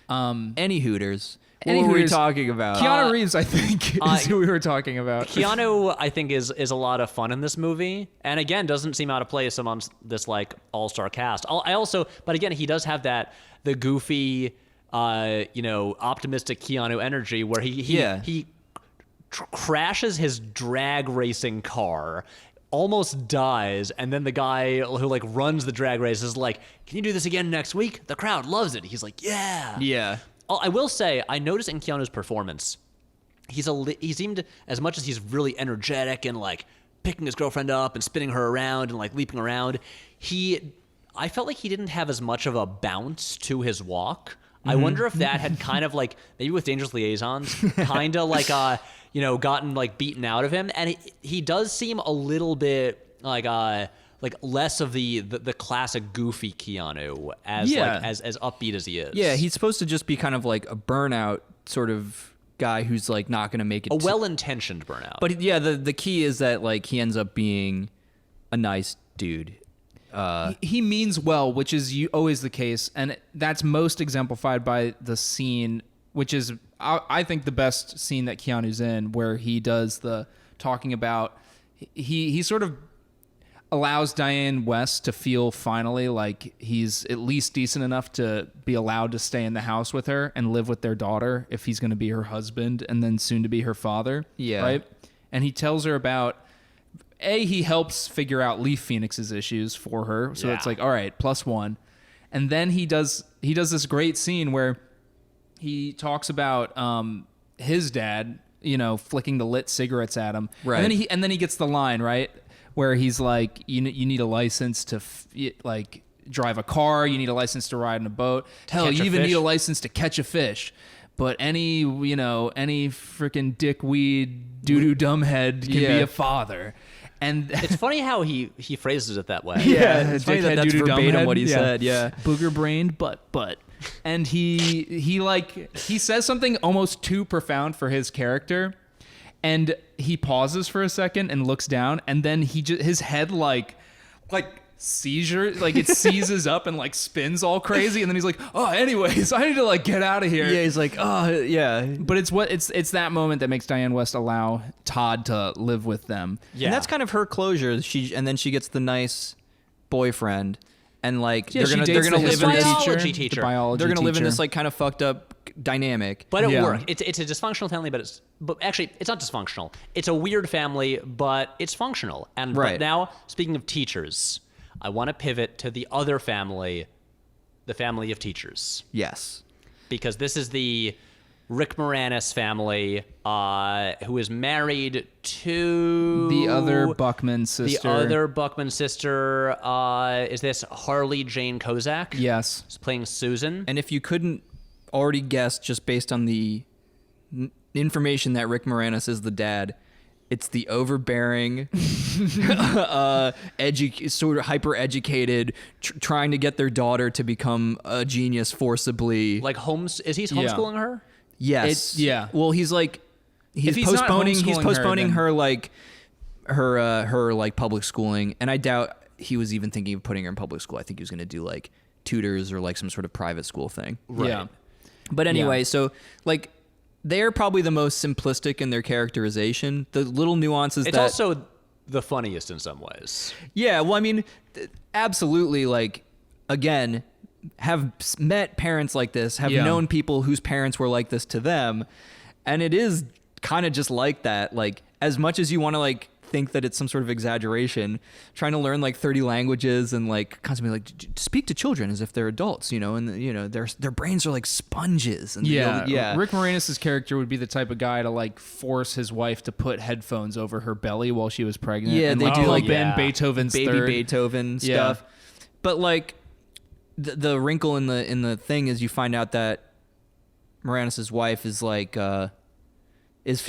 Any Hooters. Any What were we Hooters. talking about? Keanu Reeves, I think, is who we were talking about. Keanu, I think, is a lot of fun in this movie, and again, doesn't seem out of place amongst this like all-star cast. But again, he does have the goofy, optimistic Keanu energy where he crashes his drag racing car, almost dies, and then the guy who like runs the drag race is like, "Can you do this again next week? The crowd loves it." He's like, "Yeah." Yeah. I will say, I noticed in Keanu's performance, he seemed, as much as he's really energetic and like picking his girlfriend up and spinning her around and like leaping around, I felt like he didn't have as much of a bounce to his walk. I wonder if that had kind of like, maybe with Dangerous Liaisons, kind of like, gotten like beaten out of him. And he does seem a little bit like less of the classic goofy Keanu as upbeat as he is. Yeah, he's supposed to just be kind of like a burnout sort of guy who's like not going to make it. A well-intentioned burnout. But yeah, the key is that like he ends up being a nice dude. He means well, which is always the case, and that's most exemplified by the scene, which is I think the best scene that Keanu's in, where he does the talking about he sort of allows Diane West to feel finally like he's at least decent enough to be allowed to stay in the house with her and live with their daughter if he's going to be her husband and then soon to be her father. Yeah. Right? And he tells her about, he helps figure out Leaf Phoenix's issues for her. So it's like, all right, +1. And then he does this great scene where he talks about his dad, flicking the lit cigarettes at him. Right. And then he gets the line, right? Where he's like, you need a license to drive a car. You need a license to ride in a boat. Hell, you even need a license to catch a fish. But any freaking dickweed doo-doo dumbhead can be a father. And it's funny how he phrases it that way. Yeah, it's funny dickhead that's doo-doo verbatim dumbhead. what he said. Yeah. Booger brained, but. And he says something almost too profound for his character. And he pauses for a second and looks down, and then his head like seizure, like it seizes up and like spins all crazy, and then he's like, "Oh, anyways, I need to like get out of here." Yeah, he's like, "Oh, yeah." But it's that moment that makes Diane West allow Todd to live with them. Yeah. And that's kind of her closure. And then she gets the nice boyfriend, and like they're gonna live in this biology teacher. The biology they're gonna live in teacher. this like kind of fucked up dynamic. But it worked. It's a dysfunctional family, but actually it's not dysfunctional. It's a weird family, but it's functional. And Right. But now, speaking of teachers, I want to pivot to the other family, the family of teachers, Yes. because this is the Rick Moranis family, who is married to The other Buckman sister. The other Buckman sister is this Harley Jane Kozak? Yes. She's playing Susan. And if you couldn't already guess just based on the information that Rick Moranis is the dad, it's the overbearing, sort of hyper-educated, trying to get their daughter to become a genius forcibly. Like is he homeschooling her? Yes. Yeah. Well, he's like If he's not postponing homeschooling her like her like public schooling, and I doubt he was even thinking of putting her in public school. I think he was going to do like tutors or like some sort of private school thing. Right. Yeah. But anyway, Yeah. so like they're probably the most simplistic in their characterization. The little nuances It's that also the funniest in some ways. yeah, well, I mean, absolutely. Like again, have met parents like this, have known people whose parents were like this to them, and it is kind of just like that. Like as much as you want to like think that it's some sort of exaggeration, trying to learn like 30 languages and like constantly like speak to children as if they're adults, you know, and you know their brains are like sponges. And Rick Moranis' character would be the type of guy to like force his wife to put headphones over her belly while she was pregnant. Yeah, and they like, do pump like in Beethoven's baby third. Beethoven stuff. But like the wrinkle in the thing is you find out that Moranis' wife is like is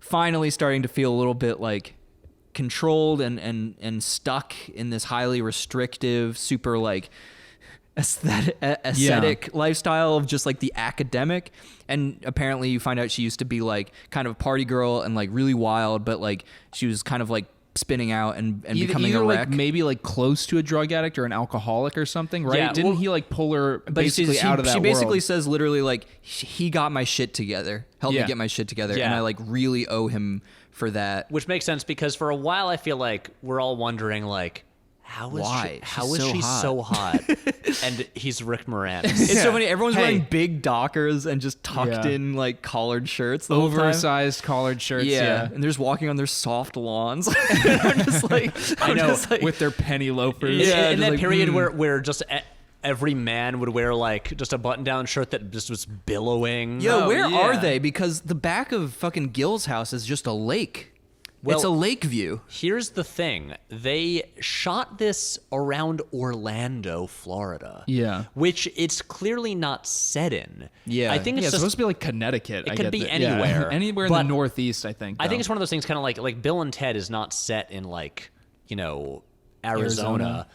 finally starting to feel a little bit like controlled and stuck in this highly restrictive, super like ascetic lifestyle of just like the academic. And apparently you find out she used to be like kind of a party girl and like really wild, but like she was kind of like spinning out and becoming a wreck. Like maybe like close to a drug addict or an alcoholic or something, right? Yeah, Didn't he like pull her basically out of that world? She basically says literally like, he got my shit together, helped me get my shit together, Yeah. and I like really owe him for that. Which makes sense because for a while I feel like we're all wondering like, how is she so hot? And he's Rick Moranis. It's so funny. Everyone's wearing big Dockers and just tucked in like collared shirts, the oversized collared shirts. Yeah. And they're just walking on their soft lawns. I'm just like, with their penny loafers. Yeah, in that like, period where just every man would wear like just a button-down shirt that just was billowing. Yo, where are they? Because the back of fucking Gil's house is just a lake. Well, it's a lake view. Here's the thing. They shot this around Orlando, Florida. Yeah. Which it's clearly not set in. Yeah. I think it's supposed to be like Connecticut. It could be anywhere. Anywhere in the Northeast, I think. I think it's one of those things kind of like Bill and Ted is not set in like, you know, Arizona.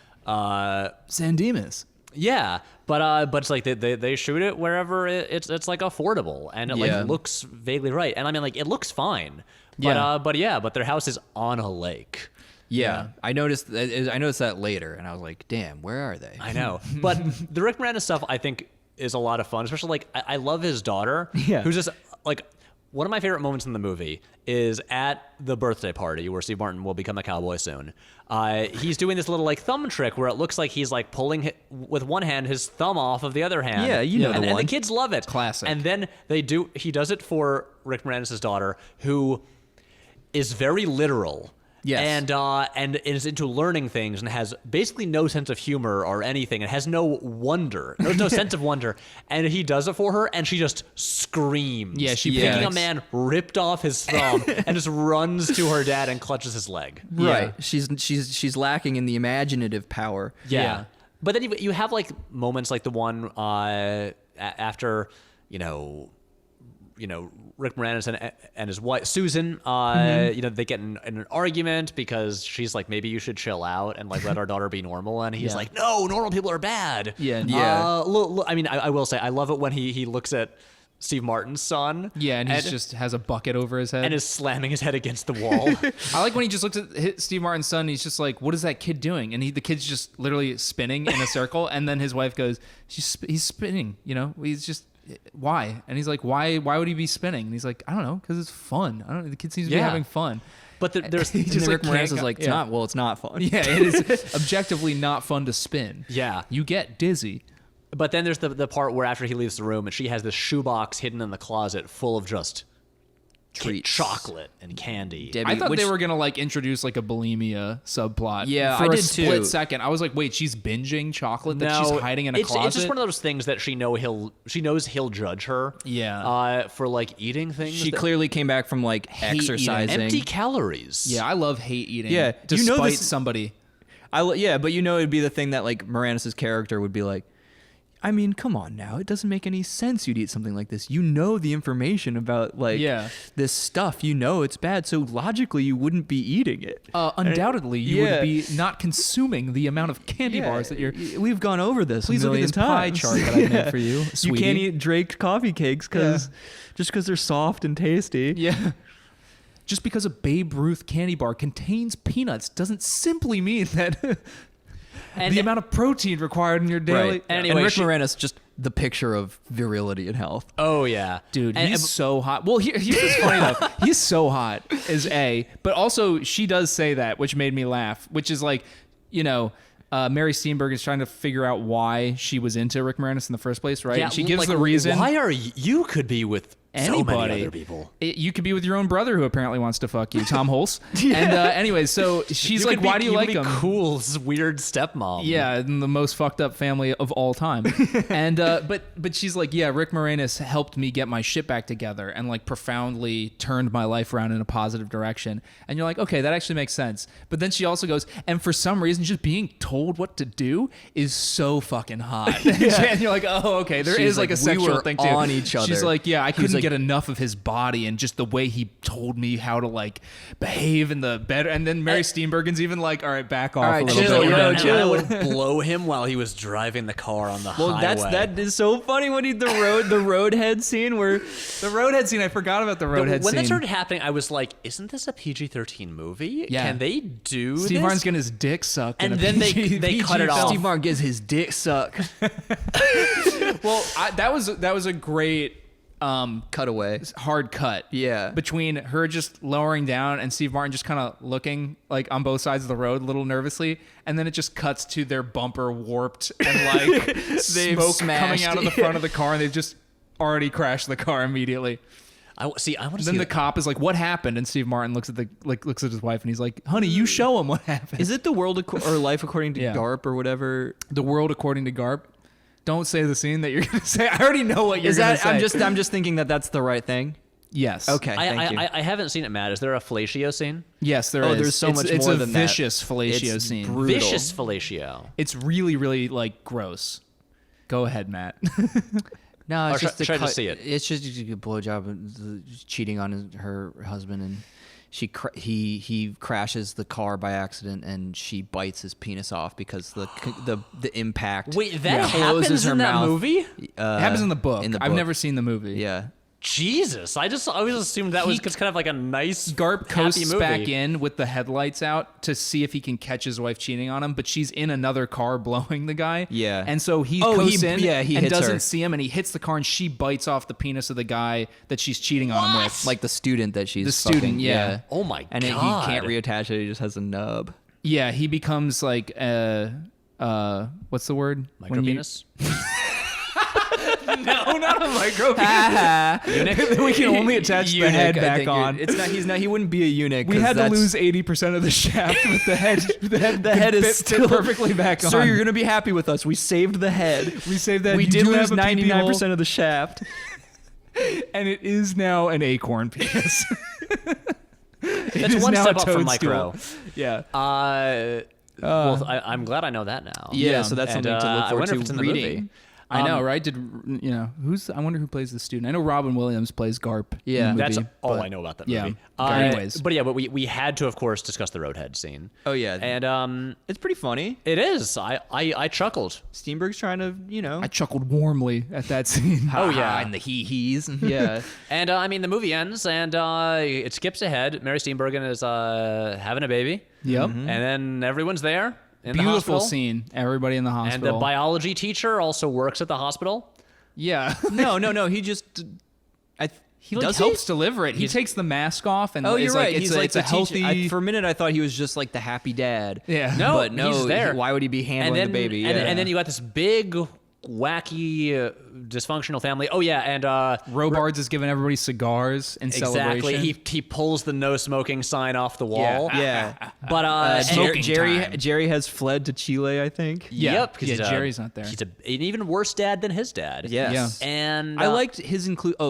San Dimas. Yeah, but it's like they shoot it wherever it's like affordable and it like looks vaguely right. And I mean like it looks fine. But their house is on a lake. Yeah. I noticed that later and I was like, damn, where are they? I know. But the Rick Moranis stuff I think is a lot of fun, especially like I love his daughter who's just like one of my favorite moments in the movie is at the birthday party where Steve Martin will become a cowboy soon. He's doing this little like thumb trick where it looks like he's like pulling with one hand his thumb off of the other hand. Yeah, you know the one. And the kids love it. Classic. And then he does it for Rick Moranis' daughter, who is very literal. Yes. And is into learning things and has basically no sense of humor or anything and has no wonder. There's no sense of wonder. And he does it for her and she just screams. Yeah, she thinking panics. a man ripped off his thumb and just runs to her dad and clutches his leg. Right. She's lacking in the imaginative power. Yeah. But then you have like moments like the one after, you know, Rick Moranis and his wife Susan, you know, they get in an argument because she's like, maybe you should chill out and like let our daughter be normal, and he's like, no, normal people are bad. I mean, I will say I love it when he looks at Steve Martin's son. Yeah, and he just has a bucket over his head and is slamming his head against the wall. I like when he just looks at Steve Martin's son. And he's just like, "What is that kid doing?" And the kid's just literally spinning in a circle. And then his wife goes, "He's spinning. You know, he's just." Why? And he's like, why would he be spinning? And he's like, I don't know, because it's fun. I don't know. The kid seems to be having fun. But there's just Rick Moranis is like, it's not fun. Yeah, it is objectively not fun to spin. Yeah. You get dizzy. But then there's the part where after he leaves the room and she has this shoebox hidden in the closet full of just treats, chocolate and candy. I thought they were gonna like introduce like a bulimia subplot. Yeah, for I a did split too. second. I was like, wait, she's binging chocolate that she's hiding in a closet. It's just one of those things that she knows he'll judge her. Yeah. For like eating things. She clearly came back from like exercising. Empty calories. Yeah, I love hate eating. Yeah, despite somebody. But you know it'd be the thing that like Moranis' character would be like, I mean, come on now. It doesn't make any sense you'd eat something like this. You know the information about like this stuff. You know it's bad. So logically you wouldn't be eating it. Undoubtedly you would be not consuming the amount of candy bars that you're... We've gone over this Please a look at million this pie times. chart that I made for you, You sweetie. can't eat Drake coffee cakes just because they're soft and tasty. Yeah. Just because a Babe Ruth candy bar contains peanuts doesn't simply mean that... the amount of protein required in your daily... Right. Anyway, and Rick Moranis, just the picture of virility and health. Oh, yeah. Dude, he's so hot. Well, here's what's funny, though. He's so hot, is A. But also, she does say that, which made me laugh, which is like, you know... Mary Steenburgen is trying to figure out why she was into Rick Moranis in the first place, right? Yeah, and she gives like, the reason. Why are you could be with anybody. So many other people. You could be with your own brother who apparently wants to fuck you, Tom Hulse. And anyways, so she's like, why do you like him? Cool, weird stepmom. Yeah, in the most fucked up family of all time. And but she's like, yeah, Rick Moranis helped me get my shit back together and like profoundly turned my life around in a positive direction. And you're like, okay, that actually makes sense. But then she also goes, and for some reason, just being told what to do is so fucking hot. And you're like, oh, okay, there She's is like a we sexual were thing too. on each other. She's like, yeah, I couldn't like- get enough of his body and just the way he told me how to like behave in the bed. And then Mary Steenburgen's even like, all right, back off right, a little chill, bit. yo, And chill. I would blow him while he was driving the car on the Well, highway. that is so funny when the roadhead scene where The roadhead scene, I forgot about the roadhead when scene. that started happening, I was like, "Isn't this a PG-13 movie? Yeah. Can they do Steve this?" Martin's getting his dick sucked. And in a then they PG cut it film. off. Steve Martin gets his dick sucked. Well, that was a great Cutaway. hard cut. Yeah. Between her just lowering down and Steve Martin just kind of looking like on both sides of the road a little nervously, and then it just cuts to their bumper warped and like They've smoke smashed coming out of the it. front of the car, and they've just already crashed the car immediately. I want to Then see the that. cop is like, "What happened?" And Steve Martin looks at his wife and he's like, "Honey, you show him what happened." Is it the world or life according to Yeah. Garp or whatever? The world according to Garp? Don't say the scene that you're gonna say. I already know what you're Is gonna that say. I'm just thinking that that's the right thing. Yes. Okay, thank you. I haven't seen it, Matt. Is there a fellatio scene? Yes, there is. Oh, there's so much it's more a than that. vicious fellatio It's scene. brutal. Vicious fellatio. It's really, really like gross. Go ahead, Matt. No, Or it's just should I the just see it? It's just a blowjob and cheating on her husband, and he crashes the car by accident, and she bites his penis off because the impact. Wait, that closes happens her in that mouth. movie? It happens in the book. I've never seen the movie. Yeah. Jesus, I always assumed that was just kind of like a nice Garp happy coasts movie. back in with the headlights out to see if he can catch his wife cheating on him, but she's in another car blowing the guy. Yeah. And so he Oh, coasts he in hits and doesn't her. see him, and he hits the car, and she bites off the penis of the guy that she's cheating on him with. Like the student that she's The student, fucking, yeah. Oh my and he God. can't reattach it. He just has a nub. Yeah, he becomes like what's the word? When you- Micropenis? No, not a micropenis. We can only attach the head I back think on. It's not. He's not. He wouldn't be a eunuch. We 'cause had to that's- lose 80% of the shaft, but the head, the head is fit still perfectly back on. Sir, you're gonna be happy with us. We saved the head. We saved that. We You did do lose have a pee-pee 99% of the shaft. hole, and it is now an acorn penis. That's is one now step a up from toadstool. micro. Yeah. Well, I'm glad I know that now. Yeah, so that's And, something to look I forward wonder to if it's in the reading. movie. I know, right? I wonder who plays the student. I know Robin Williams plays Garp. in Yeah. the That's movie, all but- I know about that yeah. movie. Anyways. But we had to, of course, discuss the roadhead scene. Oh yeah, And it's pretty funny. it is. I chuckled. Steenberg's trying to, I chuckled warmly at that scene. Oh yeah. and the he's. Yeah. And I mean, the movie ends, and it skips ahead. Mary Steenburgen is having a baby. Yep. And then everyone's there in the Beautiful hospital. scene. Everybody in the And hospital. the biology teacher also works at the hospital. yeah. No. He just. He like Does helps deliver it. He takes the mask off and Oh, is you're like, right. It's He's a, like it's a the teacher. healthy. For a minute, I thought he was just like the happy dad. Yeah. No, but no, he's there. Why would he be handling and then, the baby? And, Yeah. and then you got this big, wacky, dysfunctional family. Oh yeah, and Robards is giving everybody cigars in exactly. celebration. He pulls the no smoking sign off the wall. yeah. But Smoking Jerry time. Jerry has fled to Chile, I think. Yeah. Yep. 'cause Yeah, he's Jerry's not there. He's an even worse dad than his dad. Yes. Yeah. And I liked his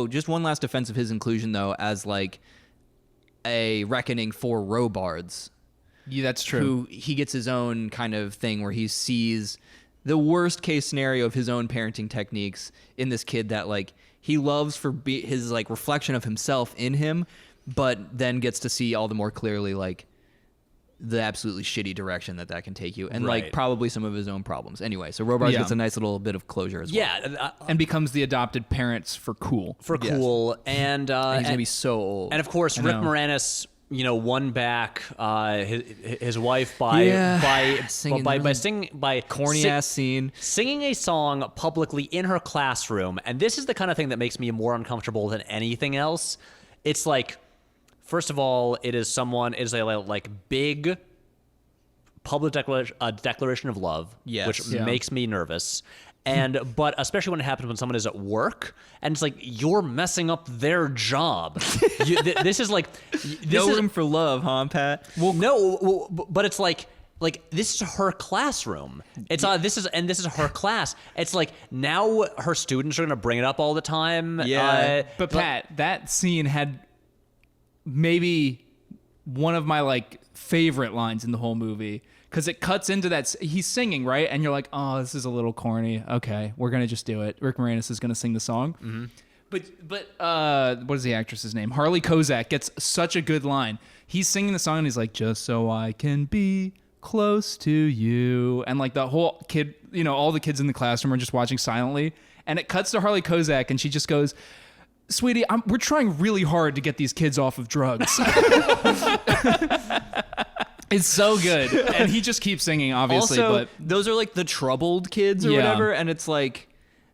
just one last defense of his inclusion though, as like a reckoning for Robards. Yeah, that's true. Who he gets his own kind of thing where he sees the worst case scenario of his own parenting techniques in this kid that like he loves for his like reflection of himself in him, but then gets to see all the more clearly like the absolutely shitty direction that can take you, and like Right. probably some of his own problems. Anyway, so Robards Yeah. gets a nice little bit of closure as well. yeah, and becomes the adopted parents for cool. for cool, and And he's gonna be so old. and of course Rick know. Moranis, won back his wife by Yeah. Singing corny sing- ass scene. singing a song publicly in her classroom. And this is the kind of thing that makes me more uncomfortable than anything else. It's like, first of all, it is a like big public declaration of love, Yes. which Yeah. makes me nervous. but especially when it happens when someone is at work, and it's like you're messing up their job. This is like No room for love, huh, Pat? Well, no, but it's like this is her classroom. It's this is her class. It's like now her students are gonna bring it up all the time. Yeah. But Pat, that scene had maybe one of my like favorite lines in the whole movie, because it cuts into that. He's singing, right? And you're like, oh, this is a little corny. Okay, we're going to just do it. Rick Moranis is going to sing the song. Mm-hmm. But what is the actress's name? Harley Kozak gets such a good line. He's singing the song and he's like, just so I can be close to you. And like the whole kid, all the kids in the classroom are just watching silently. And it cuts to Harley Kozak and she just goes, sweetie, we're trying really hard to get these kids off of drugs. It's so good. And he just keeps singing, obviously. Also, but those are like the troubled kids or whatever. And it's like,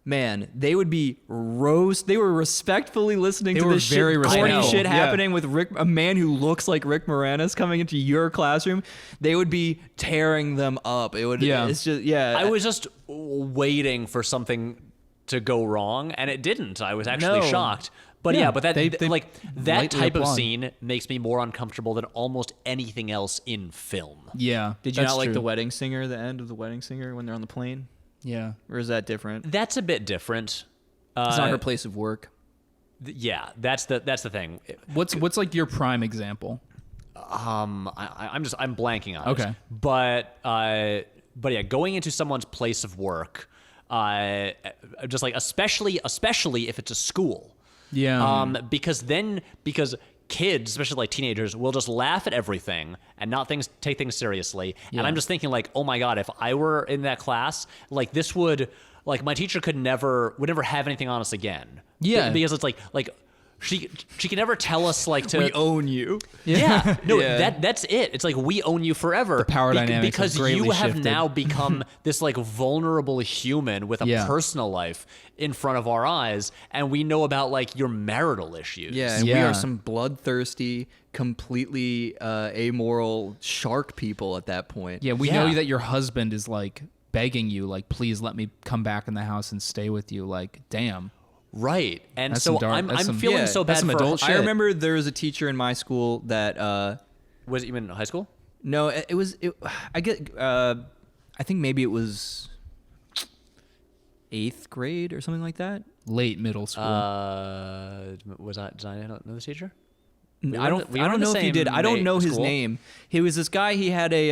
man, they would be They were respectfully listening to this corny shit happening with a man who looks like Rick Moranis coming into your classroom. They would be tearing them up. It would. Yeah. It's just I was just waiting for something to go wrong, and it didn't. I was actually shocked. But but that type of scene makes me more uncomfortable than almost anything else in film. Yeah. Did you not like The Wedding Singer, the end of The Wedding Singer when they're on the plane? Yeah. Or is that different? That's a bit different. It's not her place of work. Yeah, that's the thing. What's like your prime example? I'm blanking on it. Okay. But yeah, going into someone's place of work, just like especially if it's a school. Yeah. Because kids, especially like teenagers, will just laugh at everything and not take things seriously. Yeah. And I'm just thinking like, oh my God, if I were in that class, like this would, like my teacher would never have anything on us again. Yeah. Because it's like she can never tell us like to. We own you. Yeah. No, that's it. It's like we own you forever. The power dynamics because you have now become this like vulnerable human with a personal life in front of our eyes, and we know about like your marital issues. Yeah, and we are some bloodthirsty, completely amoral shark people at that point. Yeah, we know that your husband is like begging you, like, please let me come back in the house and stay with you. Like, damn. Right. And that's so I'm feeling so bad some for adult shit. I remember there was a teacher in my school that was it even high school? No, I think maybe it was 8th grade or something like that. Late middle school. Did I not know this teacher? I don't know if you did. I don't know his name. He was this guy. He had he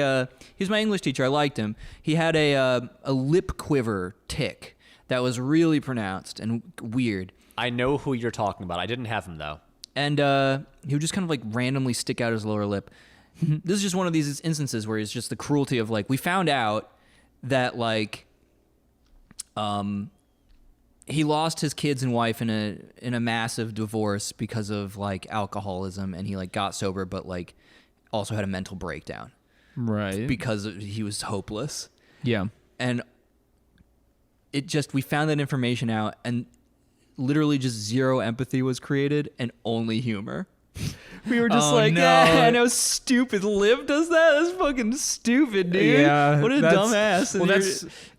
was my English teacher. I liked him. He had a lip quiver tic that was really pronounced and weird. I know who you're talking about. I didn't have him though. And he would just kind of like randomly stick out his lower lip. This is just one of these instances where it's just the cruelty of like, we found out that like he lost his kids and wife in a massive divorce because of like alcoholism, and he like got sober but like also had a mental breakdown. Right. Because he was hopeless. Yeah. And we found that information out, and literally just zero empathy was created and only humor. We were just I know stupid Liv does that. That's fucking stupid, dude. Yeah, what a dumbass. And well,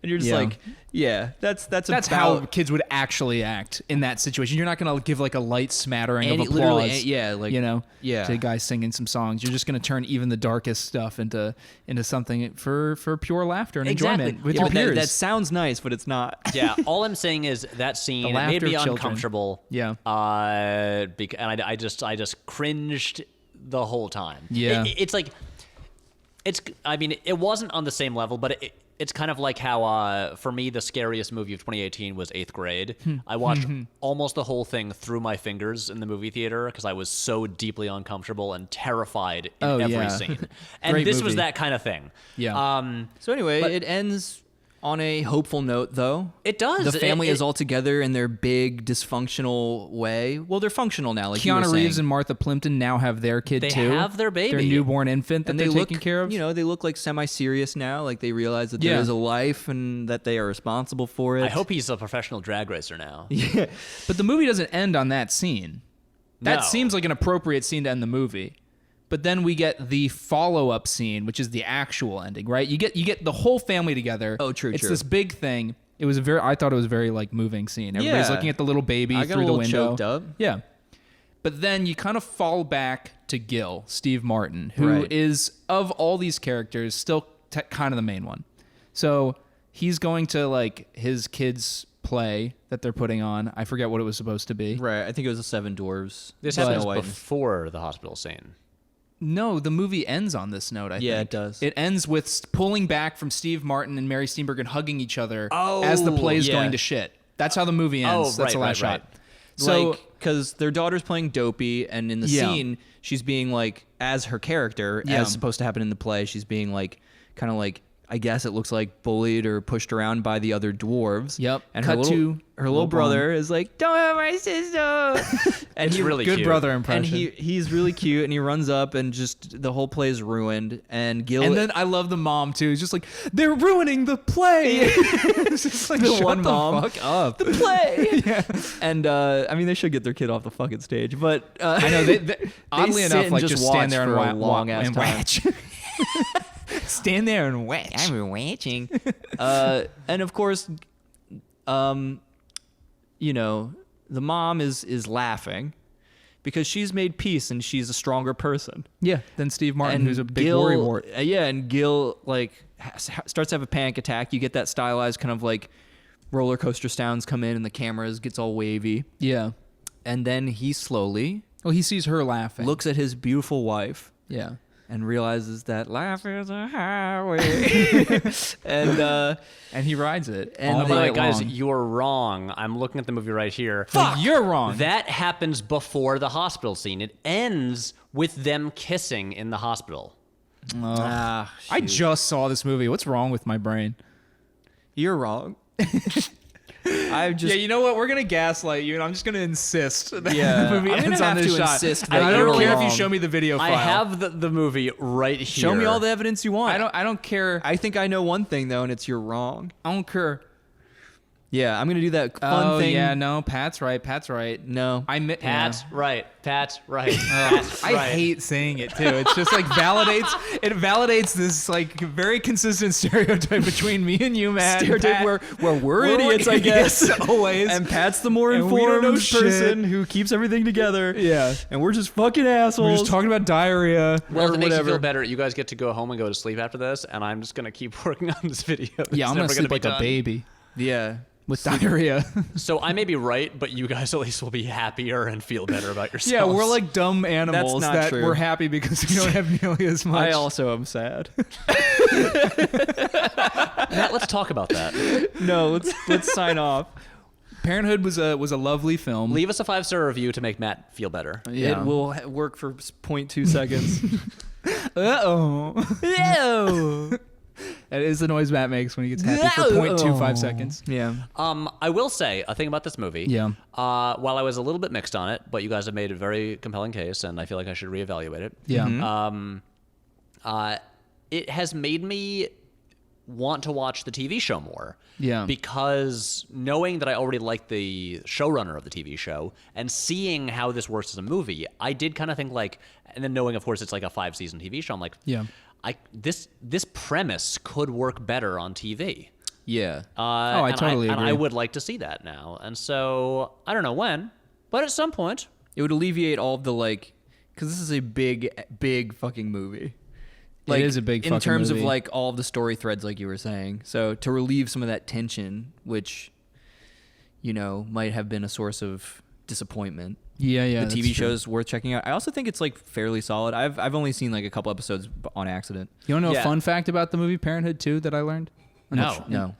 you're just like, yeah, that's how kids would actually act in that situation. You're not gonna give like a light smattering of applause. To a guy singing some songs. You're just gonna turn even the darkest stuff into something for pure laughter and enjoyment with your peers. That sounds nice, but it's not. Yeah, all I'm saying is that scene made me uncomfortable. Yeah. And I just cringed the whole time. Yeah. I mean, it wasn't on the same level, but it's kind of like how, for me, the scariest movie of 2018 was 8th Grade. I watched almost the whole thing through my fingers in the movie theater because I was so deeply uncomfortable and terrified in every scene. And this was that kind of thing. Yeah. So anyway, it ends on a hopeful note, though. It does. The family is all together in their big dysfunctional way. Well, they're functional now. Like Keanu Reeves and Martha Plimpton now have their kid too. They have their baby, their newborn infant that they're taking care of. You know, they look like semi-serious now. Like they realize that there is a life and that they are responsible for it. I hope he's a professional drag racer now. Yeah, but the movie doesn't end on that scene. That seems like an appropriate scene to end the movie. But then we get the follow-up scene, which is the actual ending, right? You get the whole family together. Oh, true. It's this big thing, I thought it was a very like moving scene. Everybody's Yeah. looking at the little baby I got through a the little window. choked up. Yeah. But then you kind of fall back to Gil, Steve Martin, who is, of all these characters, still kind of the main one. So he's going to like his kids' play that they're putting on. I forget what it was supposed to be. Right. I think it was the Seven Dwarves. This Snow happens White. before the hospital scene. No, the movie ends on this note, I think. Yeah, it does. It ends with pulling back from Steve Martin and Mary Steenburgen hugging each other as the play is yeah. going to shit. That's how the movie ends. That's the last shot. So, because their daughter's playing Dopey, and in the Yeah. scene, she's being like, as her character, Yeah. as supposed to happen in the play, she's being like, kind of like, I guess it looks like bullied or pushed around by the other dwarves. Yep. And Cut her to little little brother is like, "Don't hurt my sister." And It's really Good cute. brother and impression. he's really cute, and he runs up, and just the whole play is ruined. And Gil, And then I love the mom too. It's just like they're ruining the play. It's just like, the shut one the mom, fuck up. the play. And I mean, they should get their kid off the fucking stage, but I know. They oddly sit enough, and like just just stand watch there and for a long-ass time. watch. Stand there and watch. I'm watching. And of course, you know, the mom is laughing because she's made peace and she's a stronger person. Yeah. Then Steve Martin, And who's a big Gil, worrywart. Yeah, and Gil like starts to have a panic attack. You get that stylized kind of like roller coaster sounds come in, and the cameras gets all wavy. Yeah. And then he slowly Well, he sees her laughing. looks at his beautiful wife Yeah. and realizes that life is a highway. and he rides it. And all Oh they- my night guys, long. you're wrong. I'm looking at the movie right here. Fuck, you're wrong. That happens before the hospital scene. It ends with them kissing in the hospital. I shoot. just saw this movie. What's wrong with my brain? You're wrong. I just Yeah, you know what? We're gonna gaslight you, and I'm just gonna insist that Yeah, the movie I'm gonna ends on have this to shot. insist And that I don't you're care if you wrong. show me the video file. I have the movie right here. show me all the evidence you want. I don't care. I think I know one thing though, and it's you're wrong. I don't care. Yeah, I'm gonna do that fun thing. yeah, no, Pat's right. Pat's right. No. Pat's right. Pat's right. Yeah. Pat's I right. hate saying it too. It's just like validates this like very consistent stereotype between me and you, Matt. and Stereotype Pat. where we're idiots, I guess. always. And Pat's the more And we don't informed know shit. person who keeps everything together. Yeah. And we're just fucking assholes. We're just talking about diarrhea. Well, if or it makes you whatever. feel better, you guys get to go home and go to sleep after this, and I'm just gonna keep working on this video. Yeah, I'm It's gonna never sleep be like a done. baby Yeah. with diarrhea. So I may be right, but you guys at least will be happier and feel better about yourselves. Yeah, we're like dumb animals not that true. we're happy because we don't have nearly as much. I also am sad. Matt, let's talk about that. No, let's sign off. Parenthood was a lovely film. Leave us a 5-star review to make Matt feel better. Yeah. It will work for 0.2 seconds. Uh-oh. That is the noise Matt makes when he gets happy for 0.25 seconds. Yeah. I will say a thing about this movie. Yeah. While I was a little bit mixed on it, but you guys have made a very compelling case, and I feel like I should reevaluate it. Yeah. It has made me want to watch the TV show more. Yeah. Because knowing that I already like the showrunner of the TV show and seeing how this works as a movie, I did kind of think like, and then knowing, of course, it's like a 5-season TV show, I'm like, Yeah. This premise could work better on TV. Yeah. I totally And I agree. would like to see that now. And so I don't know when, but at some point. It would alleviate all of the like, because this is a big fucking movie. Like, is a big in fucking terms movie. of like all of the story threads, like you were saying. So to relieve some of that tension, which, you know, might have been a source of disappointment. Yeah. The TV show is worth checking out. I also think it's like fairly solid. I've only seen like a couple episodes on accident. You want to know Yeah. a fun fact about the movie Parenthood 2 that I learned? No. No.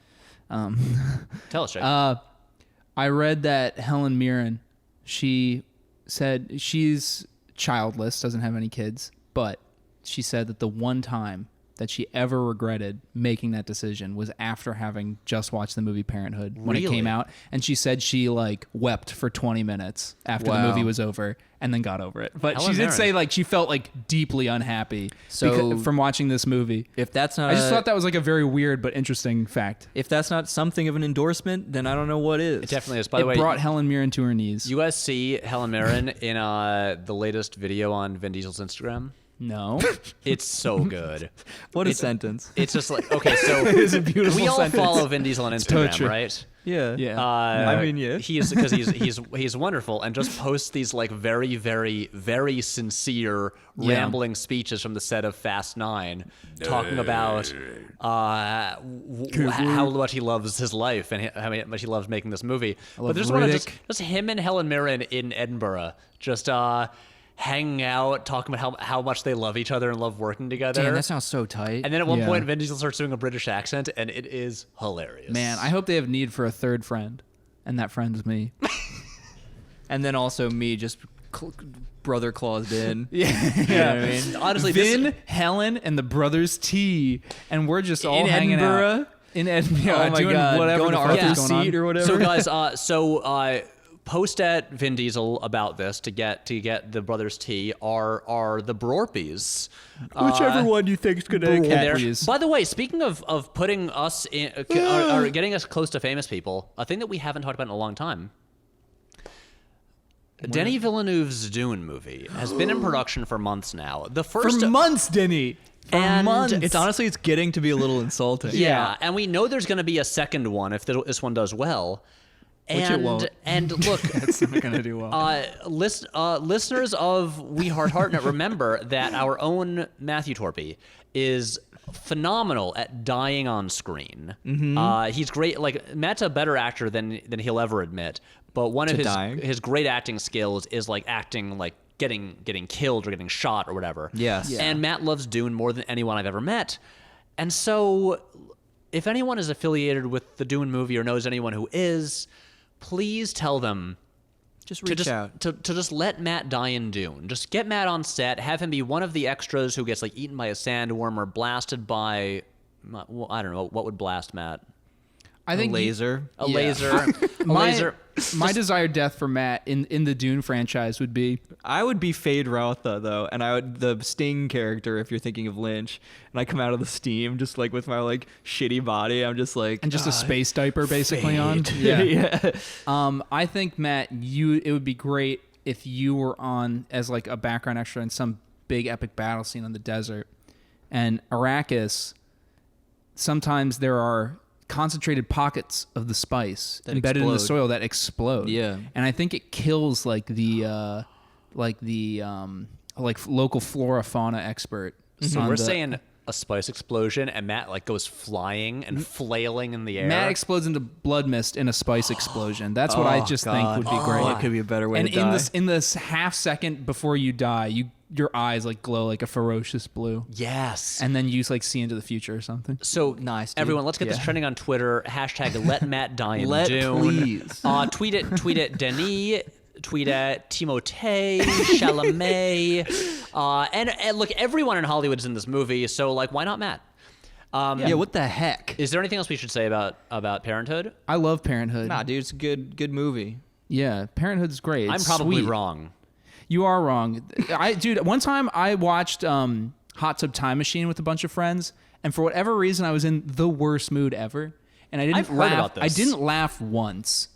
Tell us, Jake. I read that Helen Mirren, she said she's childless, doesn't have any kids, but she said that the one time that she ever regretted making that decision was after having just watched the movie Parenthood when it came Really? out. And she said she like wept for 20 minutes after the Wow. movie was over and then got over it. But Helen she did Mirren. say like she felt like deeply unhappy So- from watching this movie. If that's not, I just thought that was like a very weird but interesting fact. if that's not something of an endorsement, then I don't know what is. it definitely is. By the It way, brought Helen Mirren to her knees. you guys see Helen Mirren in the latest video on Vin Diesel's Instagram? No. It's so good. What a sentence. It's just like, okay, so It is a beautiful we all sentence. follow Vin Diesel on Instagram, totally. right? Yeah. Yeah. I mean, yeah. He's wonderful and just posts these like very, very, very sincere rambling speeches from the set of Fast 9 talking about how much he loves his life and how much he loves making this movie. But there's one of just him and Helen Mirren in Edinburgh, just hanging out, talking about how much they love each other and love working together. Damn, that sounds so tight. And then at one Yeah. point, Vin Diesel starts doing a British accent, and it is hilarious. Man, I hope they have need for a third friend, and that friend's me. And then also me just brother claused in. Yeah. You know what I mean? Honestly, Vin, Helen, and the brothers T, and we're just all In hanging Edinburgh? out. In Edinburgh. Oh my doing God. whatever Going the to fuck is Arthur's going on. Seat or whatever. So guys, post at Vin Diesel about this to get the brothers T are the Brorpies. Whichever one you think's gonna Bro- And catch. they're- Brorpies. by the way, speaking of putting us in or getting us close to famous people, a thing that we haven't talked about in a long time. Denis Villeneuve's Dune movie has been in production for months now. The first For months, Denny. For And months. It's getting to be a little insulting. Yeah, and we know there's going to be a second one if this one does well. Which it won't. And look, It's not going to do well. listeners of We Heart Hartnett, remember that our own Matthew Torpey is phenomenal at dying on screen. He's great. Like, Matt's a better actor than he'll ever admit. But one of his great acting skills is like acting like getting killed or getting shot or whatever. Yes. Yeah. And Matt loves Dune more than anyone I've ever met. And so, if anyone is affiliated with the Dune movie or knows anyone who is, please tell them Just to reach just out. to just let Matt die in Dune. Just get Matt on set, have him be one of the extras who gets like eaten by a sandworm or blasted by, well, I don't know, what would blast Matt? I think laser. A Yeah. laser. A laser. My desired death for Matt in the Dune franchise would be I would be Fade Rautha though, and I would the Sting character if you're thinking of Lynch, and I come out of the steam just like with my like shitty body. I'm just like and just a space diaper basically on. Fade. Yeah. Yeah. I think Matt, it would be great if you were on as like a background extra in some big epic battle scene on the desert. And Arrakis, sometimes there are concentrated pockets of the spice That embedded in the explode. soil that explode. Yeah. And I think it kills like the local flora fauna expert. So on we're the- saying a spice explosion, and Matt like goes flying and flailing in the air. Matt explodes into blood mist in a spice explosion. That's what I just think would be great. That could be a better way And to die. in this half second before you die, your eyes like glow like a ferocious blue, Yes. and then you like see into the future or something. So Nice, dude. everyone, let's get this trending on Twitter. Hashtag Let Matt Die in Let Dune. please. Tweet at Denis. Tweet at Timothée Chalamet. And look, everyone in Hollywood is in this movie, so like, why not Matt? Yeah, what the heck? Is there anything else we should say about Parenthood? I love Parenthood. Nah, dude, it's a good movie. Yeah, Parenthood's great. I'm It's probably sweet. wrong. You are wrong. Dude, one time I watched Hot Tub Time Machine with a bunch of friends, and for whatever reason I was in the worst mood ever, and I didn't I've heard laugh. about this. I didn't laugh once.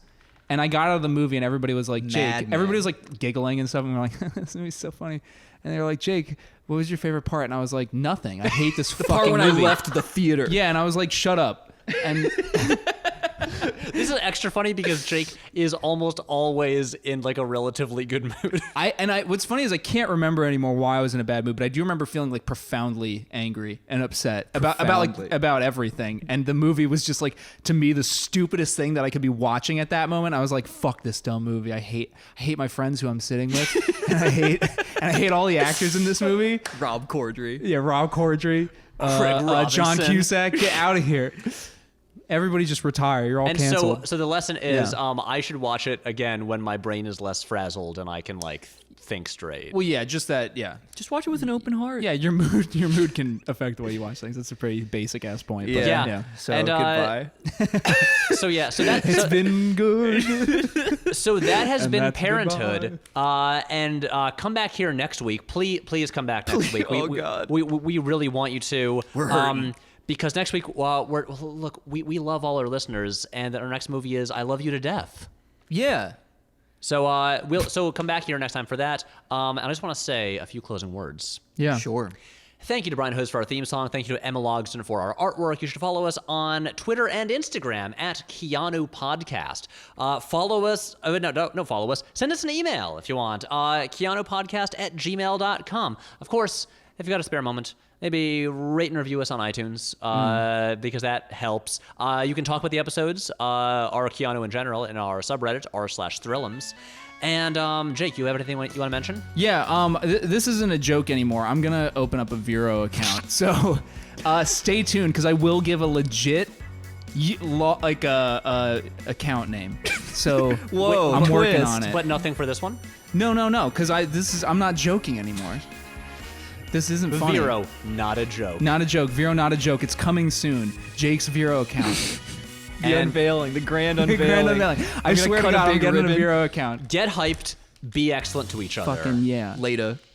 And I got out of the movie and everybody was like, Jake, Madman. everybody was like giggling and stuff, and we're like, this movie's so funny. And they were like, Jake, what was your favorite part? And I was like, nothing. I hate this fucking Part when movie. I left the theater. Yeah, and I was like, shut up. And This is extra funny because Jake is almost always in like a relatively good mood. what's funny is I can't remember anymore why I was in a bad mood, but I do remember feeling like profoundly angry and upset Profoundly. about everything. And the movie was just like, to me, the stupidest thing that I could be watching at that moment. I was like, fuck this dumb movie. I hate my friends who I'm sitting with. and I hate all the actors in this movie. Rob Corddry. Yeah, Rob Corddry, Craig John Robinson. Cusack, get out of here. Everybody just retire. You're all And canceled. so the lesson is, Yeah. I should watch it again when my brain is less frazzled and I can like think straight. Well, yeah, just that. Yeah, Just watch it with an open heart. yeah. Your mood can affect the way you watch things. That's a pretty basic ass point. But Yeah. So And, goodbye. So yeah, so that It's so, been good. so that has And been that's Parenthood. And come back here next week. Please come back next week. Oh, God. We really want you to. We're hurting. Because next week, we love all our listeners, and our next movie is I Love You to Death. Yeah. So we'll come back here next time for that. And I just want to say a few closing words. Yeah. Sure. Thank you to Brian Hose for our theme song. Thank you to Emma Logston for our artwork. You should follow us on Twitter and Instagram at Keanu Podcast. Follow us. Don't follow us. Send us an email if you want. KeanuPodcast@gmail.com. Of course, if you got a spare moment, maybe rate and review us on iTunes because that helps. You can talk about the episodes or Keanu in general in our subreddit r/Thrillums. And Jake, you have anything you want to mention? Yeah, this isn't a joke anymore. I'm gonna open up a Vero account, so stay tuned because I will give a legit account name. So Whoa, I'm working twist. on it. But nothing for this one? No, because I'm not joking anymore. This isn't funny. Vero, not a joke. Not a joke. Vero, not a joke. It's coming soon. Jake's Vero account. The unveiling, the grand unveiling. Grand unveiling. I swear to God, I'm getting a Vero account. Get hyped. Be excellent to each other. Fucking yeah. Later.